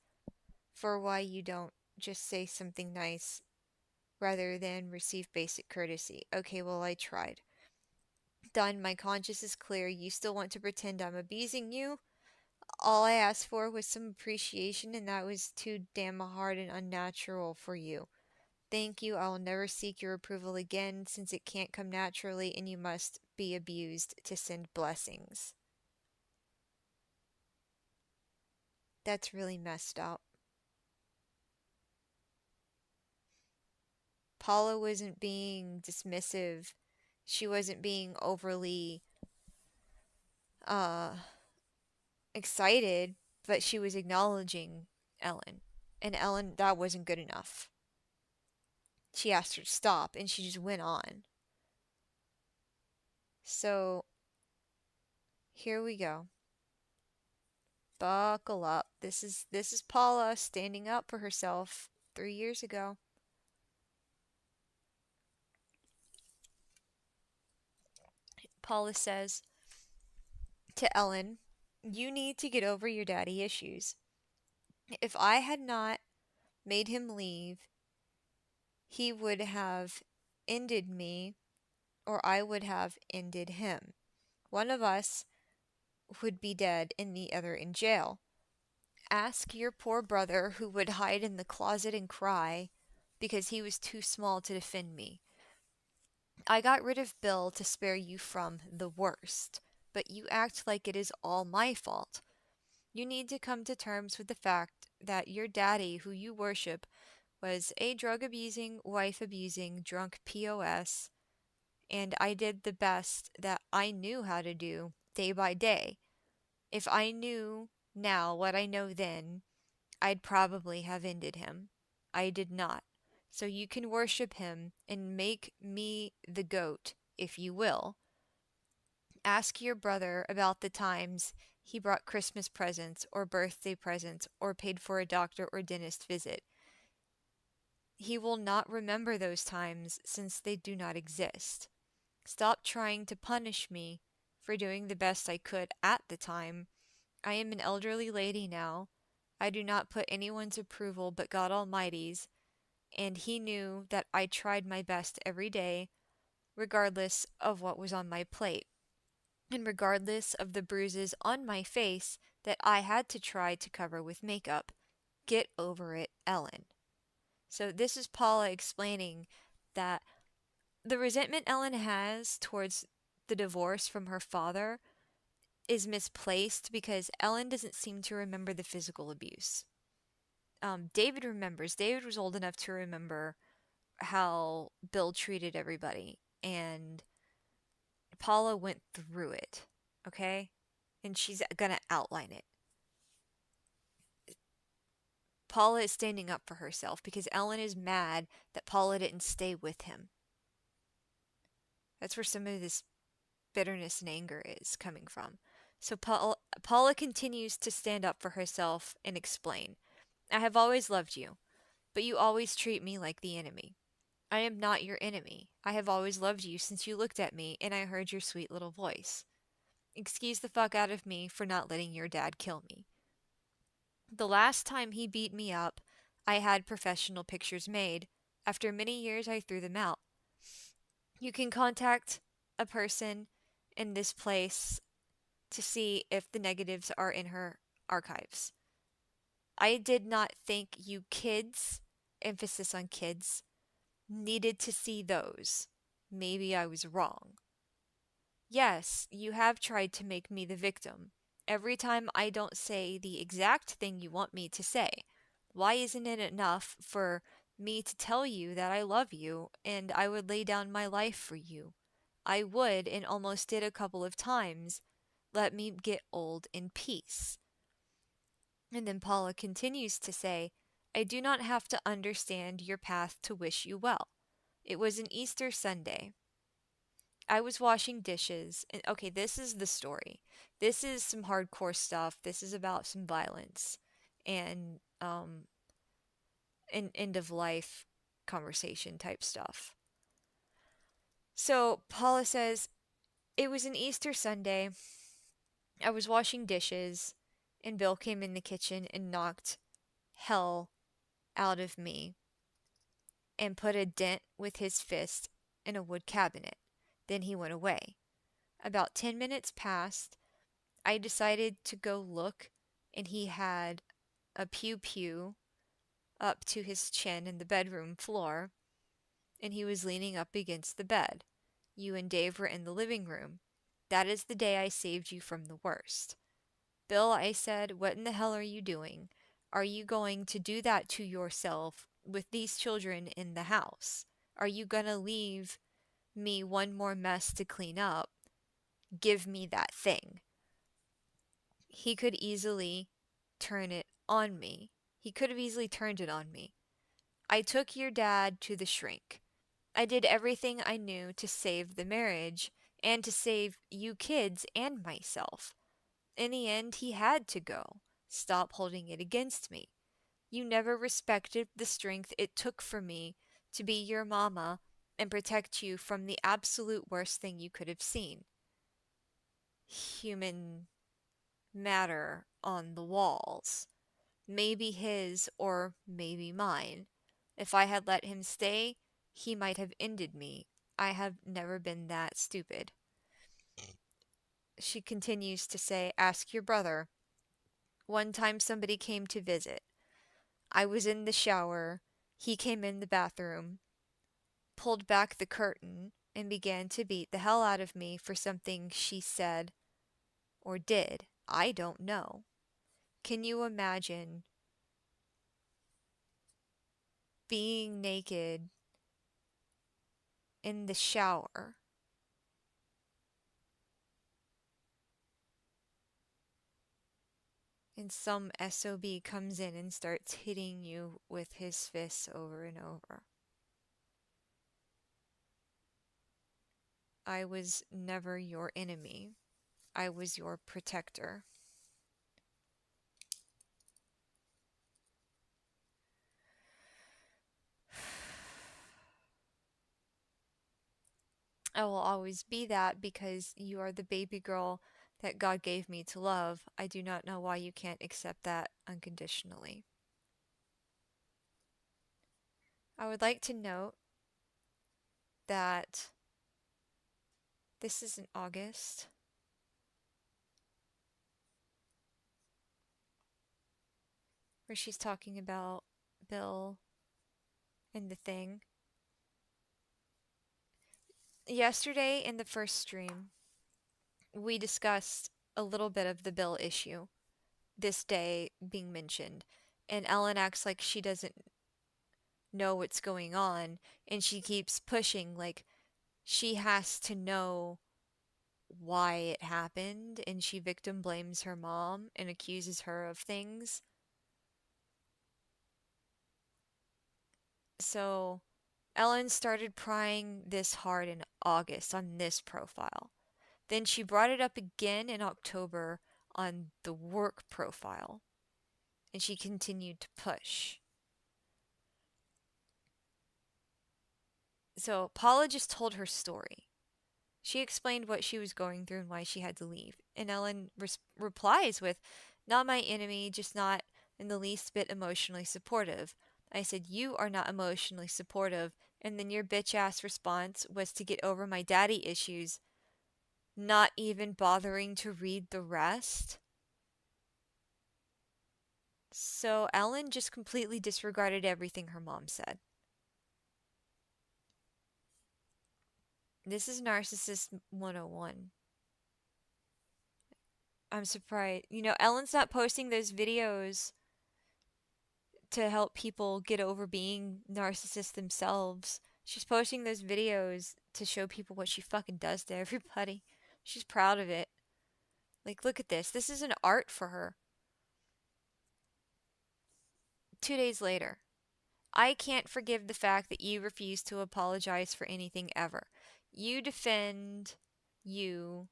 for why you don't just say something nice rather than receive basic courtesy. Okay, well, I tried. Done, my conscience is clear. You still want to pretend I'm abusing you? All I asked for was some appreciation, and that was too damn hard and unnatural for you. Thank you. I will never seek your approval again, since it can't come naturally and you must be abused to send blessings. That's really messed up. Paula wasn't being dismissive. She wasn't being overly uh excited, but she was acknowledging Ellen. And Ellen, that wasn't good enough. She asked her to stop and she just went on. So, here we go. Buckle up. This is Paula standing up for herself 3 years ago. Paula says to Ellen, "You need to get over your daddy issues. If I had not made him leave, he would have ended me, or I would have ended him. One of us would be dead and the other in jail. Ask your poor brother who would hide in the closet and cry because he was too small to defend me. I got rid of Bill to spare you from the worst, but you act like it is all my fault. You need to come to terms with the fact that your daddy, who you worship, was a drug abusing, wife abusing, drunk POS, and I did the best that I knew how to do day by day. If I knew now what I know then, I'd probably have ended him. I did not. So you can worship him and make me the goat, if you will. Ask your brother about the times he brought Christmas presents or birthday presents or paid for a doctor or dentist visit. He will not remember those times since they do not exist. Stop trying to punish me for doing the best I could at the time. I am an elderly lady now. I do not put anyone's approval but God Almighty's, and He knew that I tried my best every day, regardless of what was on my plate, and regardless of the bruises on my face that I had to try to cover with makeup. Get over it, Ellen." So, this is Paula explaining that the resentment Ellen has towards the divorce from her father is misplaced because Ellen doesn't seem to remember the physical abuse. David remembers. David was old enough to remember how Bill treated everybody, and Paula went through it, okay? And she's gonna outline it. Paula is standing up for herself because Ellen is mad that Paula didn't stay with him. That's where some of this bitterness and anger is coming from. So Paula continues to stand up for herself and explain. I have always loved you, but you always treat me like the enemy. I am not your enemy. I have always loved you since you looked at me and I heard your sweet little voice. Excuse the fuck out of me for not letting your dad kill me. The last time he beat me up, I had professional pictures made. After many years, I threw them out. You can contact a person in this place to see if the negatives are in her archives. I did not think you kids, emphasis on kids, needed to see those. Maybe I was wrong. Yes, you have tried to make me the victim. Every time I don't say the exact thing you want me to say. Why isn't it enough for me to tell you that I love you and I would lay down my life for you? I would and almost did a couple of times. Let me get old in peace. And then Paula continues to say, I do not have to understand your path to wish you well. It was an Easter Sunday. I was washing dishes, and okay, this is the story. This is some hardcore stuff. This is about some violence and an end of life conversation type stuff. So Paula says, it was an Easter Sunday. I was washing dishes, and Bill came in the kitchen and knocked hell out of me and put a dent with his fist in a wood cabinet. Then he went away. About 10 minutes passed. I decided to go look, and he had a pew pew up to his chin in the bedroom floor, and he was leaning up against the bed. You and Dave were in the living room. That is the day I saved you from the worst. Bill, I said, what in the hell are you doing? Are you going to do that to yourself with these children in the house? Are you gonna leave me one more mess to clean up? Give me that thing. He could easily turn it on me. He could have easily turned it on me. I took your dad to the shrink. I did everything I knew to save the marriage and to save you kids and myself. In the end, he had to go. Stop holding it against me. You never respected the strength it took for me to be your mama and protect you from the absolute worst thing you could have seen. Human matter on the walls. Maybe his or maybe mine. If I had let him stay, he might have ended me. I have never been that stupid. She continues to say, ask your brother. One time somebody came to visit. I was in the shower. He came in the bathroom, pulled back the curtain, and began to beat the hell out of me for something she said or did. I don't know. Can you imagine being naked in the shower and some SOB comes in and starts hitting you with his fists over and over? I was never your enemy. I was your protector. I will always be that because you are the baby girl that God gave me to love. I do not know why you can't accept that unconditionally. I would like to note that this is in August. Where she's talking about Bill and the thing. Yesterday in the first stream, we discussed a little bit of the bill issue, this day being mentioned. And Ellen acts like she doesn't know what's going on, and she keeps pushing like she has to know why it happened, and she victim blames her mom and accuses her of things. So Ellen started prying this hard in August on this profile. Then she brought it up again in October on the work profile, and she continued to push. So Paula just told her story. She explained what she was going through and why she had to leave. And Ellen replies with, "Not my enemy, just not in the least bit emotionally supportive." I said, "You are not emotionally supportive." And then your bitch ass response was to get over my daddy issues, not even bothering to read the rest. So Ellen just completely disregarded everything her mom said. This is Narcissist 101. I'm surprised. Ellen's not posting those videos to help people get over being narcissists themselves. She's posting those videos to show people what she fucking does to everybody. She's proud of it. Like, look at this. This is an art for her. 2 days later, I can't forgive the fact that you refuse to apologize for anything ever. You defend you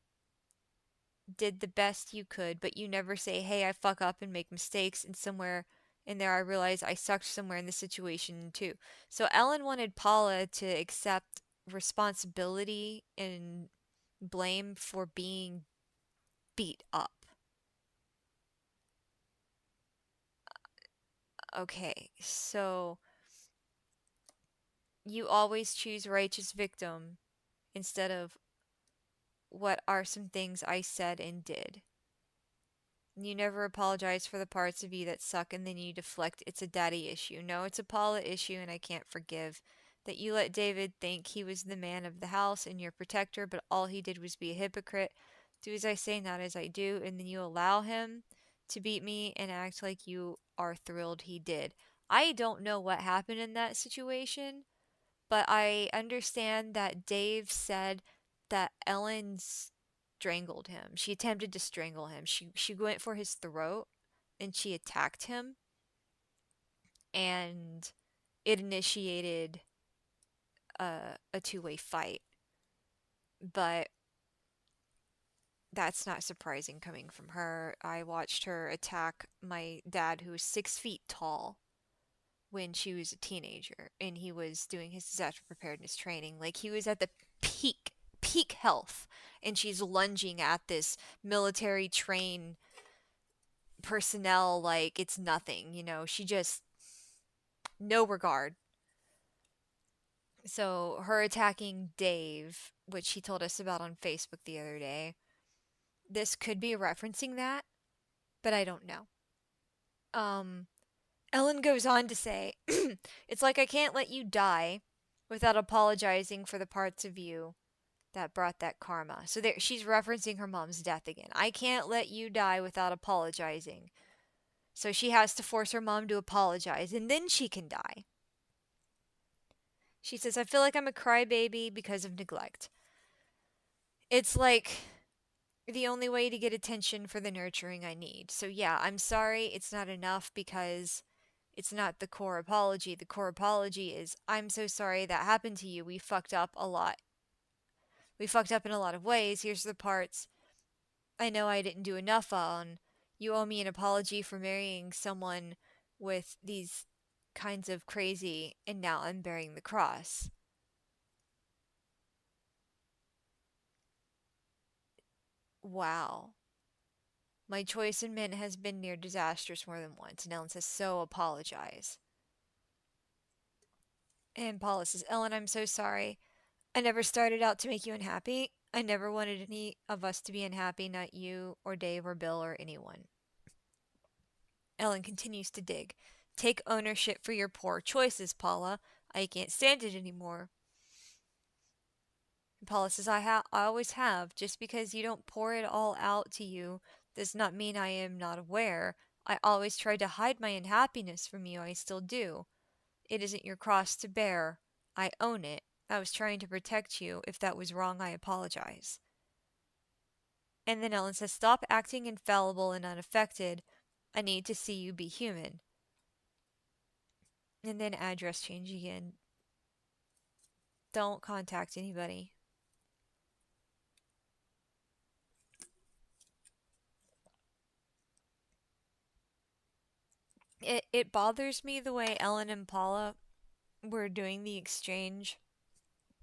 did the best you could, but you never say, "Hey, I fuck up and make mistakes," and somewhere in there I realize I sucked somewhere in the situation too. So Ellen wanted Paula to accept responsibility and blame for being beat up. Okay, so you always choose righteous victim instead of what are some things I said and did. You never apologize for the parts of you that suck, and then you deflect it's a daddy issue. No, it's a Paula issue, and I can't forgive that you let David think he was the man of the house and your protector, but all he did was be a hypocrite. Do as I say, not as I do, and then you allow him to beat me and act like you are thrilled he did. I don't know what happened in that situation, but I understand that Dave said that Ellen strangled him. She attempted to strangle him. She went for his throat and she attacked him, and it initiated a two-way fight. But that's not surprising coming from her. I watched her attack my dad, who was 6 feet tall, when she was a teenager and he was doing his disaster preparedness training. Like, he was at the peak health, and she's lunging at this military train personnel like it's nothing. She just, no regard. So her attacking Dave, which she told us about on Facebook the other day, this could be referencing that, but I don't know. um Ellen goes on to say, "It's like I can't let you die without apologizing for the parts of you that brought that karma." So there, she's referencing her mom's death again. "I can't let you die without apologizing." So she has to force her mom to apologize, and then she can die. She says, "I feel like I'm a crybaby because of neglect." It's like the only way to get attention for the nurturing I need. So yeah, I'm sorry it's not enough, because it's not the core apology. The core apology is, "I'm so sorry that happened to you. We fucked up a lot. We fucked up in a lot of ways. Here's the parts I know I didn't do enough on. You owe me an apology for marrying someone with these kinds of crazy, and now I'm bearing the cross." Wow. "My choice in men has been near disastrous more than once." And Ellen says, "So apologize." And Paula says, "Ellen, I'm so sorry. I never started out to make you unhappy. I never wanted any of us to be unhappy, not you or Dave or Bill or anyone." Ellen continues to dig. "Take ownership for your poor choices, Paula. I can't stand it anymore." And Paula says, I always have. Just because you don't pour it all out to you does not mean I am not aware. I always tried to hide my unhappiness from you. I still do. It isn't your cross to bear. I own it. I was trying to protect you. If that was wrong, I apologize. And then Ellen says, stop acting infallible and unaffected. I need to see you be human. And then address change again. Don't contact anybody. It bothers me the way Ellen and Paula were doing the exchange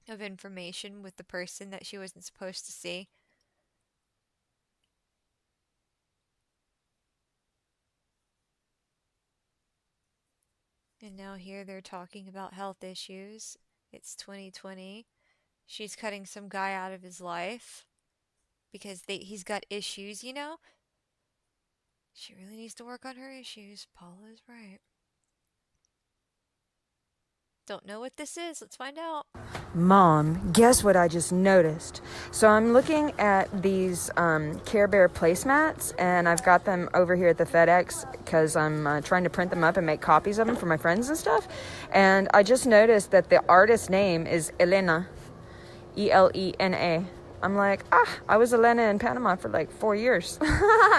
of information with the person that she wasn't supposed to see. And now here they're talking about health issues. It's 2020. She's cutting some guy out of his life because he's got issues, you know? She really needs to work on her issues. Paula is right. Don't know what this is. Let's find out. Mom, guess what I just noticed? So I'm looking at these Care Bear placemats, and I've got them over here at the FedEx because I'm trying to print them up and make copies of them for my friends and stuff. And I just noticed that the artist's name is Elena, Elena. I'm like, I was Elena in Panama for like 4 years.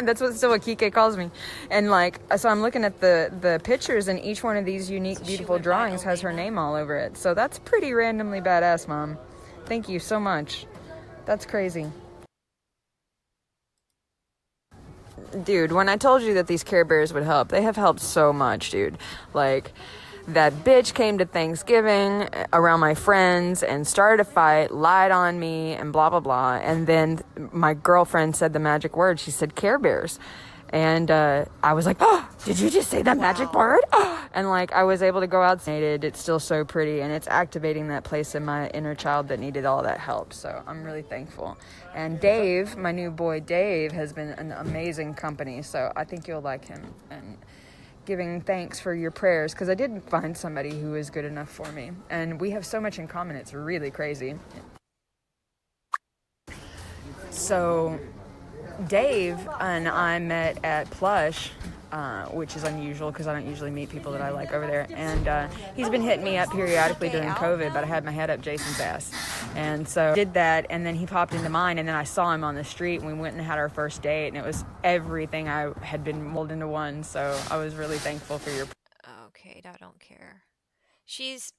That's still what Kike calls me. And like, so I'm looking at the pictures, and each one of these unique, beautiful drawings has her name all over it. So that's pretty randomly badass, Mom. Thank you so much. That's crazy. Dude, when I told you that these Care Bears would help, they have helped so much, dude. Like, that bitch came to Thanksgiving around my friends and started a fight, lied on me, and blah, blah, blah. And then my girlfriend said the magic word. She said Care Bears. And I was like, oh, did you just say that magic word? And like, I was able to go outside. It's still so pretty, and it's activating that place in my inner child that needed all that help. So I'm really thankful. And Dave, my new boy Dave, has been an amazing company. So I think you'll like him. And giving thanks for your prayers, because I did find somebody who is good enough for me. And we have so much in common. It's really crazy. So Dave and I met at Plush, which is unusual because I don't usually meet people that I like over there. And he's been hitting me up periodically during COVID, but I had my head up Jason's ass. And so did that, and then he popped into mine, and then I saw him on the street, and we went and had our first date, and it was everything I had been molded into one. So I was really thankful for your... Okay, I don't care. She's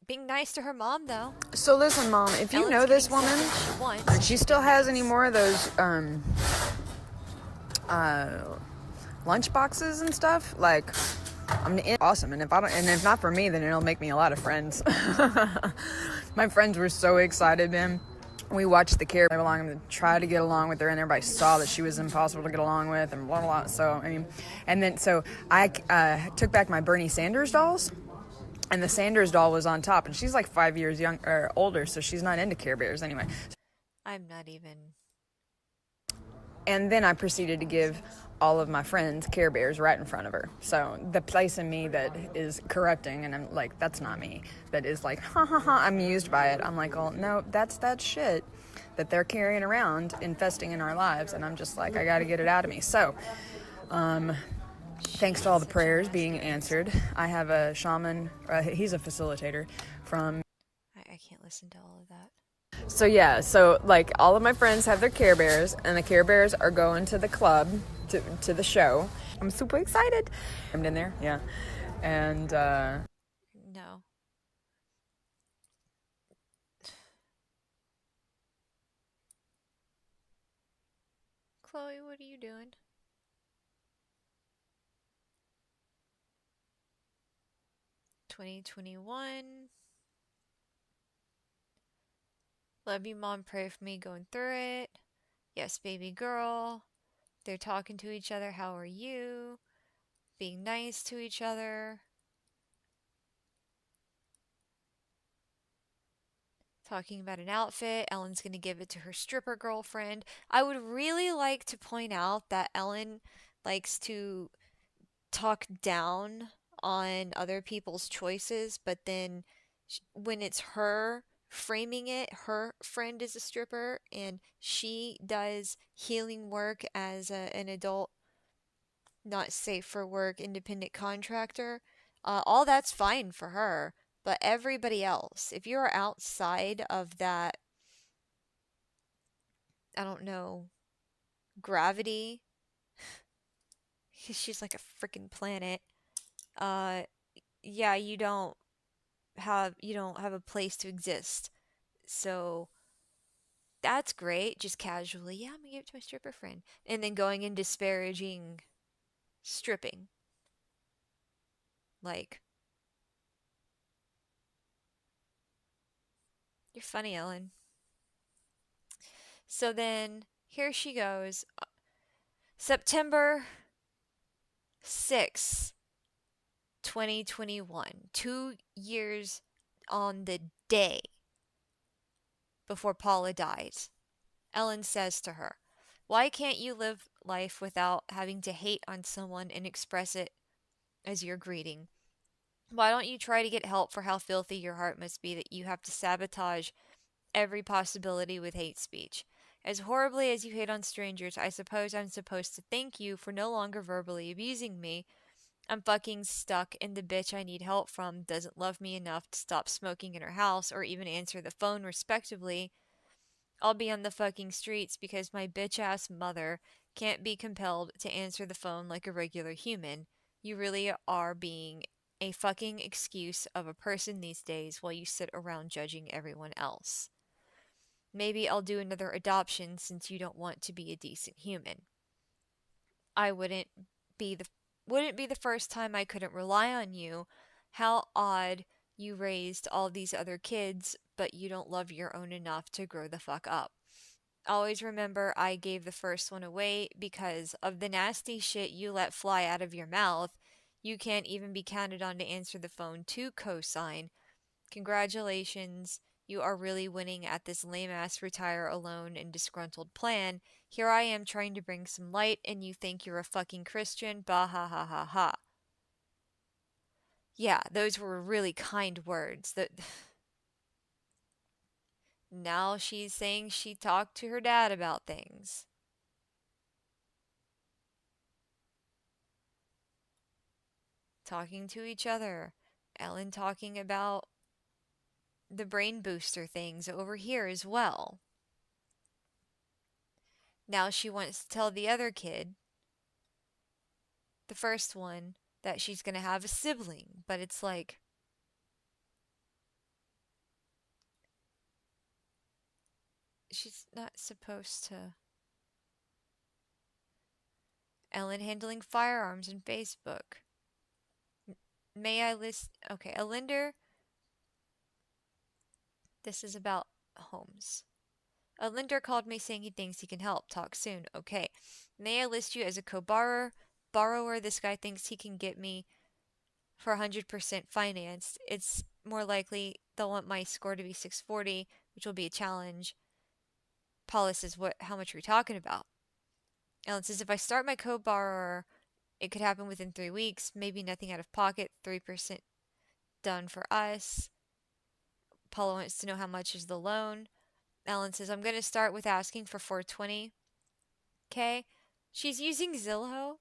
being nice to her mom, though. So listen, Mom, if you know this woman, and she still has any more of those lunch boxes and stuff, like, I'm awesome. And if not for me, then it'll make me a lot of friends. My friends were so excited, man. We watched the Care along and tried to get along with her, and everybody saw that she was impossible to get along with, and blah blah blah. So I mean, and then so I took back my Bernie Sanders dolls. And the Sanders doll was on top, and she's like 5 years older, so she's not into Care Bears anyway. I'm not even. And then I proceeded to give all of my friends Care Bears right in front of her. So the place in me that is correcting, and I'm like, that's not me, that is like, ha ha ha, I'm amused by it. I'm like, oh, no, that's that shit that they're carrying around, infesting in our lives, and I'm just like, I gotta get it out of me. So, thanks to all the prayers being answered, I have a shaman, he's a facilitator from... I can't listen to all of that. So yeah, so like all of my friends have their Care Bears, and the Care Bears are going to the club, to the show. I'm super excited. I'm in there, yeah. And No. Chloe, what are you doing? $2021. Love you, Mom. Pray for me going through it. Yes, baby girl. They're talking to each other. How are you? Being nice to each other. Talking about an outfit. Ellen's going to give it to her stripper girlfriend. I would really like to point out that Ellen likes to talk down on other people's choices, but then when it's her framing it, her friend is a stripper and she does healing work as an adult, not safe for work, independent contractor, all that's fine for her. But everybody else, if you're outside of that, I don't know, gravity, she's like a freaking planet. Uh, yeah, you don't have a place to exist. So that's great. Just casually, yeah, I'm gonna give it to my stripper friend, and then going and disparaging stripping. Like, you're funny, Ellen. So then here she goes. September 6th, 2021. 2 years on the day before Paula died. Ellen says to her, "Why can't you live life without having to hate on someone and express it as your greeting? Why don't you try to get help for how filthy your heart must be that you have to sabotage every possibility with hate speech? As horribly as you hate on strangers, I suppose I'm supposed to thank you for no longer verbally abusing me. I'm fucking stuck, and the bitch I need help from doesn't love me enough to stop smoking in her house or even answer the phone respectively. I'll be on the fucking streets because my bitch ass mother can't be compelled to answer the phone like a regular human. You really are being a fucking excuse of a person these days while you sit around judging everyone else. Maybe I'll do another adoption since you don't want to be a decent human. I be the wouldn't be the first time I couldn't rely on you. How odd you raised all these other kids, but you don't love your own enough to grow the fuck up. Always remember I gave the first one away because of the nasty shit you let fly out of your mouth. You can't even be counted on to answer the phone to co-sign. Congratulations, you are really winning at this lame ass retire alone and disgruntled plan. Here I am trying to bring some light and you think you're a fucking Christian? Bah ha ha ha ha." Yeah, those were really kind words. That now she's saying she talked to her dad about things. Talking to each other. Ellen talking about the brain booster things over here as well. Now she wants to tell the other kid, the first one, that she's going to have a sibling, but it's like, she's not supposed to. Ellen handling firearms in Facebook. May I list? Okay, a lender. This is about homes. A lender called me saying he thinks he can help. Talk soon. Okay. May I list you as a co-borrower? Borrower, this guy thinks he can get me for 100% financed. It's more likely they'll want my score to be 640, which will be a challenge. Paula says, how much are we talking about? Ellen says, if I start my co-borrower, it could happen within 3 weeks. Maybe nothing out of pocket. 3% done for us. Paula wants to know how much is the loan. Ellen says, I'm going to start with asking for 420K. She's using Zillow.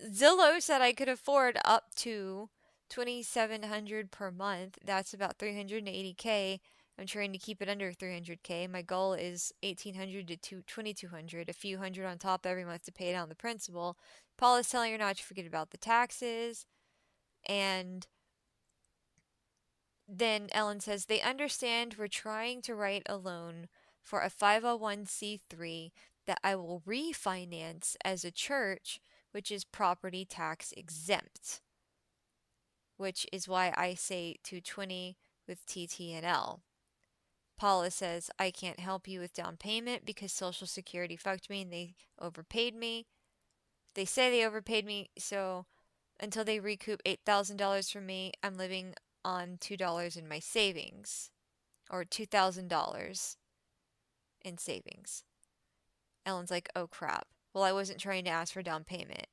Zillow said I could afford up to 2,700 per month. That's about 380K. I'm trying to keep it under 300K. My goal is 1,800 to 2,200, a few hundred on top every month to pay down the principal. Paul is telling her not to forget about the taxes. And then Ellen says, they understand we're trying to write a loan for a 501c3 that I will refinance as a church, which is property tax exempt, which is why I say 220 with TTNL. Paula says, I can't help you with down payment because Social Security fucked me and they overpaid me. They say they overpaid me, so until they recoup $8,000 from me, I'm living on $2 in my savings, or $2,000 in savings. Ellen's like, oh crap. Well, I wasn't trying to ask for down payment.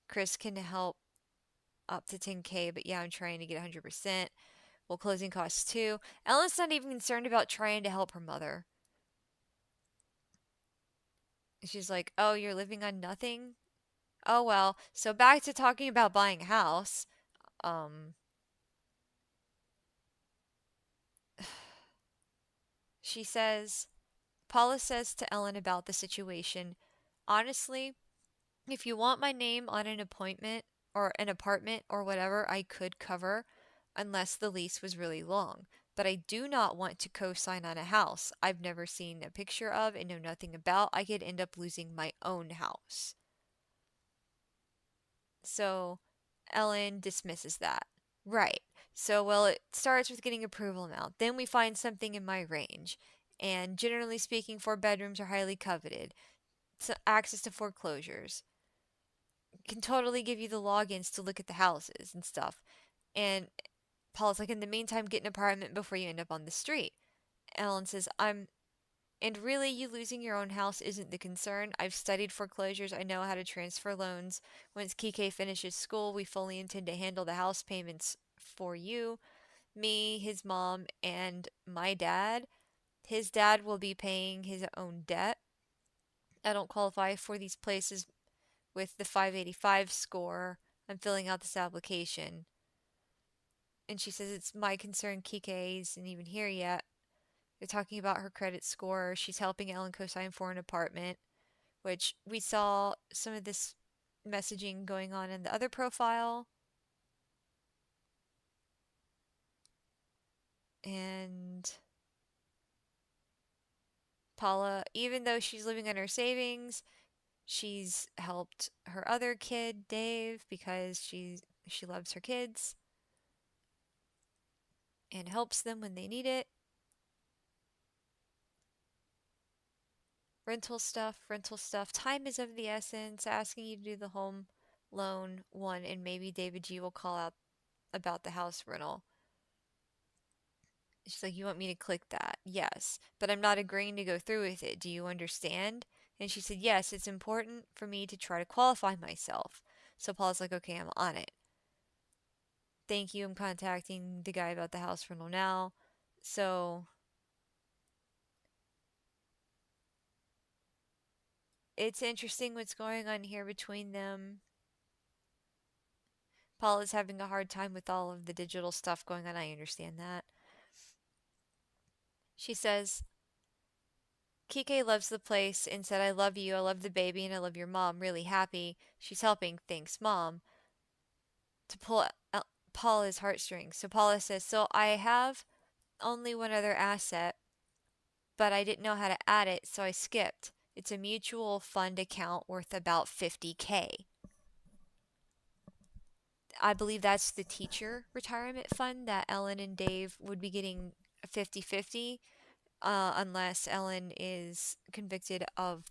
Chris can help up to 10K, but yeah, I'm trying to get 100%. Well, closing costs too. Ellen's not even concerned about trying to help her mother. She's like, oh, you're living on nothing? Oh, well. So back to talking about buying a house. Um, she says, Paula says to Ellen about the situation, honestly, if you want my name on an appointment or an apartment or whatever, I could cover unless the lease was really long. But I do not want to co sign on a house I've never seen a picture of and know nothing about. I could end up losing my own house. So Ellen dismisses that. Right. So, well, it starts with getting approval amount. Then we find something in my range. And generally speaking, 4 bedrooms are highly coveted. So access to foreclosures. Can totally give you the logins to look at the houses and stuff. And Paul's like, in the meantime, get an apartment before you end up on the street. Ellen says, and really, you losing your own house isn't the concern. I've studied foreclosures. I know how to transfer loans. Once Kike finishes school, we fully intend to handle the house payments for you, me, his mom, and my dad. His dad will be paying his own debt. I don't qualify for these places with the 585 score. I'm filling out this application. And she says, it's my concern Kike isn't even here yet. They're talking about her credit score. She's helping Ellen co-sign for an apartment, which we saw some of this messaging going on in the other profile. And Paula, even though she's living on her savings, she's helped her other kid, Dave, because she loves her kids and helps them when they need it. Rental stuff. Time is of the essence. Asking you to do the home loan one, and maybe David G will call out about the house rental. She's like, you want me to click that? Yes, but I'm not agreeing to go through with it. Do you understand? And she said, yes, it's important for me to try to qualify myself. So Paul's like, okay, I'm on it. Thank you. I'm contacting the guy about the house rental now. So it's interesting what's going on here between them. Paul is having a hard time with all of the digital stuff going on. I understand that. She says, Kike loves the place and said, I love you, I love the baby, and I love your mom. Really happy. She's helping, thanks, mom, to pull Paula's heartstrings. So Paula says, so I have only one other asset, but I didn't know how to add it, so I skipped. It's a mutual fund account worth about 50K. I believe that's the teacher retirement fund that Ellen and Dave would be getting 50-50, unless Ellen is convicted of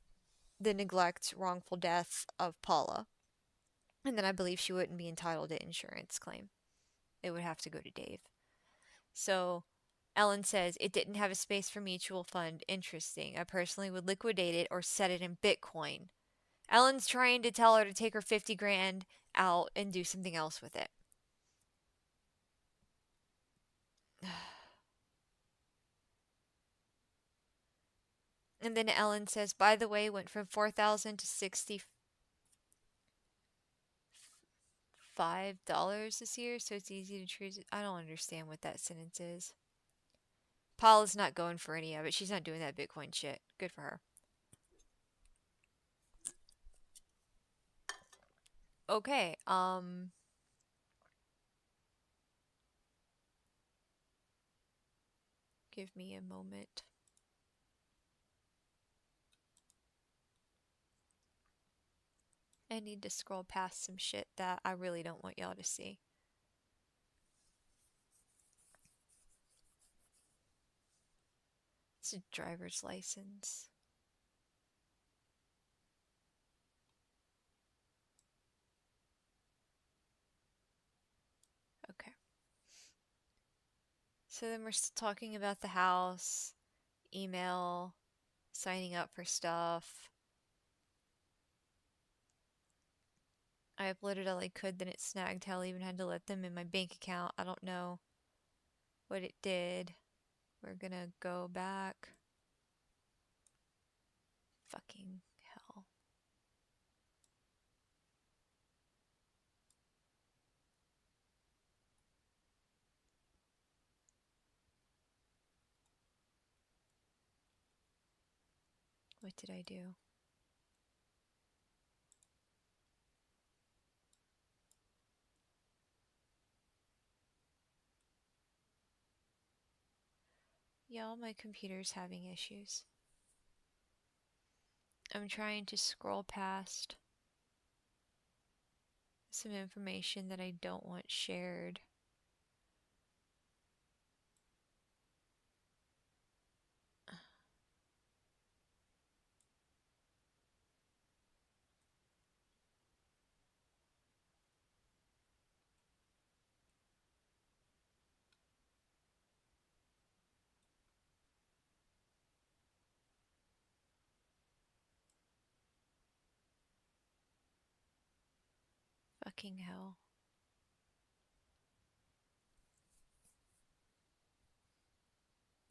the neglect, wrongful death of Paula. And then I believe she wouldn't be entitled to insurance claim. It would have to go to Dave. So Ellen says it didn't have a space for mutual fund. Interesting. I personally would liquidate it or set it in Bitcoin. Ellen's trying to tell her to take her 50 grand out and do something else with it. And then Ellen says, by the way, went from 4,000 to $65 this year, so it's easy to choose. I don't understand what that sentence is. Paula's not going for any of it. She's not doing that Bitcoin shit. Good for her. Okay, give me a moment. I need to scroll past some shit that I really don't want y'all to see. It's a driver's license. Okay. So then we're talking about the house, email, signing up for stuff. I uploaded all I could, then it snagged. Hell, even had to let them in my bank account. I don't know. what it did. We're gonna go back. Fucking hell. What did I do? Y'all, my computer's having issues. I'm trying to scroll past some information that I don't want shared. Fucking hell.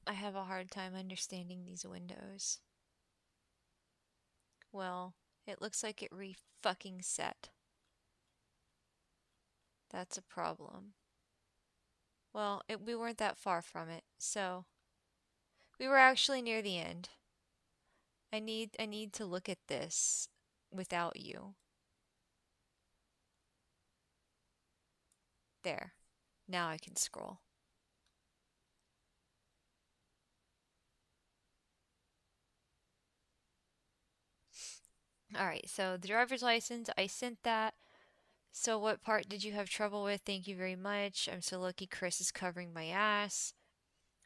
I have a hard time understanding these windows. Well, it looks like it re-fucking set. That's a problem. Well, we weren't that far from it, so we were actually near the end. I need to look at this without you. There. Now I can scroll. Alright, so the driver's license, I sent that. So what part did you have trouble with? Thank you very much. I'm so lucky Chris is covering my ass.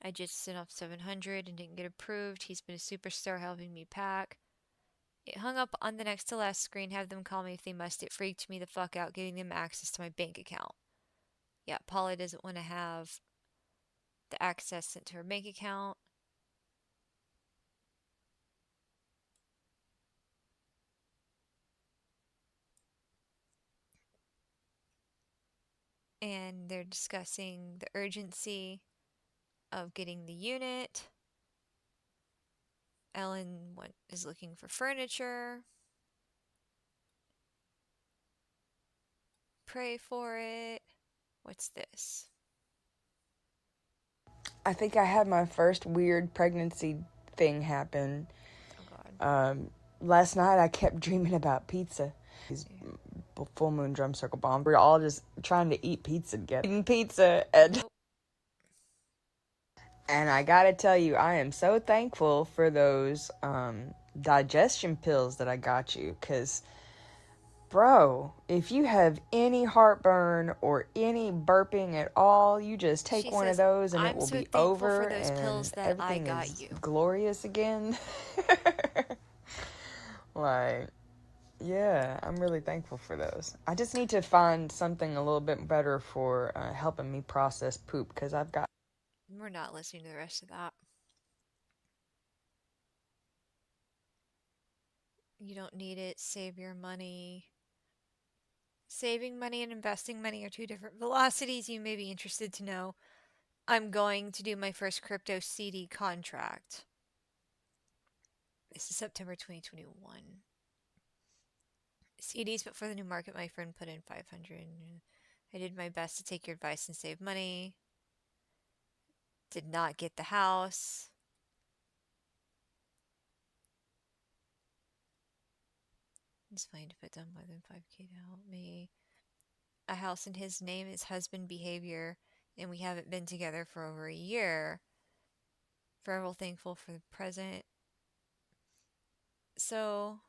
I just sent off 700 and didn't get approved. He's been a superstar helping me pack. It hung up on the next to last screen. Have them call me if they must. It freaked me the fuck out giving them access to my bank account. Yeah, Paula doesn't want to have the access sent to her bank account. And they're discussing the urgency of getting the unit. Ellen is looking for furniture. Pray for it. What's this? I think I had my first weird pregnancy thing happen. Oh God. Last night I kept dreaming about pizza. These full moon drum circle bomb. We're all just trying to eat pizza together. Eating pizza and... Nope. And I gotta tell you, I am so thankful for those digestion pills that I got you. Because, bro, if you have any heartburn or any burping at all, you just take She one says, of those and "I'm it will so be thankful over for those and pills that I everything got is you." glorious again. Like, yeah, I'm really thankful for those. I just need to find something a little bit better for helping me process poop because I've got... We're not listening to the rest of that. You don't need it. Save your money. Saving money and investing money are two different velocities. You may be interested to know. I'm going to do my first crypto CD contract. This is September 2021. CDs, but for the new market, my friend put in 500. I did my best to take your advice and save money. Did not get the house. It's fine to put down more than 5K to help me. A house in his name is husband behavior, and we haven't been together for over a year. Forever thankful for the present. So,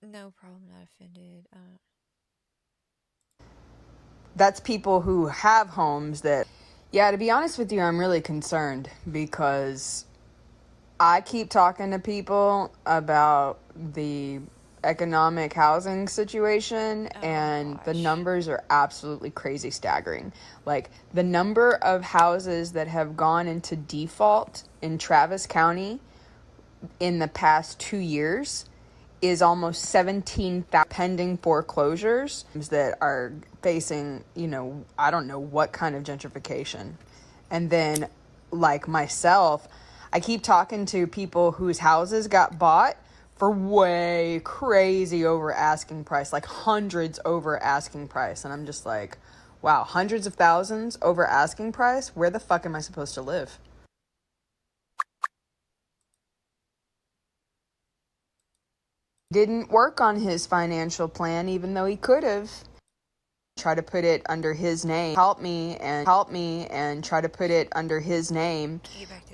no problem, not offended. That's people who have homes that... Yeah, to be honest with you, I'm really concerned because I keep talking to people about the economic housing situation, and the numbers are absolutely crazy staggering. Like, the number of houses that have gone into default in Travis County in the past 2 years is almost 17,000 pending foreclosures that are facing, I don't know what kind of gentrification. And then, like myself, I keep talking to people whose houses got bought for way crazy over asking price, like hundreds over asking price. And I'm just like, wow, hundreds of thousands over asking price? Where the fuck am I supposed to live? Didn't work on his financial plan, even though he could have. Try to put it under his name. Help me and try to put it under his name.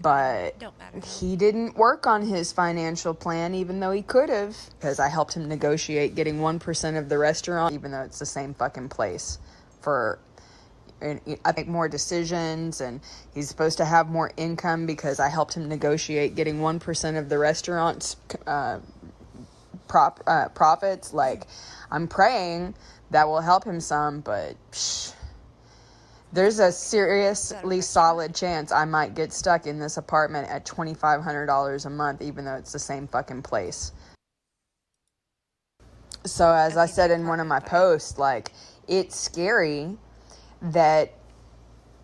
But he didn't work on his financial plan, even though he could have. Because I helped him negotiate getting 1% of the restaurant, even though it's the same fucking place. I make more decisions, and he's supposed to have more income because I helped him negotiate getting 1% of the restaurant's profits. Like, I'm praying that will help him some, but there's a seriously solid chance I might get stuck in this apartment at $2,500 a month, even though it's the same fucking place. So as I said in one of my posts, like, it's scary that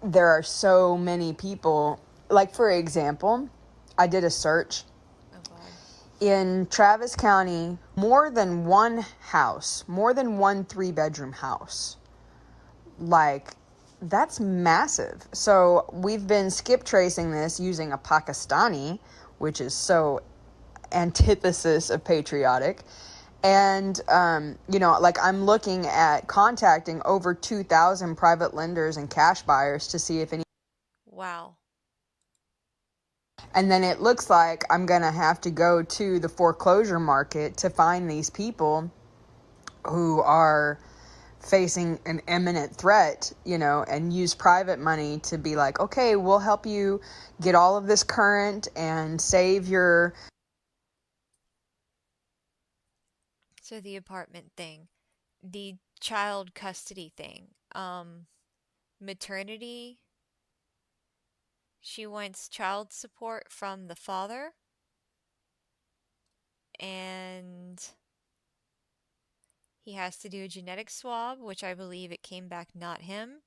there are so many people. Like, for example, I did a search in Travis County, more than one 3-bedroom house. Like, that's massive. So we've been skip tracing this using a Pakistani, which is so antithesis of patriotic. And, like, I'm looking at contacting over 2,000 private lenders and cash buyers to see if any. Wow. And then it looks like I'm going to have to go to the foreclosure market to find these people who are facing an imminent threat, and use private money to be like, okay, we'll help you get all of this current and save your. So the apartment thing, the child custody thing, maternity. She wants child support from the father, and he has to do a genetic swab, which I believe it came back not him.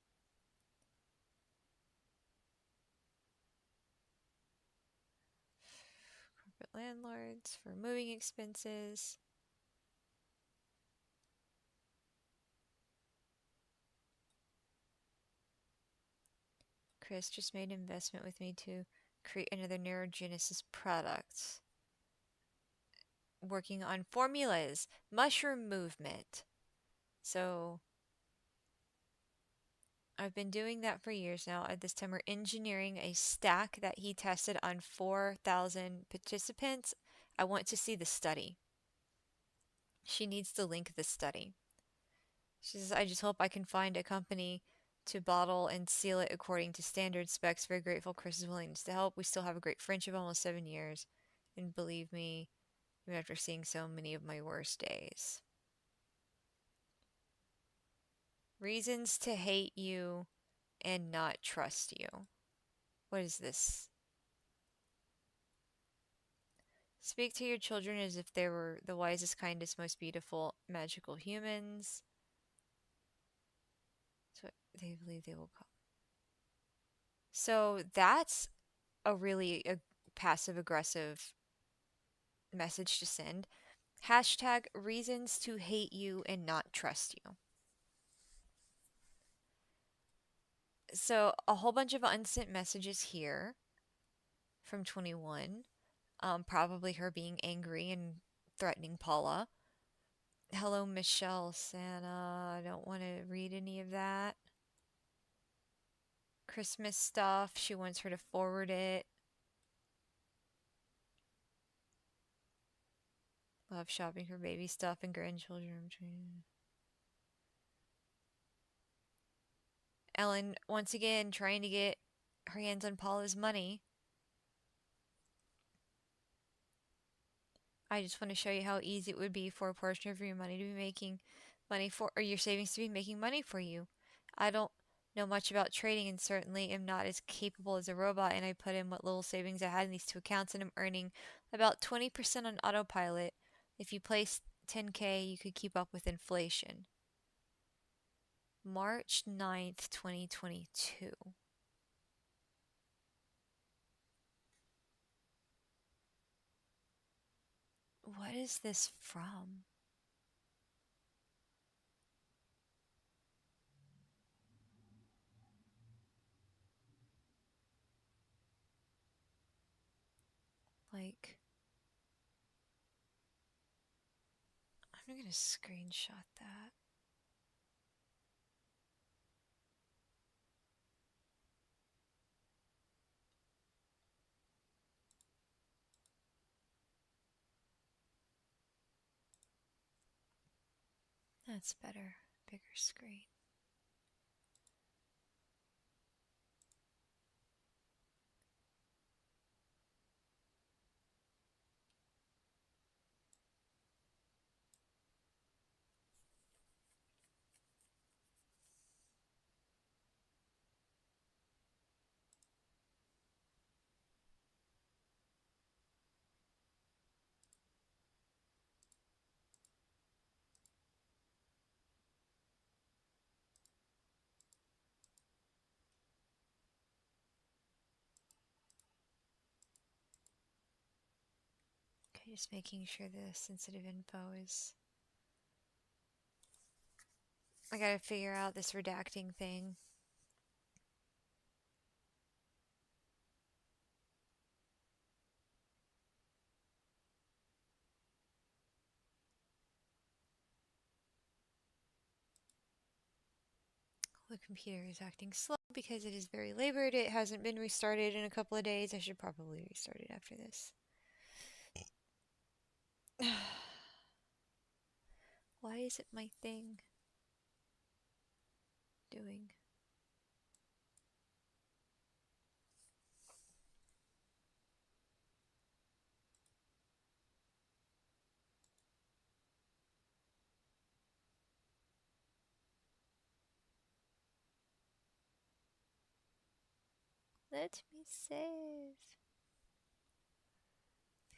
Corporate landlords for moving expenses. Chris just made an investment with me to create another neurogenesis product. Working on formulas, mushroom movement. So I've been doing that for years now. At this time, we're engineering a stack that he tested on 4,000 participants. I want to see the study. She needs to link the study. She says, I just hope I can find a company to bottle and seal it according to standard specs. Very grateful Chris's willingness to help. We still have a great friendship, almost 7 years. And believe me, even after seeing so many of my worst days. Reasons to hate you and not trust you. What is this? Speak to your children as if they were the wisest, kindest, most beautiful, magical humans. That's what they believe they will call. So that's a really passive aggressive message to send. Hashtag reasons to hate you and not trust you. So a whole bunch of unsent messages here from 21. Probably her being angry and threatening Paula. Hello, Michelle Santa. I don't want to read any of that. Christmas stuff. She wants her to forward it. Love shopping for baby stuff and grandchildren. Ellen, once again, trying to get her hands on Paula's money. I just want to show you how easy it would be for a portion of your money to be making money for, or your savings to be making money for you. I don't know much about trading and certainly am not as capable as a robot, and I put in what little savings I had in these two accounts and I'm earning About 20% on autopilot. If you place 10K, you could keep up with inflation. March 9th, 2022. What is this from? Like, I'm gonna screenshot that. That's better. Bigger screen. Okay, just making sure the sensitive info is... I gotta figure out this redacting thing. The computer is acting slow because it is very labored. It hasn't been restarted in a couple of days. I should probably restart it after this. Why isn't my thing doing? Let me save.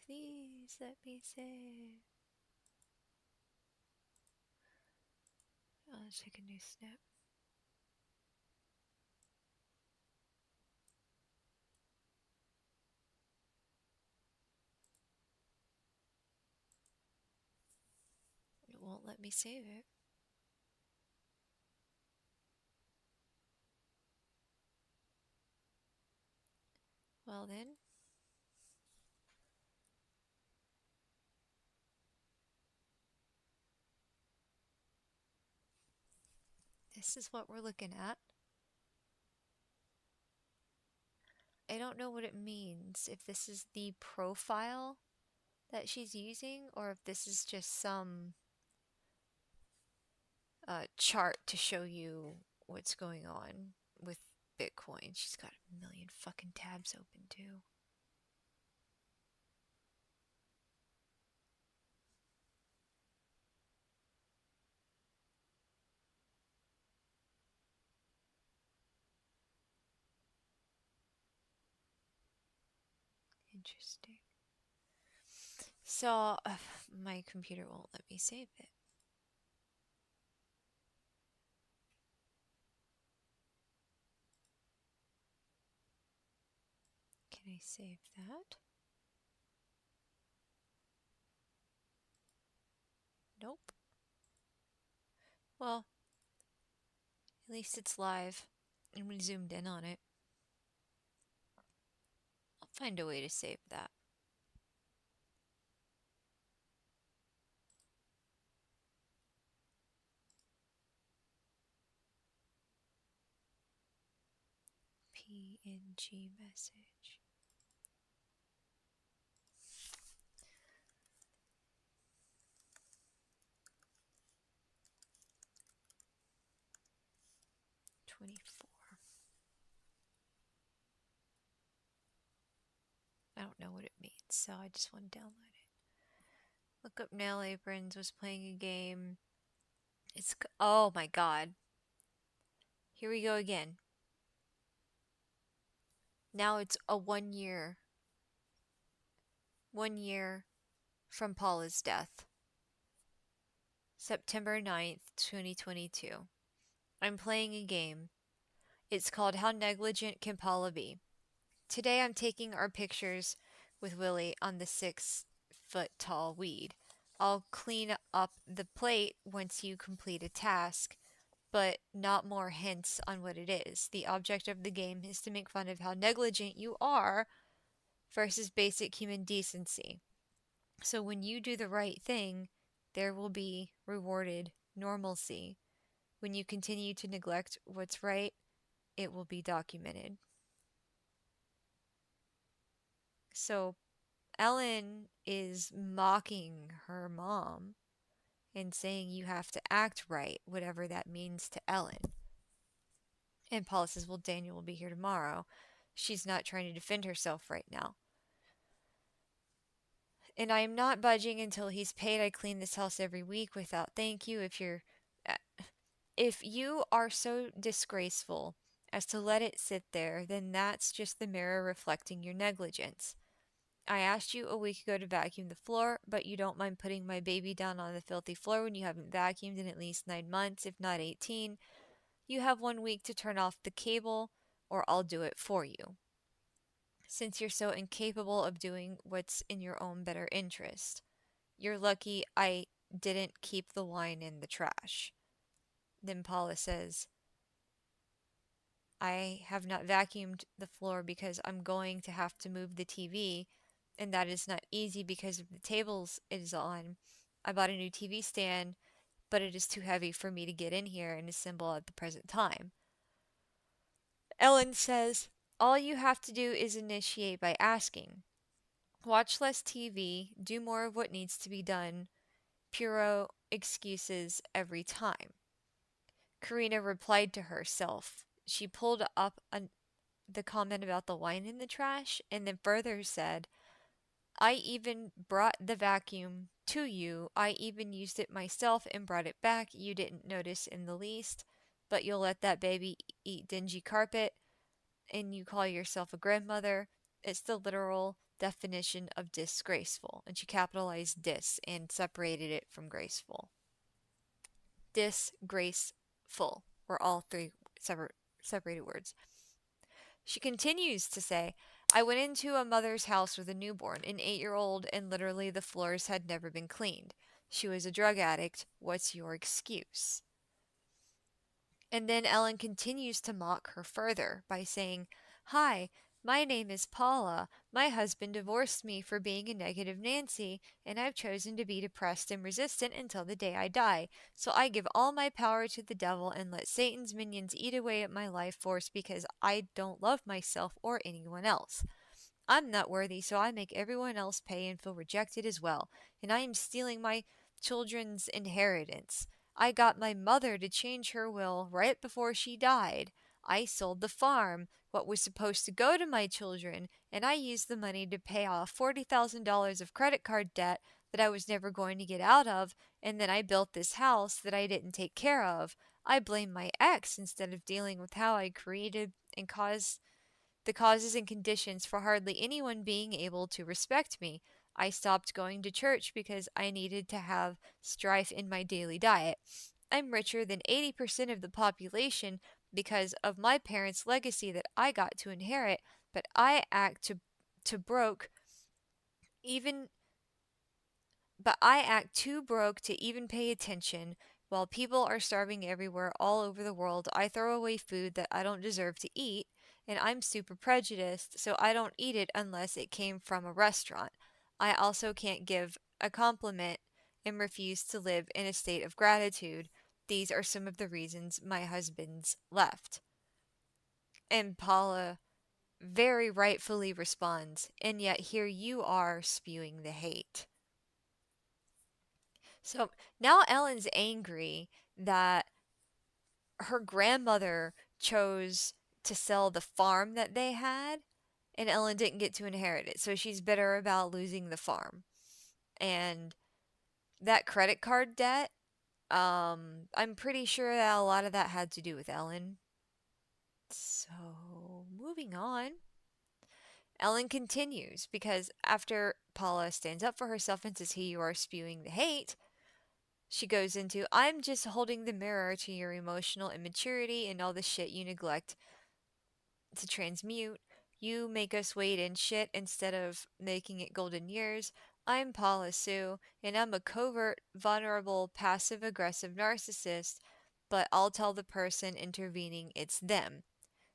Please let me save. I'll take a new snap. It won't let me save it. Well then. This is what we're looking at. I don't know what it means. If this is the profile that she's using, or if this is just some chart to show you what's going on with Bitcoin. She's got a million fucking tabs open too. Interesting. So, my computer won't let me save it. Can I save that? Nope. Well, at least it's live, and we zoomed in on it. I'll find a way to save that. PNG message. I don't know what it means, so I just want to download it. Look up Nail Aprons, was playing a game. It's, oh my god. Here we go again. Now it's a 1 year 1 year from Paula's death, September 9th, 2022. I'm playing a game. It's called How Negligent Can Paula Be? Today I'm taking our pictures with Willie on the 6 foot tall weed. I'll clean up the plate once you complete a task, but not more hints on what it is. The object of the game is to make fun of how negligent you are versus basic human decency. So when you do the right thing, there will be rewarded normalcy. When you continue to neglect what's right, it will be documented. So Ellen is mocking her mom and saying you have to act right, whatever that means to Ellen. And Paula says, well, Daniel will be here tomorrow. She's not trying to defend herself right now. And I am not budging until he's paid. I clean this house every week without thank you. Uh, if you are so disgraceful as to let it sit there, then that's just the mirror reflecting your negligence. I asked you a week ago to vacuum the floor, but you don't mind putting my baby down on the filthy floor when you haven't vacuumed in at least 9 months, if not 18. You have 1 week to turn off the cable, or I'll do it for you. Since you're so incapable of doing what's in your own better interest. You're lucky I didn't keep the wine in the trash. Then Paula says, I have not vacuumed the floor because I'm going to have to move the TV, and that is not easy because of the tables it is on. I bought a new TV stand, but it is too heavy for me to get in here and assemble at the present time. Ellen says, all you have to do is initiate by asking. Watch less TV, do more of what needs to be done. Puro excuses every time. Carina replied to herself. She pulled up the comment about the wine in the trash and then further said, I even brought the vacuum to you. I even used it myself and brought it back. You didn't notice in the least, but you'll let that baby eat dingy carpet and you call yourself a grandmother. It's the literal definition of disgraceful. And she capitalized dis and separated it from graceful. Disgraceful were all three separated words. She continues to say, I went into a mother's house with a newborn, an 8-year-old, and literally the floors had never been cleaned. She was a drug addict. What's your excuse? And then Ellen continues to mock her further by saying, Hi, my name is Paula. My husband divorced me for being a negative Nancy, and I've chosen to be depressed and resistant until the day I die. So I give all my power to the devil and let Satan's minions eat away at my life force because I don't love myself or anyone else. I'm not worthy, so I make everyone else pay and feel rejected as well. And I am stealing my children's inheritance. I got my mother to change her will right before she died. I sold the farm, what was supposed to go to my children, and I used the money to pay off $40,000 of credit card debt that I was never going to get out of, and then I built this house that I didn't take care of. I blame my ex instead of dealing with how I created and caused the causes and conditions for hardly anyone being able to respect me. I stopped going to church because I needed to have strife in my daily diet. I'm richer than 80% of the population because of my parents' legacy that I got to inherit, but I act to broke even but I act too broke to even pay attention. While people are starving everywhere all over the world, I throw away food that I don't deserve to eat, and I'm super prejudiced, so I don't eat it unless it came from a restaurant. I also can't give a compliment and refuse to live in a state of gratitude. These are some of the reasons my husband's left. And Paula very rightfully responds, and yet here you are spewing the hate. So now Ellen's angry that her grandmother chose to sell the farm that they had, and Ellen didn't get to inherit it. So she's bitter about losing the farm. And that credit card debt, I'm pretty sure that a lot of that had to do with Ellen. So moving on. Ellen continues because after Paula stands up for herself and says, "Hey, you are spewing the hate," she goes into, "I'm just holding the mirror to your emotional immaturity and all the shit you neglect to transmute. You make us wait in shit instead of making it golden years. I'm Paula Sue, and I'm a covert, vulnerable, passive aggressive narcissist, but I'll tell the person intervening it's them.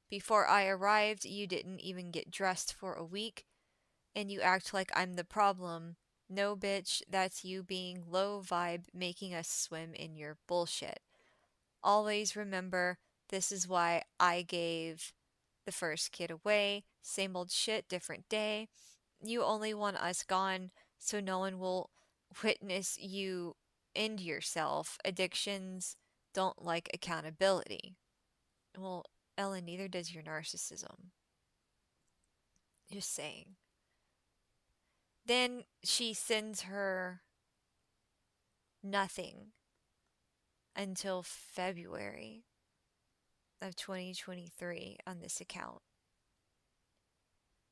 Before I arrived, you didn't even get dressed for a week, and you act like I'm the problem. No, bitch, that's you being low vibe, making us swim in your bullshit. Always remember, this is why I gave the first kid away. Same old shit, different day. You only want us gone so no one will witness you end yourself. Addictions don't like accountability." Well, Ellen, neither does your narcissism. Just saying. Then she sends her nothing until February of 2023 on this account.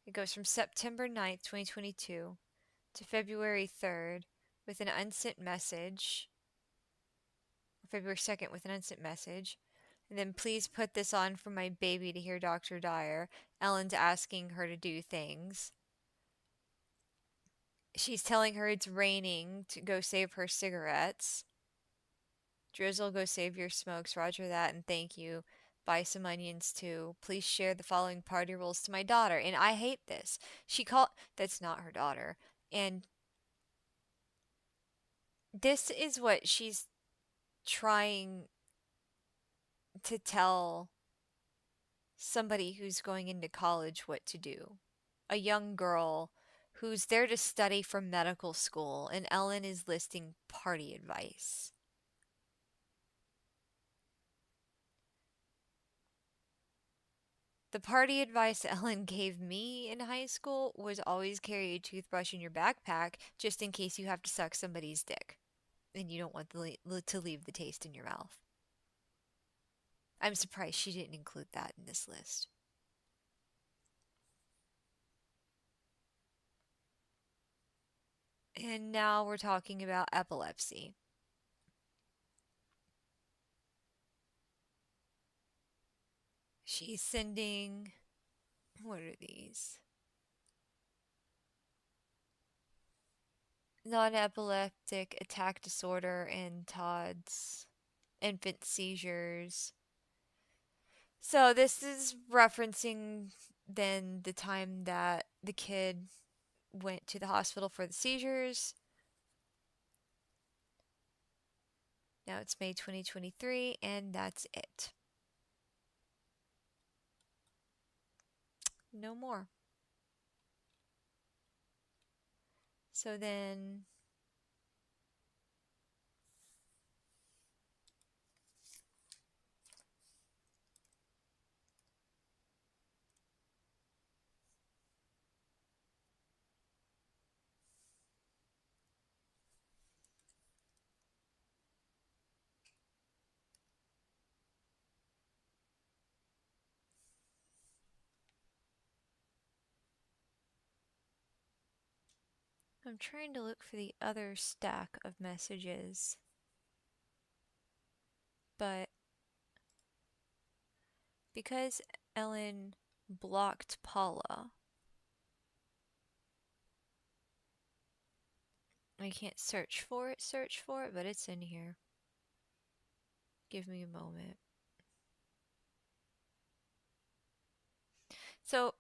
It goes from September 9th, 2022 to February 3rd with an unsent message, or February 2nd with an unsent message. And then, "Please put this on for my baby to hear Dr. Dyer." Ellen's asking her to do things. She's telling her it's raining to go save her cigarettes. "Drizzle, go save your smokes. Roger that, and thank you. Buy some onions too. Please share the following party rules to my daughter." And I hate this. That's not her daughter. And this is what she's trying to tell somebody who's going into college what to do. A young girl who's there to study for medical school, and Ellen is listing party advice. The party advice Ellen gave me in high school was always carry a toothbrush in your backpack just in case you have to suck somebody's dick and you don't want to leave the taste in your mouth. I'm surprised she didn't include that in this list. And now we're talking about epilepsy. She's sending, what are these? Non-epileptic attack disorder and Todd's infant seizures. So this is referencing then the time that the kid went to the hospital for the seizures. Now it's May 2023, and that's it. No more. So then I'm trying to look for the other stack of messages, but because Ellen blocked Paula, I can't search for it, but it's in here. Give me a moment. So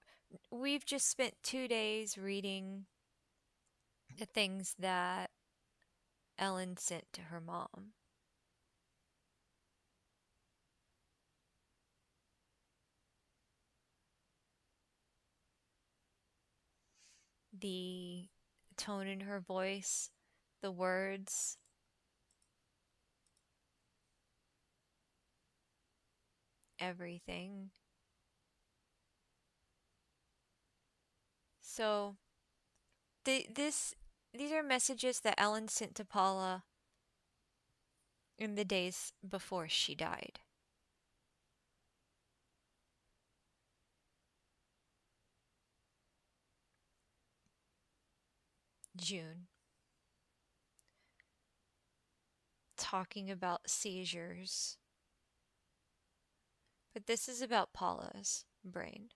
we've just spent 2 days reading the things that Ellen sent to her mom. The tone in her voice, the words, everything. So these are messages that Ellen sent to Paula in the days before she died. June talking about seizures. But this is about Paula's brain.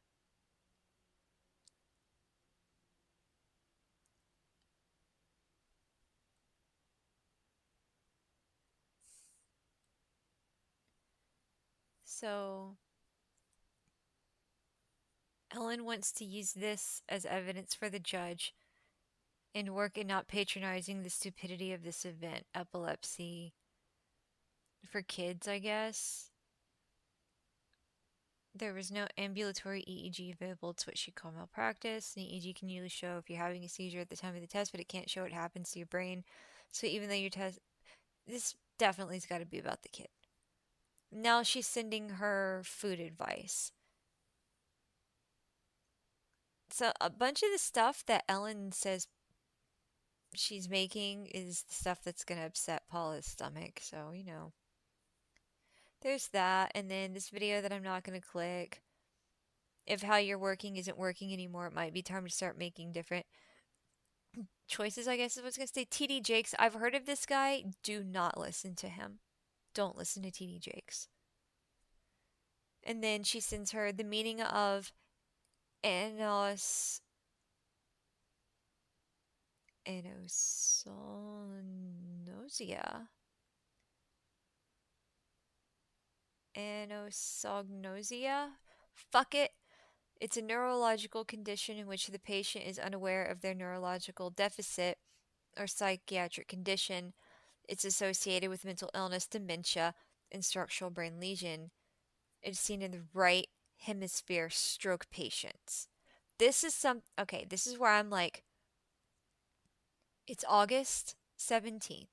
So, Ellen wants to use this as evidence for the judge and work in not patronizing the stupidity of this event, epilepsy for kids, I guess. There was no ambulatory EEG available. It's what she called malpractice. An EEG can usually show if you're having a seizure at the time of the test, but it can't show what happens to your brain. So even though your test, this definitely's got to be about the kid. Now she's sending her food advice. So a bunch of the stuff that Ellen says she's making is the stuff that's going to upset Paula's stomach. So, there's that. And then this video that I'm not going to click. If how you're working isn't working anymore, it might be time to start making different choices, I guess is what's going to say. TD Jakes, I've heard of this guy. Do not listen to him. Don't listen to TD Jakes. And then she sends her the meaning of anos... anosognosia. Anosognosia? Fuck it. It's a neurological condition in which the patient is unaware of their neurological deficit or psychiatric condition. It's associated with mental illness, dementia, and structural brain lesion. It's seen in the right hemisphere stroke patients. This is where I'm like, it's August 17th.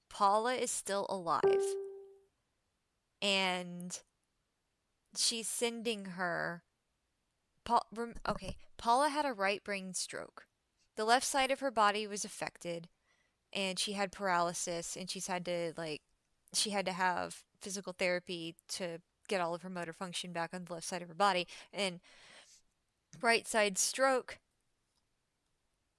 Paula is still alive. And she's sending her Paula had a right brain stroke. The left side of her body was affected, and she had paralysis, and she had to have physical therapy to get all of her motor function back on the left side of her body. And right side stroke,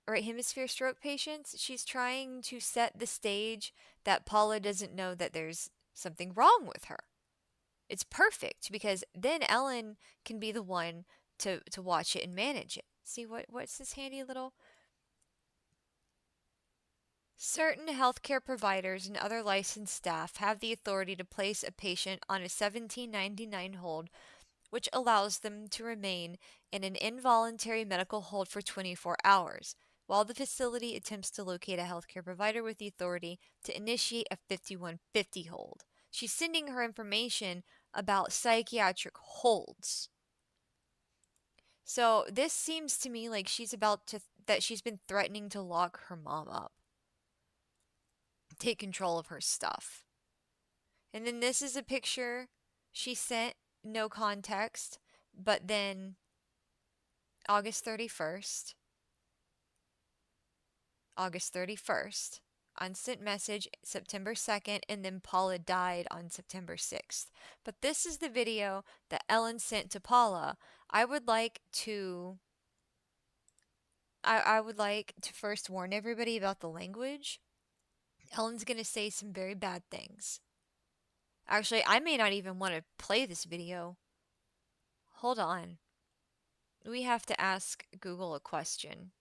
right hemisphere stroke patients, she's trying to set the stage that Paula doesn't know that there's something wrong with her. It's perfect because then Ellen can be the one to watch it and manage it. See what's this handy little... Certain healthcare providers and other licensed staff have the authority to place a patient on a 1799 hold, which allows them to remain in an involuntary medical hold for 24 hours, while the facility attempts to locate a healthcare provider with the authority to initiate a 5150 hold. She's sending her information about psychiatric holds. So this seems to me like she's been threatening to lock her mom up, take control of her stuff. And then this is a picture she sent, no context, but then August 31st, unsent message September 2nd, and then Paula died on September 6th. But this is the video that Ellen sent to Paula. I would like to first warn everybody about the language. Ellen's going to say some very bad things. Actually, I may not even want to play this video. Hold on. We have to ask Google a question.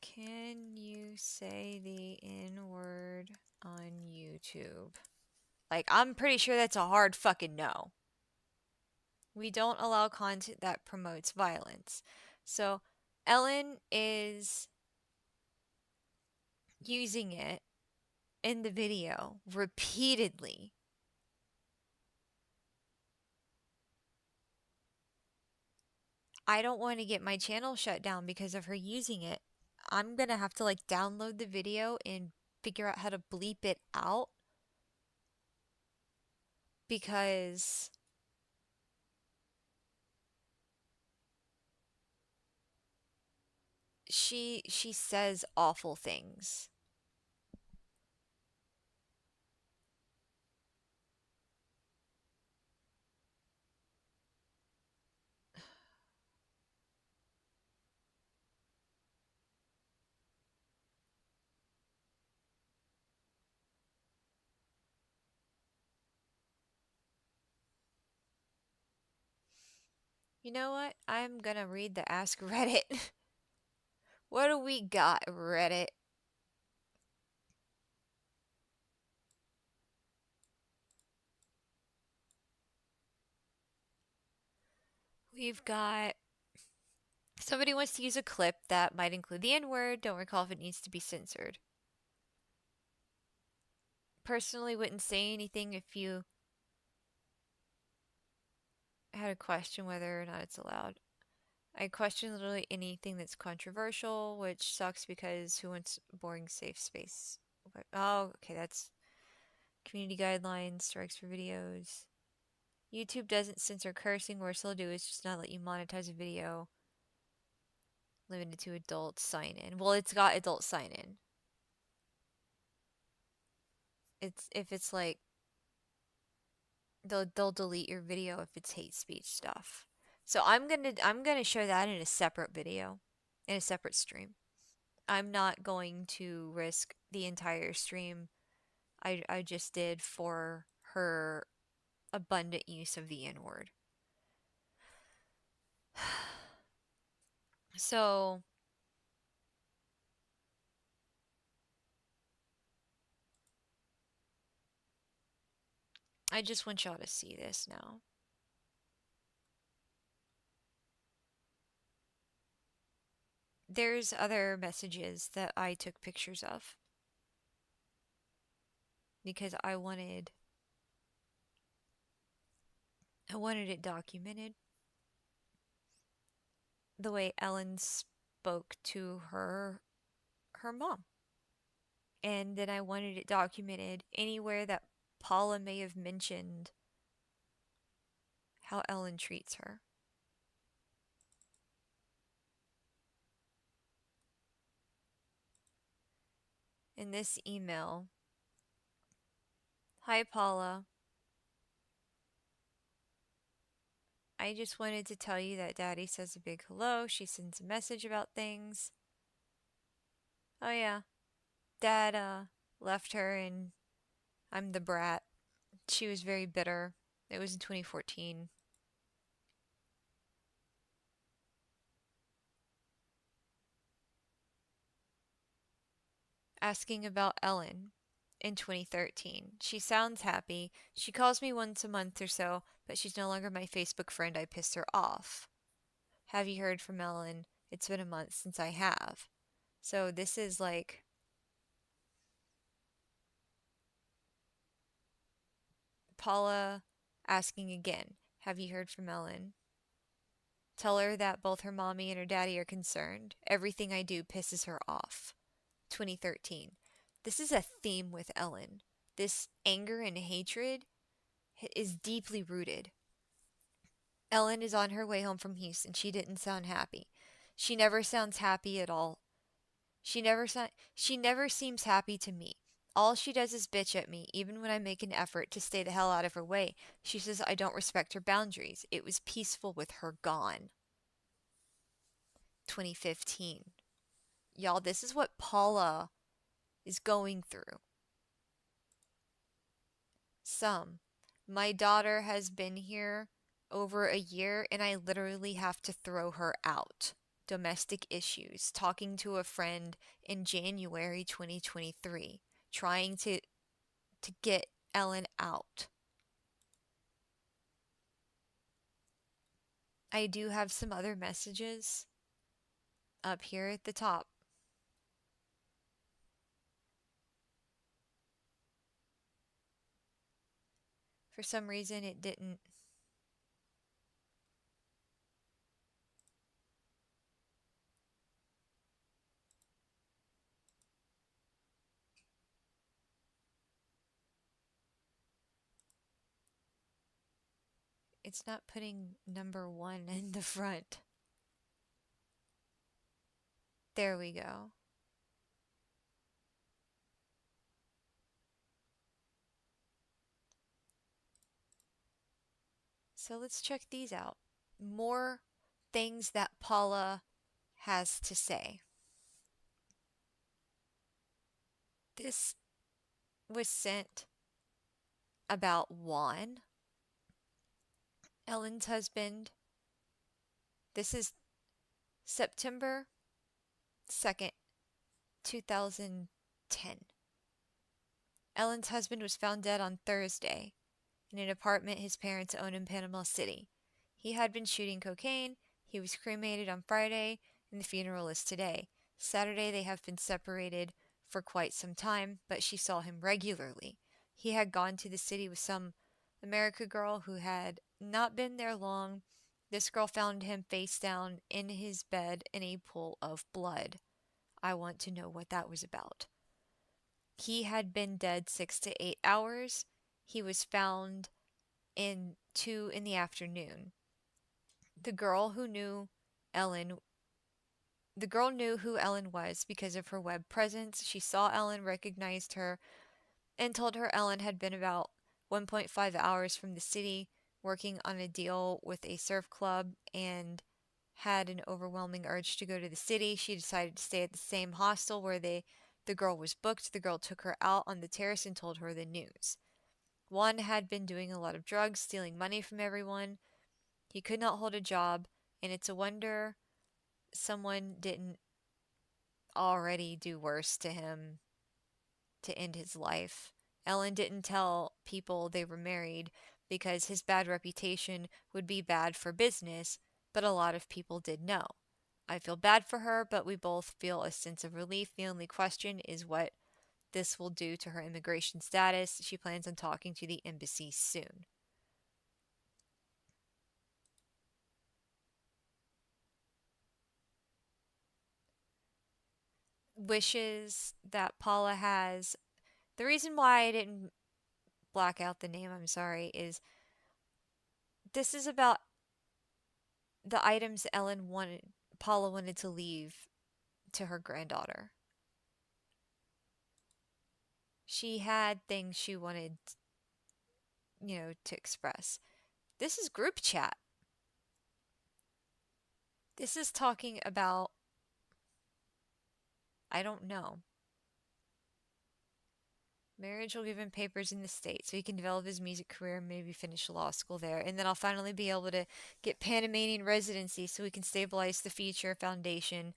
Can you say the N-word on YouTube? Like, I'm pretty sure that's a hard fucking no. We don't allow content that promotes violence. So, Ellen is using it in the video repeatedly. I don't want to get my channel shut down because of her using it. I'm gonna have to download the video and figure out how to bleep it out because she says awful things. You know what? I'm gonna read the Ask Reddit. What do we got, Reddit? We've got somebody wants to use a clip that might include the N word. Don't recall if it needs to be censored. Personally, wouldn't say anything if you had a question whether or not it's allowed. I question literally anything that's controversial, which sucks because who wants a boring safe space? Oh, okay, that's community guidelines, strikes for videos. YouTube doesn't censor cursing. Worst they'll do is just not let you monetize a video limited to adult sign in. Well, it's got adult sign in. It's if it's like they'll delete your video if it's hate speech stuff. So I'm gonna show that in a separate video, in a separate stream. I'm not going to risk the entire stream I just did for her abundant use of the N word. So I just want y'all to see this now. There's other messages that I took pictures of because I wanted it documented the way Ellen spoke to her mom. And then I wanted it documented anywhere that Paula may have mentioned how Ellen treats her. In this email, hi Paula. I just wanted to tell you that Daddy says a big hello. She sends a message about things. Oh yeah, Dad left her and I'm the brat. She was very bitter. It was in 2014. Asking about Ellen in 2013. She sounds happy. She calls me once a month or so, but she's no longer my Facebook friend. I pissed her off. Have you heard from Ellen? It's been a month since I have. So this is like Paula asking again. Have you heard from Ellen? Tell her that both her mommy and her daddy are concerned. Everything I do pisses her off. 2013. This is a theme with Ellen. This anger and hatred is deeply rooted. Ellen is on her way home from Houston. She didn't sound happy. She never sounds happy at all. She never seems happy to me. All she does is bitch at me, even when I make an effort to stay the hell out of her way. She says I don't respect her boundaries. It was peaceful with her gone. 2015. Y'all, this is what Paula is going through. My daughter has been here over a year and I literally have to throw her out. Domestic issues. Talking to a friend in January 2023. Trying to get Ellen out. I do have some other messages up here at the top. For some reason it didn't. It's not putting number 1 in the front. There we go. So let's check these out. More things that Paula has to say. This was sent about Juan, Ellen's husband, This is September 2nd, 2010. Ellen's husband was found dead on Thursday in an apartment his parents own in Panama City. He had been shooting cocaine, he was cremated on Friday, and the funeral is today. Saturday they have been separated for quite some time, but she saw him regularly. He had gone to the city with some America girl who had not been there long. This girl found him face down in his bed in a pool of blood. I want to know what that was about. He had been dead 6 to 8 hours. He was found in 2 in the afternoon. The girl who knew Ellen the girl knew who Ellen was because of her web presence. She saw Ellen, recognized her, and told her Ellen had been about 1.5 hours from the city working on a deal with a surf club and had an overwhelming urge to go to the city. She decided to stay at the same hostel where the girl was booked. The girl took her out on the terrace and told her the news. Juan had been doing a lot of drugs, stealing money from everyone. He could not hold a job, and it's a wonder someone didn't already do worse to him to end his life. Ellen didn't tell people they were married because his bad reputation would be bad for business, but a lot of people did know. I feel bad for her, but we both feel a sense of relief. The only question is what this will do to her immigration status. She plans on talking to the embassy soon. Wishes that Paula has. The reason why I didn't black out the name, I'm sorry, is this is about the items Paula wanted to leave to her granddaughter. She had things she wanted, to express. This is group chat. This is talking about, I don't know. Marriage will give him papers in the States so he can develop his music career and maybe finish law school there. And then I'll finally be able to get Panamanian residency so we can stabilize the future foundation.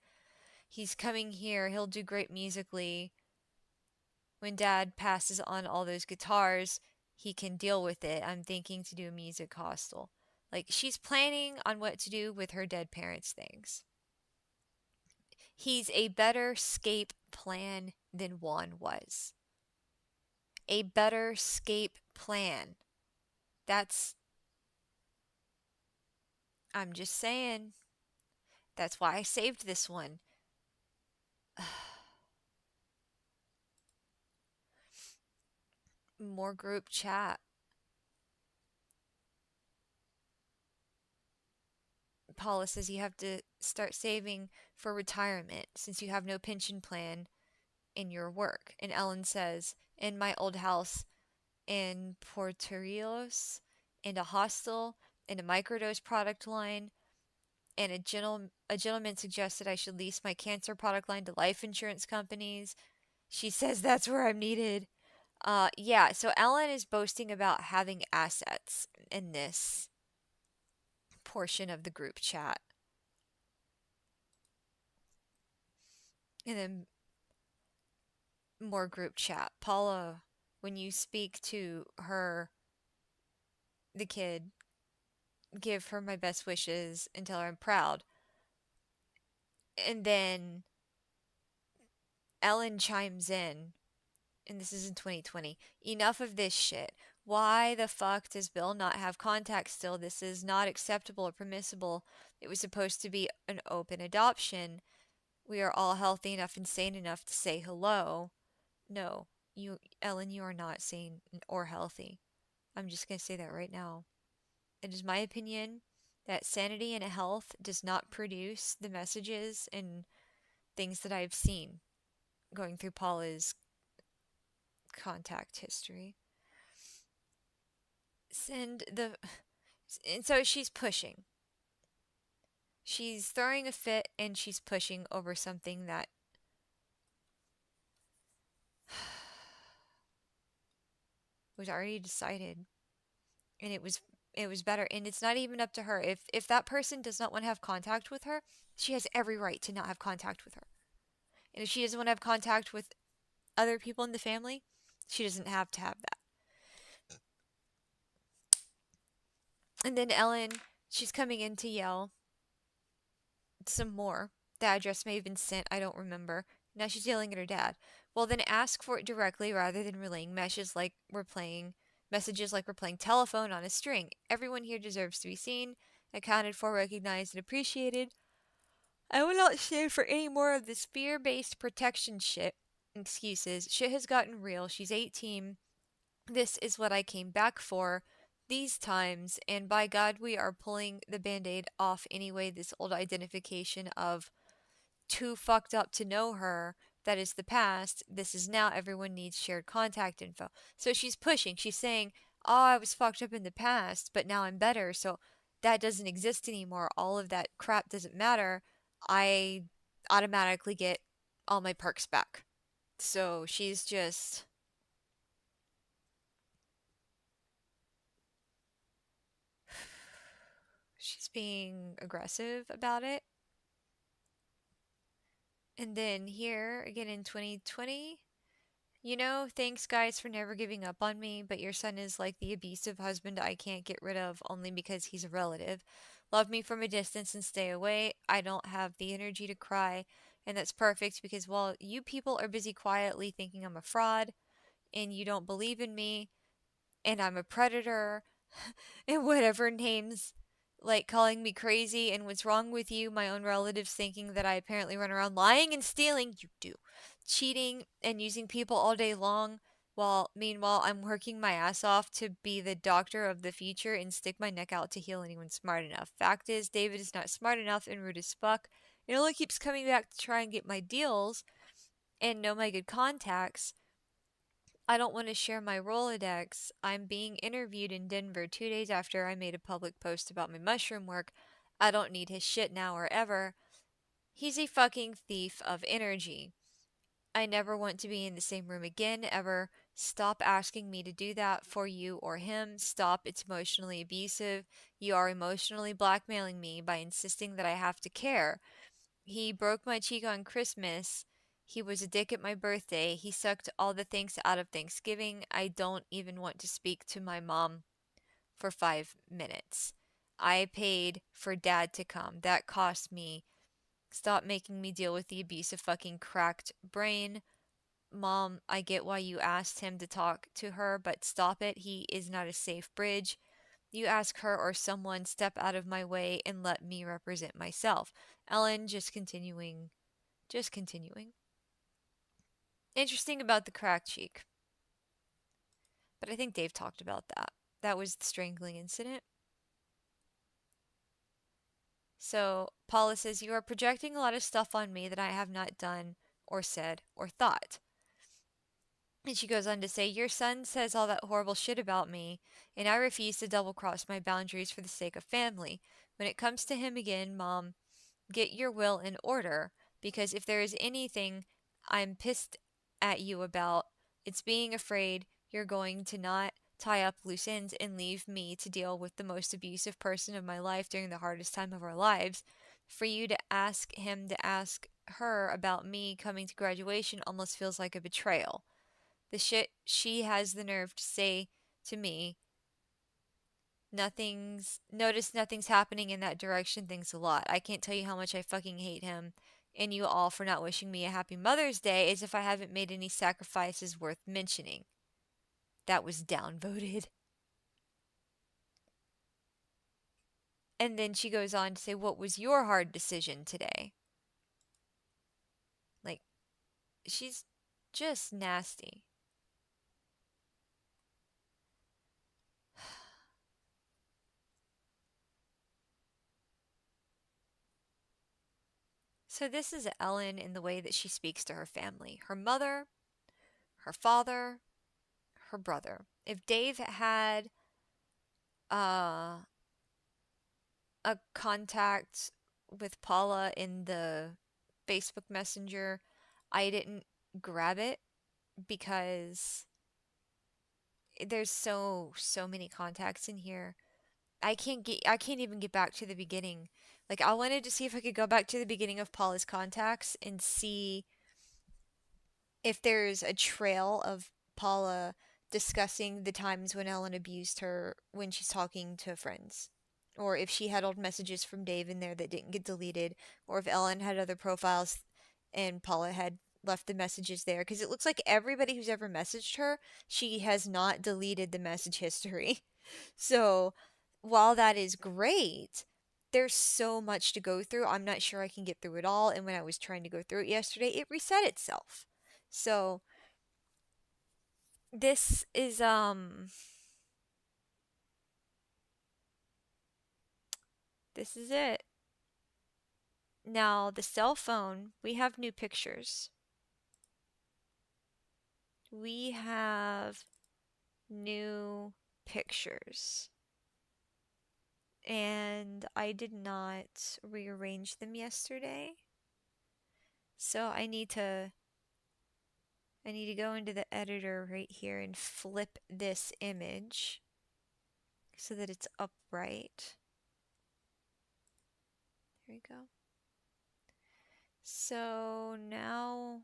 He's coming here. He'll do great musically. When Dad passes on all those guitars, he can deal with it. I'm thinking to do a music hostel. Like, she's planning on what to do with her dead parents' things. He's a better escape plan than Juan was. A better escape plan. I'm just saying. That's why I saved this one. More group chat. Paula says you have to start saving for retirement since you have no pension plan in your work. And Ellen says, in my old house in Puerto Rios, and a hostel, and a microdose product line, and a gentleman suggested I should lease my cancer product line to life insurance companies. She says that's where I'm needed. Yeah, so Ellen is boasting about having assets in this portion of the group chat. And then more group chat. Paula, when you speak to the kid, give her my best wishes and tell her I'm proud. And then Ellen chimes in, and this is in 2020. Enough of this shit. Why the fuck does Bill not have contacts still? This is not acceptable or permissible. It was supposed to be an open adoption. We are all healthy enough and sane enough to say hello. No, Ellen, you are not sane or healthy. I'm just going to say that right now. It is my opinion that sanity and health does not produce the messages and things that I've seen going through Paula's contact history. And so she's pushing. She's throwing a fit and she's pushing over something that was already decided. And it was it was better. And it's not even up to her. If that person does not want to have contact with her, she has every right to not have contact with her. And if she doesn't want to have contact with other people in the family, she doesn't have to have that. And then Ellen, she's coming in to yell some more. The address may have been sent, I don't remember. Now she's yelling at her dad. Well, then ask for it directly rather than relaying messages like we're playing telephone on a string. Everyone here deserves to be seen, accounted for, recognized, and appreciated. I will not stand for any more of this fear-based protection shit. Excuses. Shit has gotten real. She's 18. This is what I came back for these times, and by God, we are pulling the band aid off anyway. This old identification of too fucked up to know her, that is the past. This is now, everyone needs shared contact info. So she's pushing, she's saying, oh, I was fucked up in the past, but now I'm better, so that doesn't exist anymore. All of that crap doesn't matter. I automatically get all my perks back. So she's being aggressive about it. And then here again in 2020, thanks guys for never giving up on me, but your son is like the abusive husband I can't get rid of only because he's a relative. Love me from a distance and stay away. I don't have the energy to cry, and that's perfect because while you people are busy quietly thinking I'm a fraud and you don't believe in me and I'm a predator and whatever names like calling me crazy and what's wrong with you, my own relatives thinking that I apparently run around lying and stealing, you do, cheating and using people all day long, while meanwhile I'm working my ass off to be the doctor of the future and stick my neck out to heal anyone smart enough. Fact is, David is not smart enough and rude as fuck. It only keeps coming back to try and get my deals and know my good contacts. I don't want to share my Rolodex. I'm being interviewed in Denver 2 days after I made a public post about my mushroom work. I don't need his shit now or ever. He's a fucking thief of energy. I never want to be in the same room again, ever. Stop asking me to do that for you or him. Stop. It's emotionally abusive. You are emotionally blackmailing me by insisting that I have to care. He broke my cheek on Christmas. He was a dick at my birthday. He sucked all the thanks out of Thanksgiving. I don't even want to speak to my mom for 5 minutes. I paid for dad to come. That cost me. Stop making me deal with the abusive fucking cracked brain. Mom, I get why you asked him to talk to her, but stop it. He is not a safe bridge. You ask her or someone, step out of my way and let me represent myself. Ellen, just continuing. Just continuing. Interesting about the cracked cheek. But I think Dave talked about that. That was the strangling incident. So Paula says, you are projecting a lot of stuff on me that I have not done or said or thought. And she goes on to say, your son says all that horrible shit about me, and I refuse to double cross my boundaries for the sake of family. When it comes to him again, Mom, get your will in order, because if there is anything I'm pissed at you about, it's being afraid you're going to not tie up loose ends and leave me to deal with the most abusive person of my life during the hardest time of our lives. For you to ask him to ask her about me coming to graduation almost feels like a betrayal. The shit she has the nerve to say to me, nothing's happening in that direction, thanks a lot. I can't tell you how much I fucking hate him and you all for not wishing me a happy Mother's Day, as if I haven't made any sacrifices worth mentioning. That was downvoted. And then she goes on to say, what was your hard decision today? Like, she's just nasty. So this is Ellen in the way that she speaks to her family. Her mother, her father, her brother. If Dave had uh, a contact with Paula in the Facebook Messenger, I didn't grab it because there's so many contacts in here. I can't even get back to the beginning. Like I wanted to see if I could go back to the beginning of Paula's contacts and see if there's a trail of Paula discussing the times when Ellen abused her when she's talking to friends. Or if she had old messages from Dave in there that didn't get deleted, or if Ellen had other profiles and Paula had left the messages there. Because it looks like everybody who's ever messaged her, she has not deleted the message history. So while that is great, there's so much to go through. I'm not sure I can get through it all. And when I was trying to go through it yesterday, it reset itself. So this is this is it. Now the cell phone, we have new pictures. We have new pictures. And I did not rearrange them yesterday. So I need to go into the editor right here and flip this image so that it's upright. There we go. So now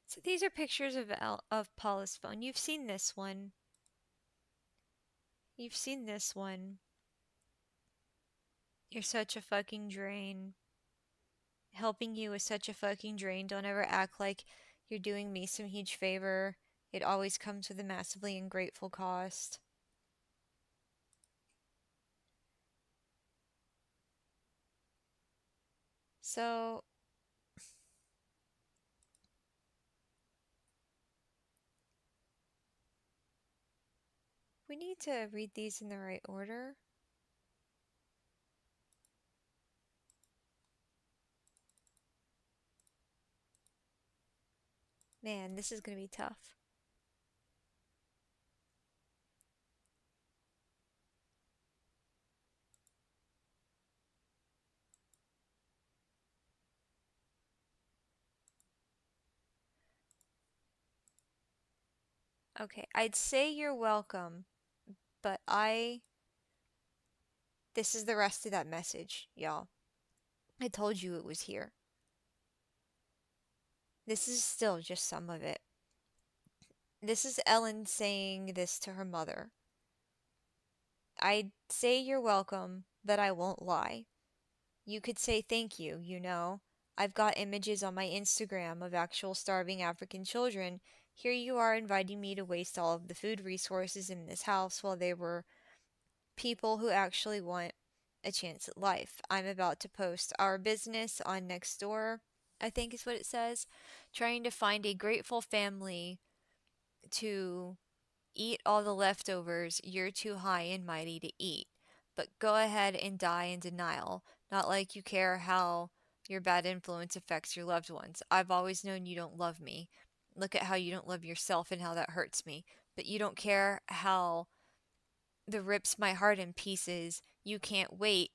so these are pictures of Paula's phone. You've seen this one. You've seen this one. You're such a fucking drain. Helping you is such a fucking drain. Don't ever act like you're doing me some huge favor. It always comes with a massively ungrateful cost. So, we need to read these in the right order. Man, this is going to be tough. Okay, I'd say you're welcome, but this is the rest of that message, y'all. I told you it was here. This is still just some of it. This is Ellen saying this to her mother. I'd say you're welcome, but I won't lie. You could say thank you, you know. I've got images on my Instagram of actual starving African children. Here you are inviting me to waste all of the food resources in this house while they were people who actually want a chance at life. I'm about to post our business on Nextdoor, I think is what it says, trying to find a grateful family to eat all the leftovers you're too high and mighty to eat. But go ahead and die in denial. Not like you care how your bad influence affects your loved ones. I've always known you don't love me. Look at how you don't love yourself and how that hurts me. But you don't care how that rips my heart in pieces. You can't wait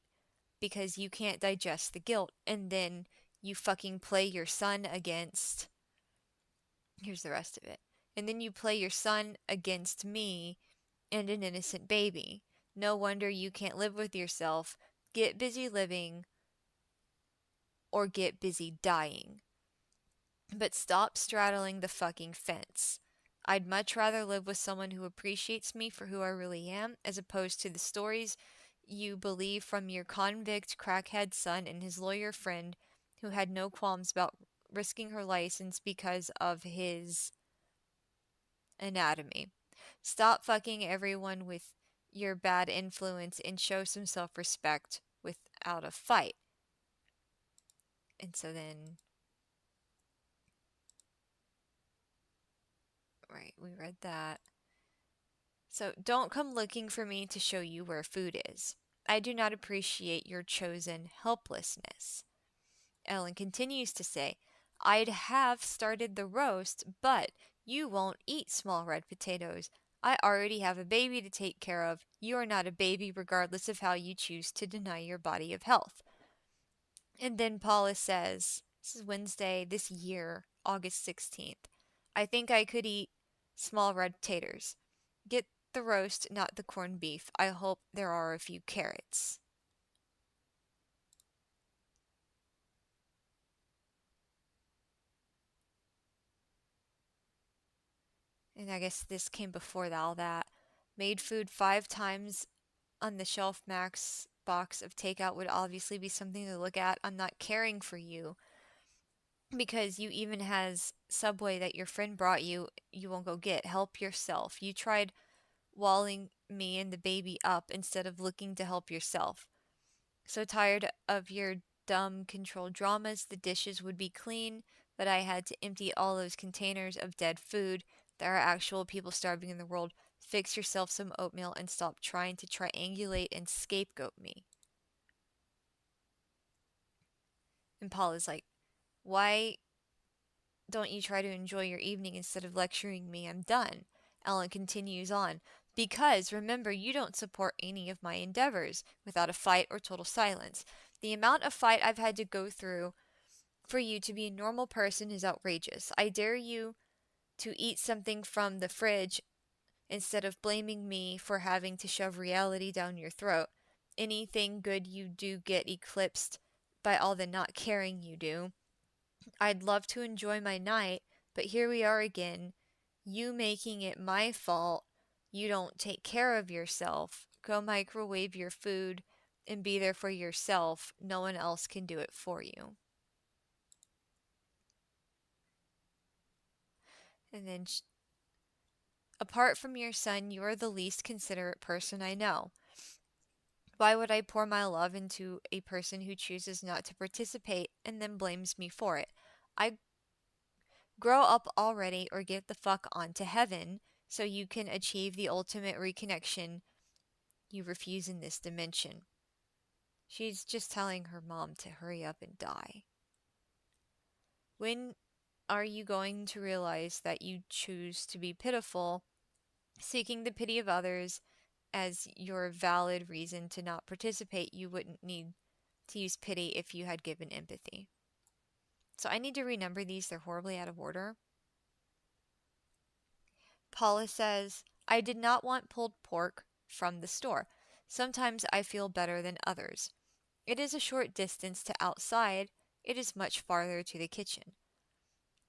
because you can't digest the guilt. And then you fucking play your son against. Here's the rest of it. And then you play your son against me and an innocent baby. No wonder you can't live with yourself. Get busy living or get busy dying. But stop straddling the fucking fence. I'd much rather live with someone who appreciates me for who I really am, as opposed to the stories you believe from your convict crackhead son and his lawyer friend who had no qualms about risking her license because of his anatomy. Stop fucking everyone with your bad influence and show some self respect without a fight. And so then, right, we read that. So don't come looking for me to show you where food is. I do not appreciate your chosen helplessness. Ellen continues to say, I'd have started the roast, but you won't eat small red potatoes. I already have a baby to take care of. You are not a baby regardless of how you choose to deny your body of health. And then Paula says, this is Wednesday this year, August 16th. I think I could eat small red taters. Get the roast, not the corned beef. I hope there are a few carrots. And I guess this came before all that. Made food 5 times on the shelf max box of takeout would obviously be something to look at. I'm not caring for you because you even has Subway that your friend brought you, you won't go get. Help yourself. You tried walling me and the baby up instead of looking to help yourself. So tired of your dumb control dramas, the dishes would be clean, but I had to empty all those containers of dead food. There are actual people starving in the world. Fix yourself some oatmeal and stop trying to triangulate and scapegoat me. And Paul is like, why don't you try to enjoy your evening instead of lecturing me? I'm done. Ellen continues on. Because, remember, you don't support any of my endeavors without a fight or total silence. The amount of fight I've had to go through for you to be a normal person is outrageous. I dare you to eat something from the fridge instead of blaming me for having to shove reality down your throat. Anything good you do get eclipsed by all the not caring you do. I'd love to enjoy my night, but here we are again. You making it my fault. You don't take care of yourself. Go microwave your food and be there for yourself. No one else can do it for you. And then, apart from your son, you are the least considerate person I know. Why would I pour my love into a person who chooses not to participate and then blames me for it? I grow up already or get the fuck on to heaven so you can achieve the ultimate reconnection you refuse in this dimension. She's just telling her mom to hurry up and die. When are you going to realize that you choose to be pitiful, seeking the pity of others as your valid reason to not participate? You wouldn't need to use pity if you had given empathy. So I need to renumber these, they're horribly out of order. Paula says, I did not want pulled pork from the store. Sometimes I feel better than others. It is a short distance to outside. It is much farther to the kitchen.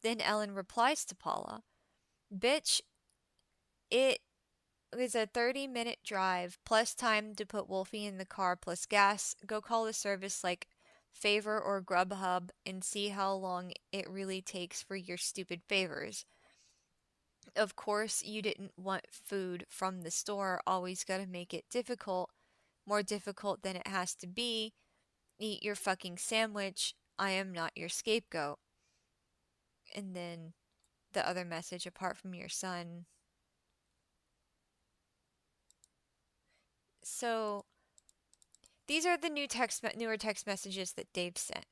Then Ellen replies to Paula, Bitch, it was a 30-minute drive plus time to put Wolfie in the car plus gas. Go call the service like Favor or Grubhub and see how long it really takes for your stupid favors. Of course, you didn't want food from the store. Always gotta make it difficult. More difficult than it has to be. Eat your fucking sandwich. I am not your scapegoat. And then the other message, apart from your son. So these are the newer text messages that Dave sent.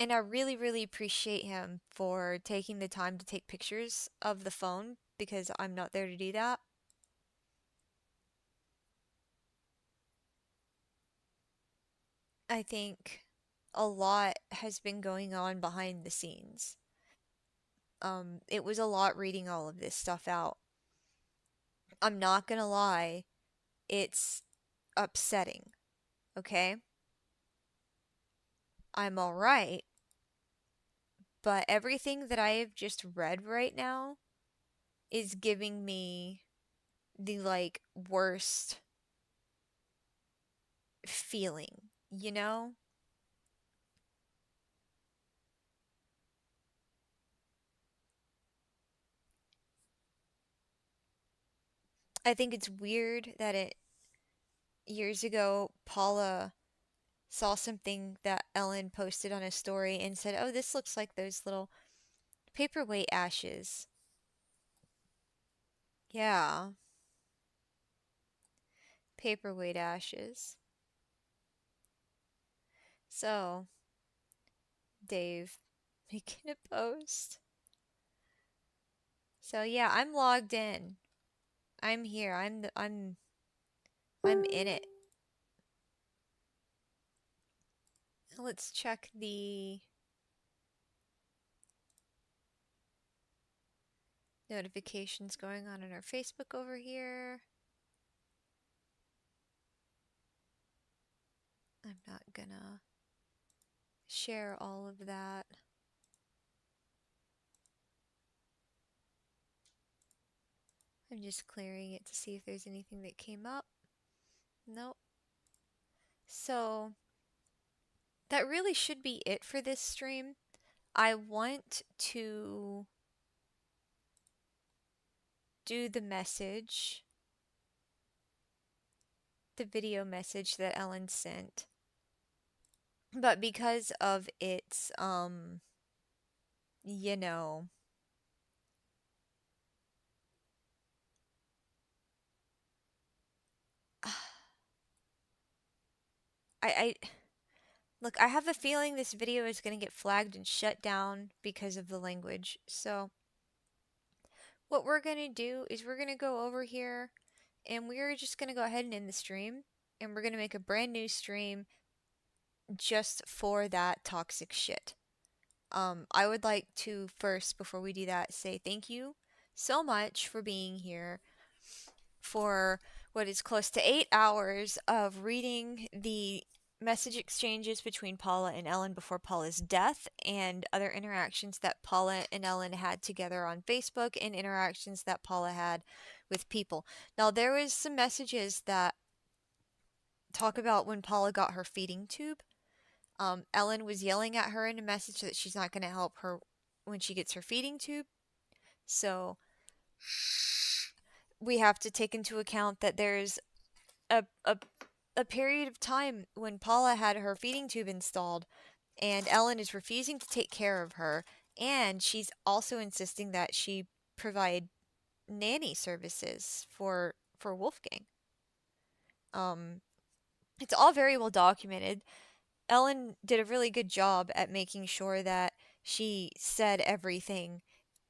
And I really, really appreciate him for taking the time to take pictures of the phone because I'm not there to do that. I think a lot has been going on behind the scenes. It was a lot reading all of this stuff out. I'm not gonna lie, it's upsetting, okay? I'm alright, but everything that I have just read right now is giving me the like worst feeling, you know? I think it's weird that it years ago Paula saw something that Ellen posted on a story and said, "Oh, this looks like those little paperweight ashes." Yeah, paperweight ashes. So, Dave making a post So yeah, I'm logged in. I'm here. I'm in it. Let's check the notifications going on in our Facebook over here. I'm not gonna share all of that. I'm just clearing it to see if there's anything that came up. Nope. So that really should be it for this stream. I want to do the message, the video message that Ellen sent. But because of its, you know, I look, I have a feeling this video is going to get flagged and shut down because of the language. So what we're going to do is we're going to go over here and we're just going to go ahead and end the stream, and we're going to make a brand new stream just for that toxic shit. I would like to first, before we do that, say thank you so much for being here for what is close to 8 hours of reading the message exchanges between Paula and Ellen before Paula's death, and other interactions that Paula and Ellen had together on Facebook, and interactions that Paula had with people. Now, there was some messages that talk about when Paula got her feeding tube. Ellen was yelling at her in a message that she's not going to help her when she gets her feeding tube. So we have to take into account that there's a, a, a period of time when Paula had her feeding tube installed, and Ellen is refusing to take care of her, and she's also insisting that she provide nanny services for Wolfgang. It's all very well documented. Ellen did a really good job at making sure that she said everything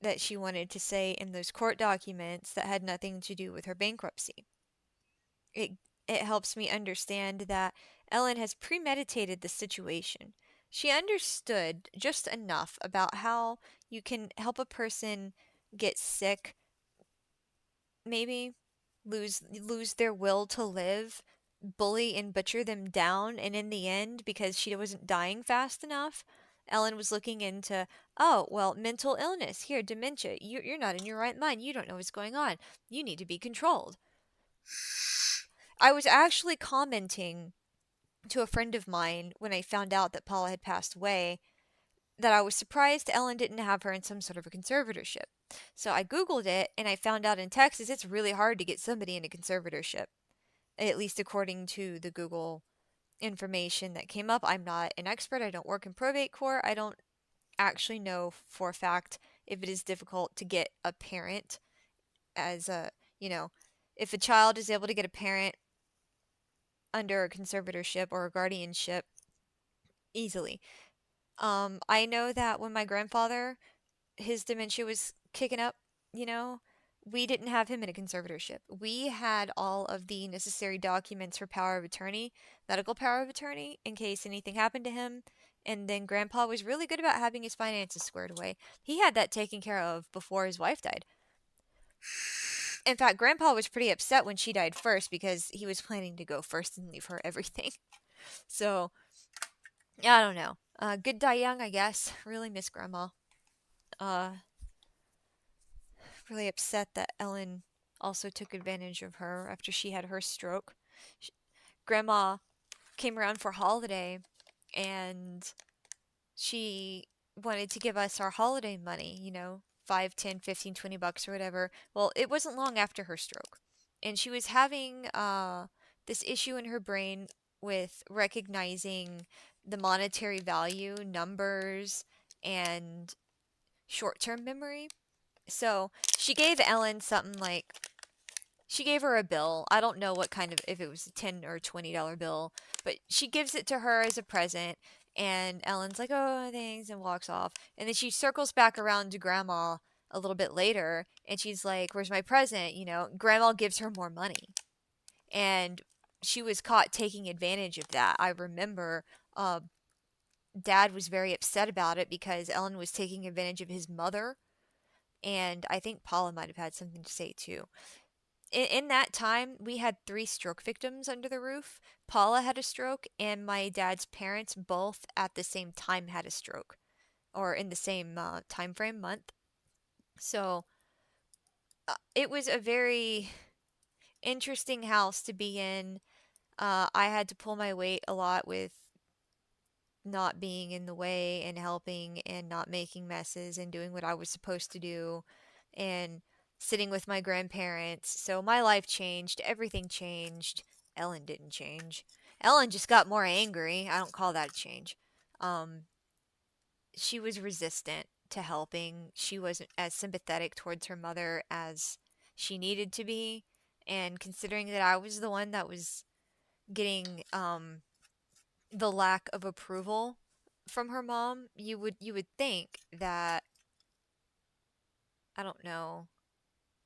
that she wanted to say in those court documents that had nothing to do with her bankruptcy. It it helps me understand that Ellen has premeditated the situation. She understood just enough about how you can help a person get sick, maybe lose their will to live, bully and butcher them down, and in the end, because she wasn't dying fast enough, Ellen was looking into, oh, well, mental illness, here, dementia, you're not in your right mind, you don't know what's going on, you need to be controlled. I was actually commenting to a friend of mine when I found out that Paula had passed away that I was surprised Ellen didn't have her in some sort of a conservatorship. So I Googled it, and I found out in Texas it's really hard to get somebody in a conservatorship, at least according to the Google information that came up. I'm not an expert. I don't work in probate court. I don't actually know for a fact if it is difficult to get a parent as a, you know, if a child is able to get a parent under a conservatorship or a guardianship easily. I know that when my grandfather, his dementia was kicking up, you know, we didn't have him in a conservatorship. We had all of the necessary documents for power of attorney, medical power of attorney, in case anything happened to him. And then Grandpa was really good about having his finances squared away. He had that taken care of before his wife died. In fact, Grandpa was pretty upset when she died first because he was planning to go first and leave her everything. So, I don't know. Good die young, I guess. Really miss Grandma. Uh, really upset that Ellen also took advantage of her after she had her stroke. Grandma came around for holiday, and she wanted to give us our holiday money, you know, 5, 10, 15, 20 bucks or whatever. Well, it wasn't long after her stroke. And she was having this issue in her brain with recognizing the monetary value, numbers, and short-term memory. So she gave Ellen something like, she gave her a bill. I don't know what kind of, if it was a $10 or $20 bill, but she gives it to her as a present. And Ellen's like, oh, thanks, and walks off. And then she circles back around to Grandma a little bit later, and she's like, "Where's my present?" Grandma gives her more money. And she was caught taking advantage of that. I remember uh, Dad was very upset about it because Ellen was taking advantage of his mother, and I think Paula might have had something to say too. In that time, we had 3 stroke victims under the roof. Paula had a stroke, and my dad's parents both at the same time had a stroke, or in the same time frame month. So it was a very interesting house to be in. I had to pull my weight a lot with not being in the way and helping and not making messes and doing what I was supposed to do and sitting with my grandparents. So my life changed, everything changed. Ellen didn't change. Ellen just got more angry. I don't call that a change. Um she was resistant to helping. She wasn't as sympathetic towards her mother as she needed to be. And considering that I was the one that was getting the lack of approval from her mom, you would think that, I don't know,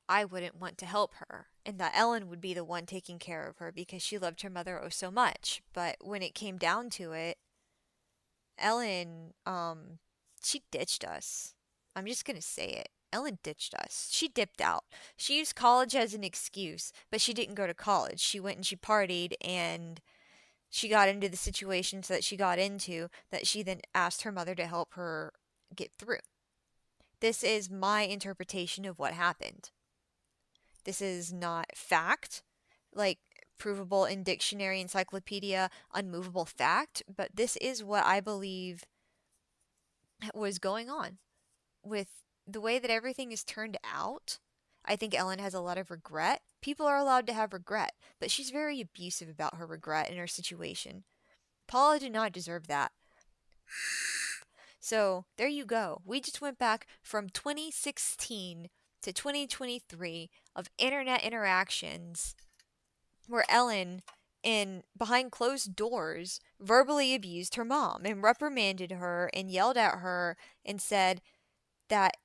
I wouldn't want to help her and that Ellen would be the one taking care of her because she loved her mother oh so much. But when it came down to it, Ellen she ditched us. I'm just going to say it. Ellen ditched us. She dipped out. She used college as an excuse, but she didn't go to college. She went and she partied, and she got into the situations that she got into that she then asked her mother to help her get through. This is my interpretation of what happened. This is not fact, like provable in dictionary, encyclopedia, unmovable fact, but this is what I believe was going on with the way that everything is turned out. I think Ellen has a lot of regret. People are allowed to have regret, but she's very abusive about her regret and her situation. Paula did not deserve that. So there you go. We just went back from 2016 to 2023 of internet interactions where Ellen, in behind closed doors, verbally abused her mom and reprimanded her and yelled at her and said that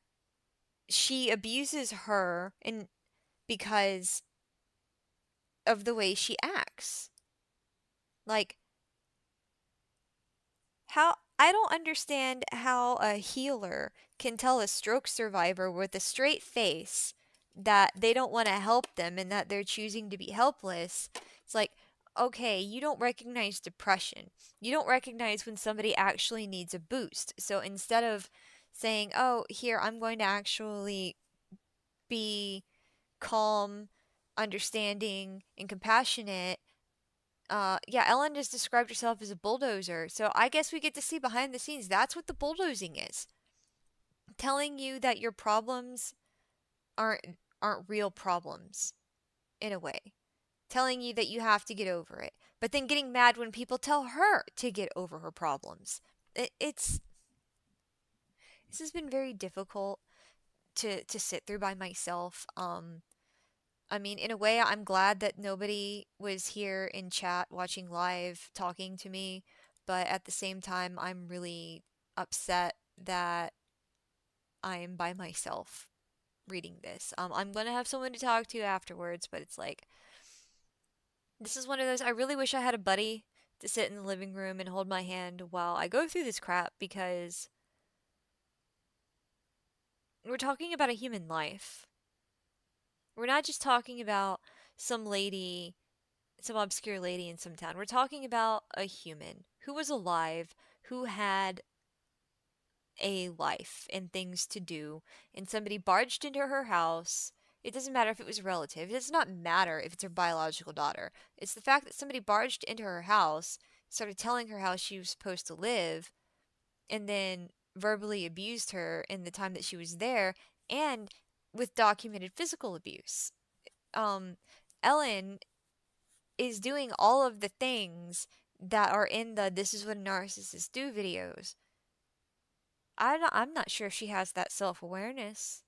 she abuses her and because of the way she acts. Like, how I don't understand how a healer can tell a stroke survivor with a straight face that they don't want to help them and that they're choosing to be helpless. It's like, okay, you don't recognize depression. You don't recognize when somebody actually needs a boost. So instead of saying, "Oh, here, I'm going to actually be calm, understanding, and compassionate," yeah, Ellen just described herself as a bulldozer. So I guess we get to see behind the scenes. That's what the bulldozing is. Telling you that your problems aren't real problems in a way. Telling you that you have to get over it. But then getting mad when people tell her to get over her problems. It's this has been very difficult to sit through by myself. I mean, in a way, I'm glad that nobody was here in chat watching live talking to me, but at the same time, I'm really upset that I'm by myself reading this. I'm gonna have someone to talk to afterwards, but it's like, this is one of those, I really wish I had a buddy to sit in the living room and hold my hand while I go through this crap because we're talking about a human life. We're not just talking about some lady, some obscure lady in some town. We're talking about a human who was alive, who had a life and things to do, and somebody barged into her house. It doesn't matter if it was a relative. It does not matter if it's her biological daughter. It's the fact that somebody barged into her house, started telling her how she was supposed to live, and then verbally abused her in the time that she was there, and with documented physical abuse. Um, Ellen is doing all of the things that are in the "this is what narcissists do" videos. I'm not sure if she has that self-awareness.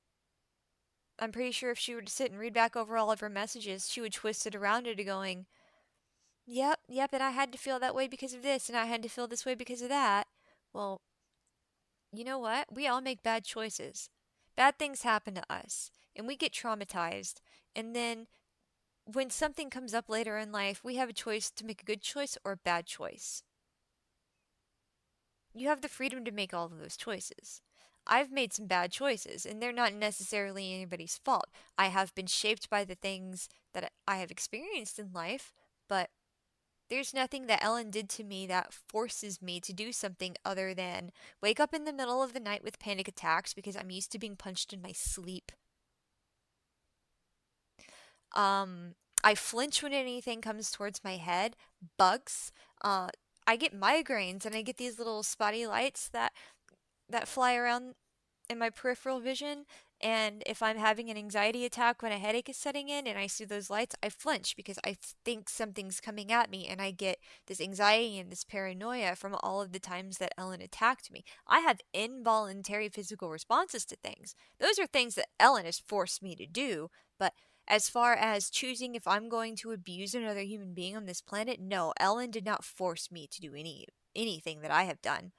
I'm pretty sure if she were to sit and read back over all of her messages, she would twist it around into going, "Yep, yep, and I had to feel that way because of this, and I had to feel this way because of that." Well, you know what? We all make bad choices. Bad things happen to us, and we get traumatized. And then when something comes up later in life, we have a choice to make a good choice or a bad choice. You have the freedom to make all of those choices. I've made some bad choices, and they're not necessarily anybody's fault. I have been shaped by the things that I have experienced in life, but there's nothing that Ellen did to me that forces me to do something other than wake up in the middle of the night with panic attacks because I'm used to being punched in my sleep. Um, I flinch when anything comes towards my head. Bugs. Uh, I get migraines and I get these little spotty lights that fly around in my peripheral vision. And if I'm having an anxiety attack when a headache is setting in and I see those lights, I flinch because I think something's coming at me and I get this anxiety and this paranoia from all of the times that Ellen attacked me. I have involuntary physical responses to things. Those are things that Ellen has forced me to do, but as far as choosing if I'm going to abuse another human being on this planet, no, Ellen did not force me to do anything that I have done.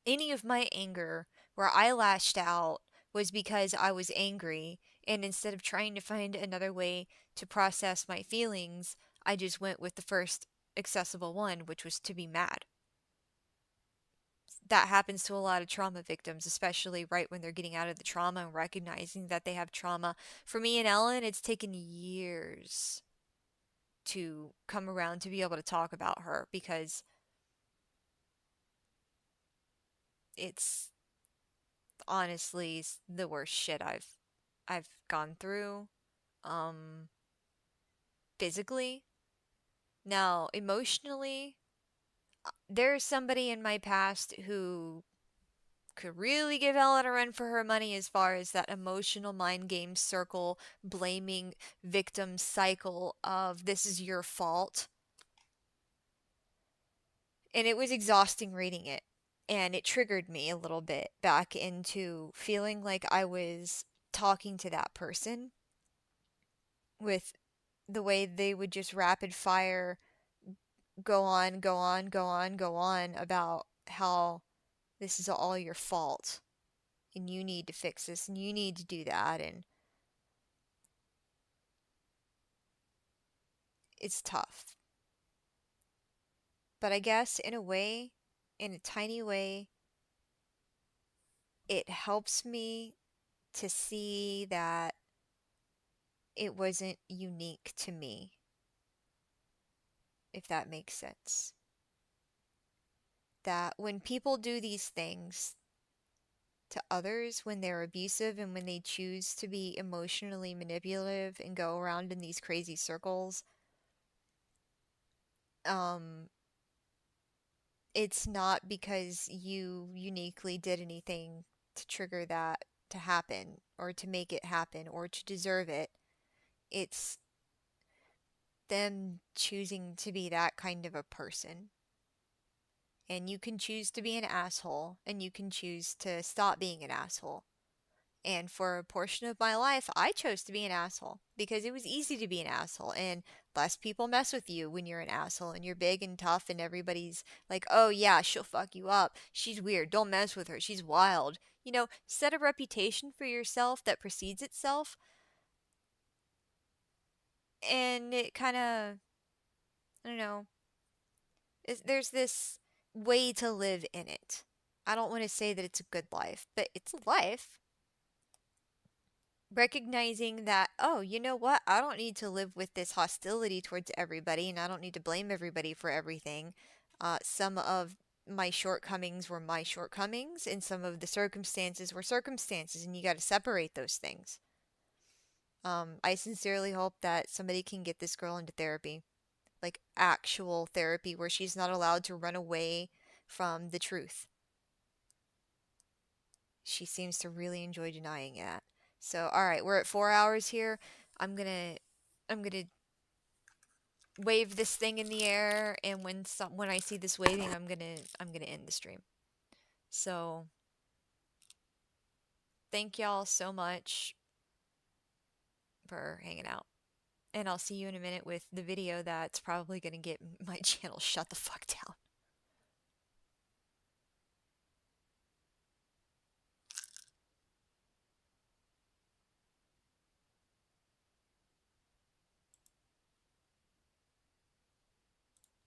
Any of my anger where I lashed out was because I was angry, and instead of trying to find another way to process my feelings, I just went with the first accessible one, which was to be mad. That happens to a lot of trauma victims, especially right when they're getting out of the trauma and recognizing that they have trauma. For me and Ellen, it's taken years to come around to be able to talk about her because it's honestly the worst shit I've gone through physically. Now, emotionally, there's somebody in my past who could really give Ellen a run for her money as far as that emotional mind game circle, blaming victim cycle of this is your fault. And it was exhausting reading it. And it triggered me a little bit back into feeling like I was talking to that person with the way they would just rapid fire go on, go on, go on, go on about how this is all your fault and you need to fix this and you need to do that. And it's tough. But I guess in a way, in a tiny way, it helps me to see that it wasn't unique to me, if that makes sense. That when people do these things to others, when they're abusive and when they choose to be emotionally manipulative and go around in these crazy circles, um, it's not because you uniquely did anything to trigger that to happen or to make it happen or to deserve it. It's them choosing to be that kind of a person. And you can choose to be an asshole and you can choose to stop being an asshole. And for a portion of my life, I chose to be an asshole because it was easy to be an asshole and less people mess with you when you're an asshole and you're big and tough and everybody's like, oh yeah, she'll fuck you up. She's weird. Don't mess with her. She's wild. You know, set a reputation for yourself that precedes itself. And it kind of, I don't know, there's this way to live in it. I don't want to say that it's a good life, but it's a life. Recognizing that, oh, you know what? I don't need to live with this hostility towards everybody, and I don't need to blame everybody for everything. Some of my shortcomings were my shortcomings, and some of the circumstances were circumstances, and you got to separate those things. I sincerely hope that somebody can get this girl into therapy, like actual therapy, where she's not allowed to run away from the truth. She seems to really enjoy denying that. So, all right, we're at 4 hours here. I'm gonna wave this thing in the air, and when I see this waving, I'm gonna end the stream. So, thank y'all so much for hanging out. And I'll see you in a minute with the video that's probably gonna get my channel shut the fuck down.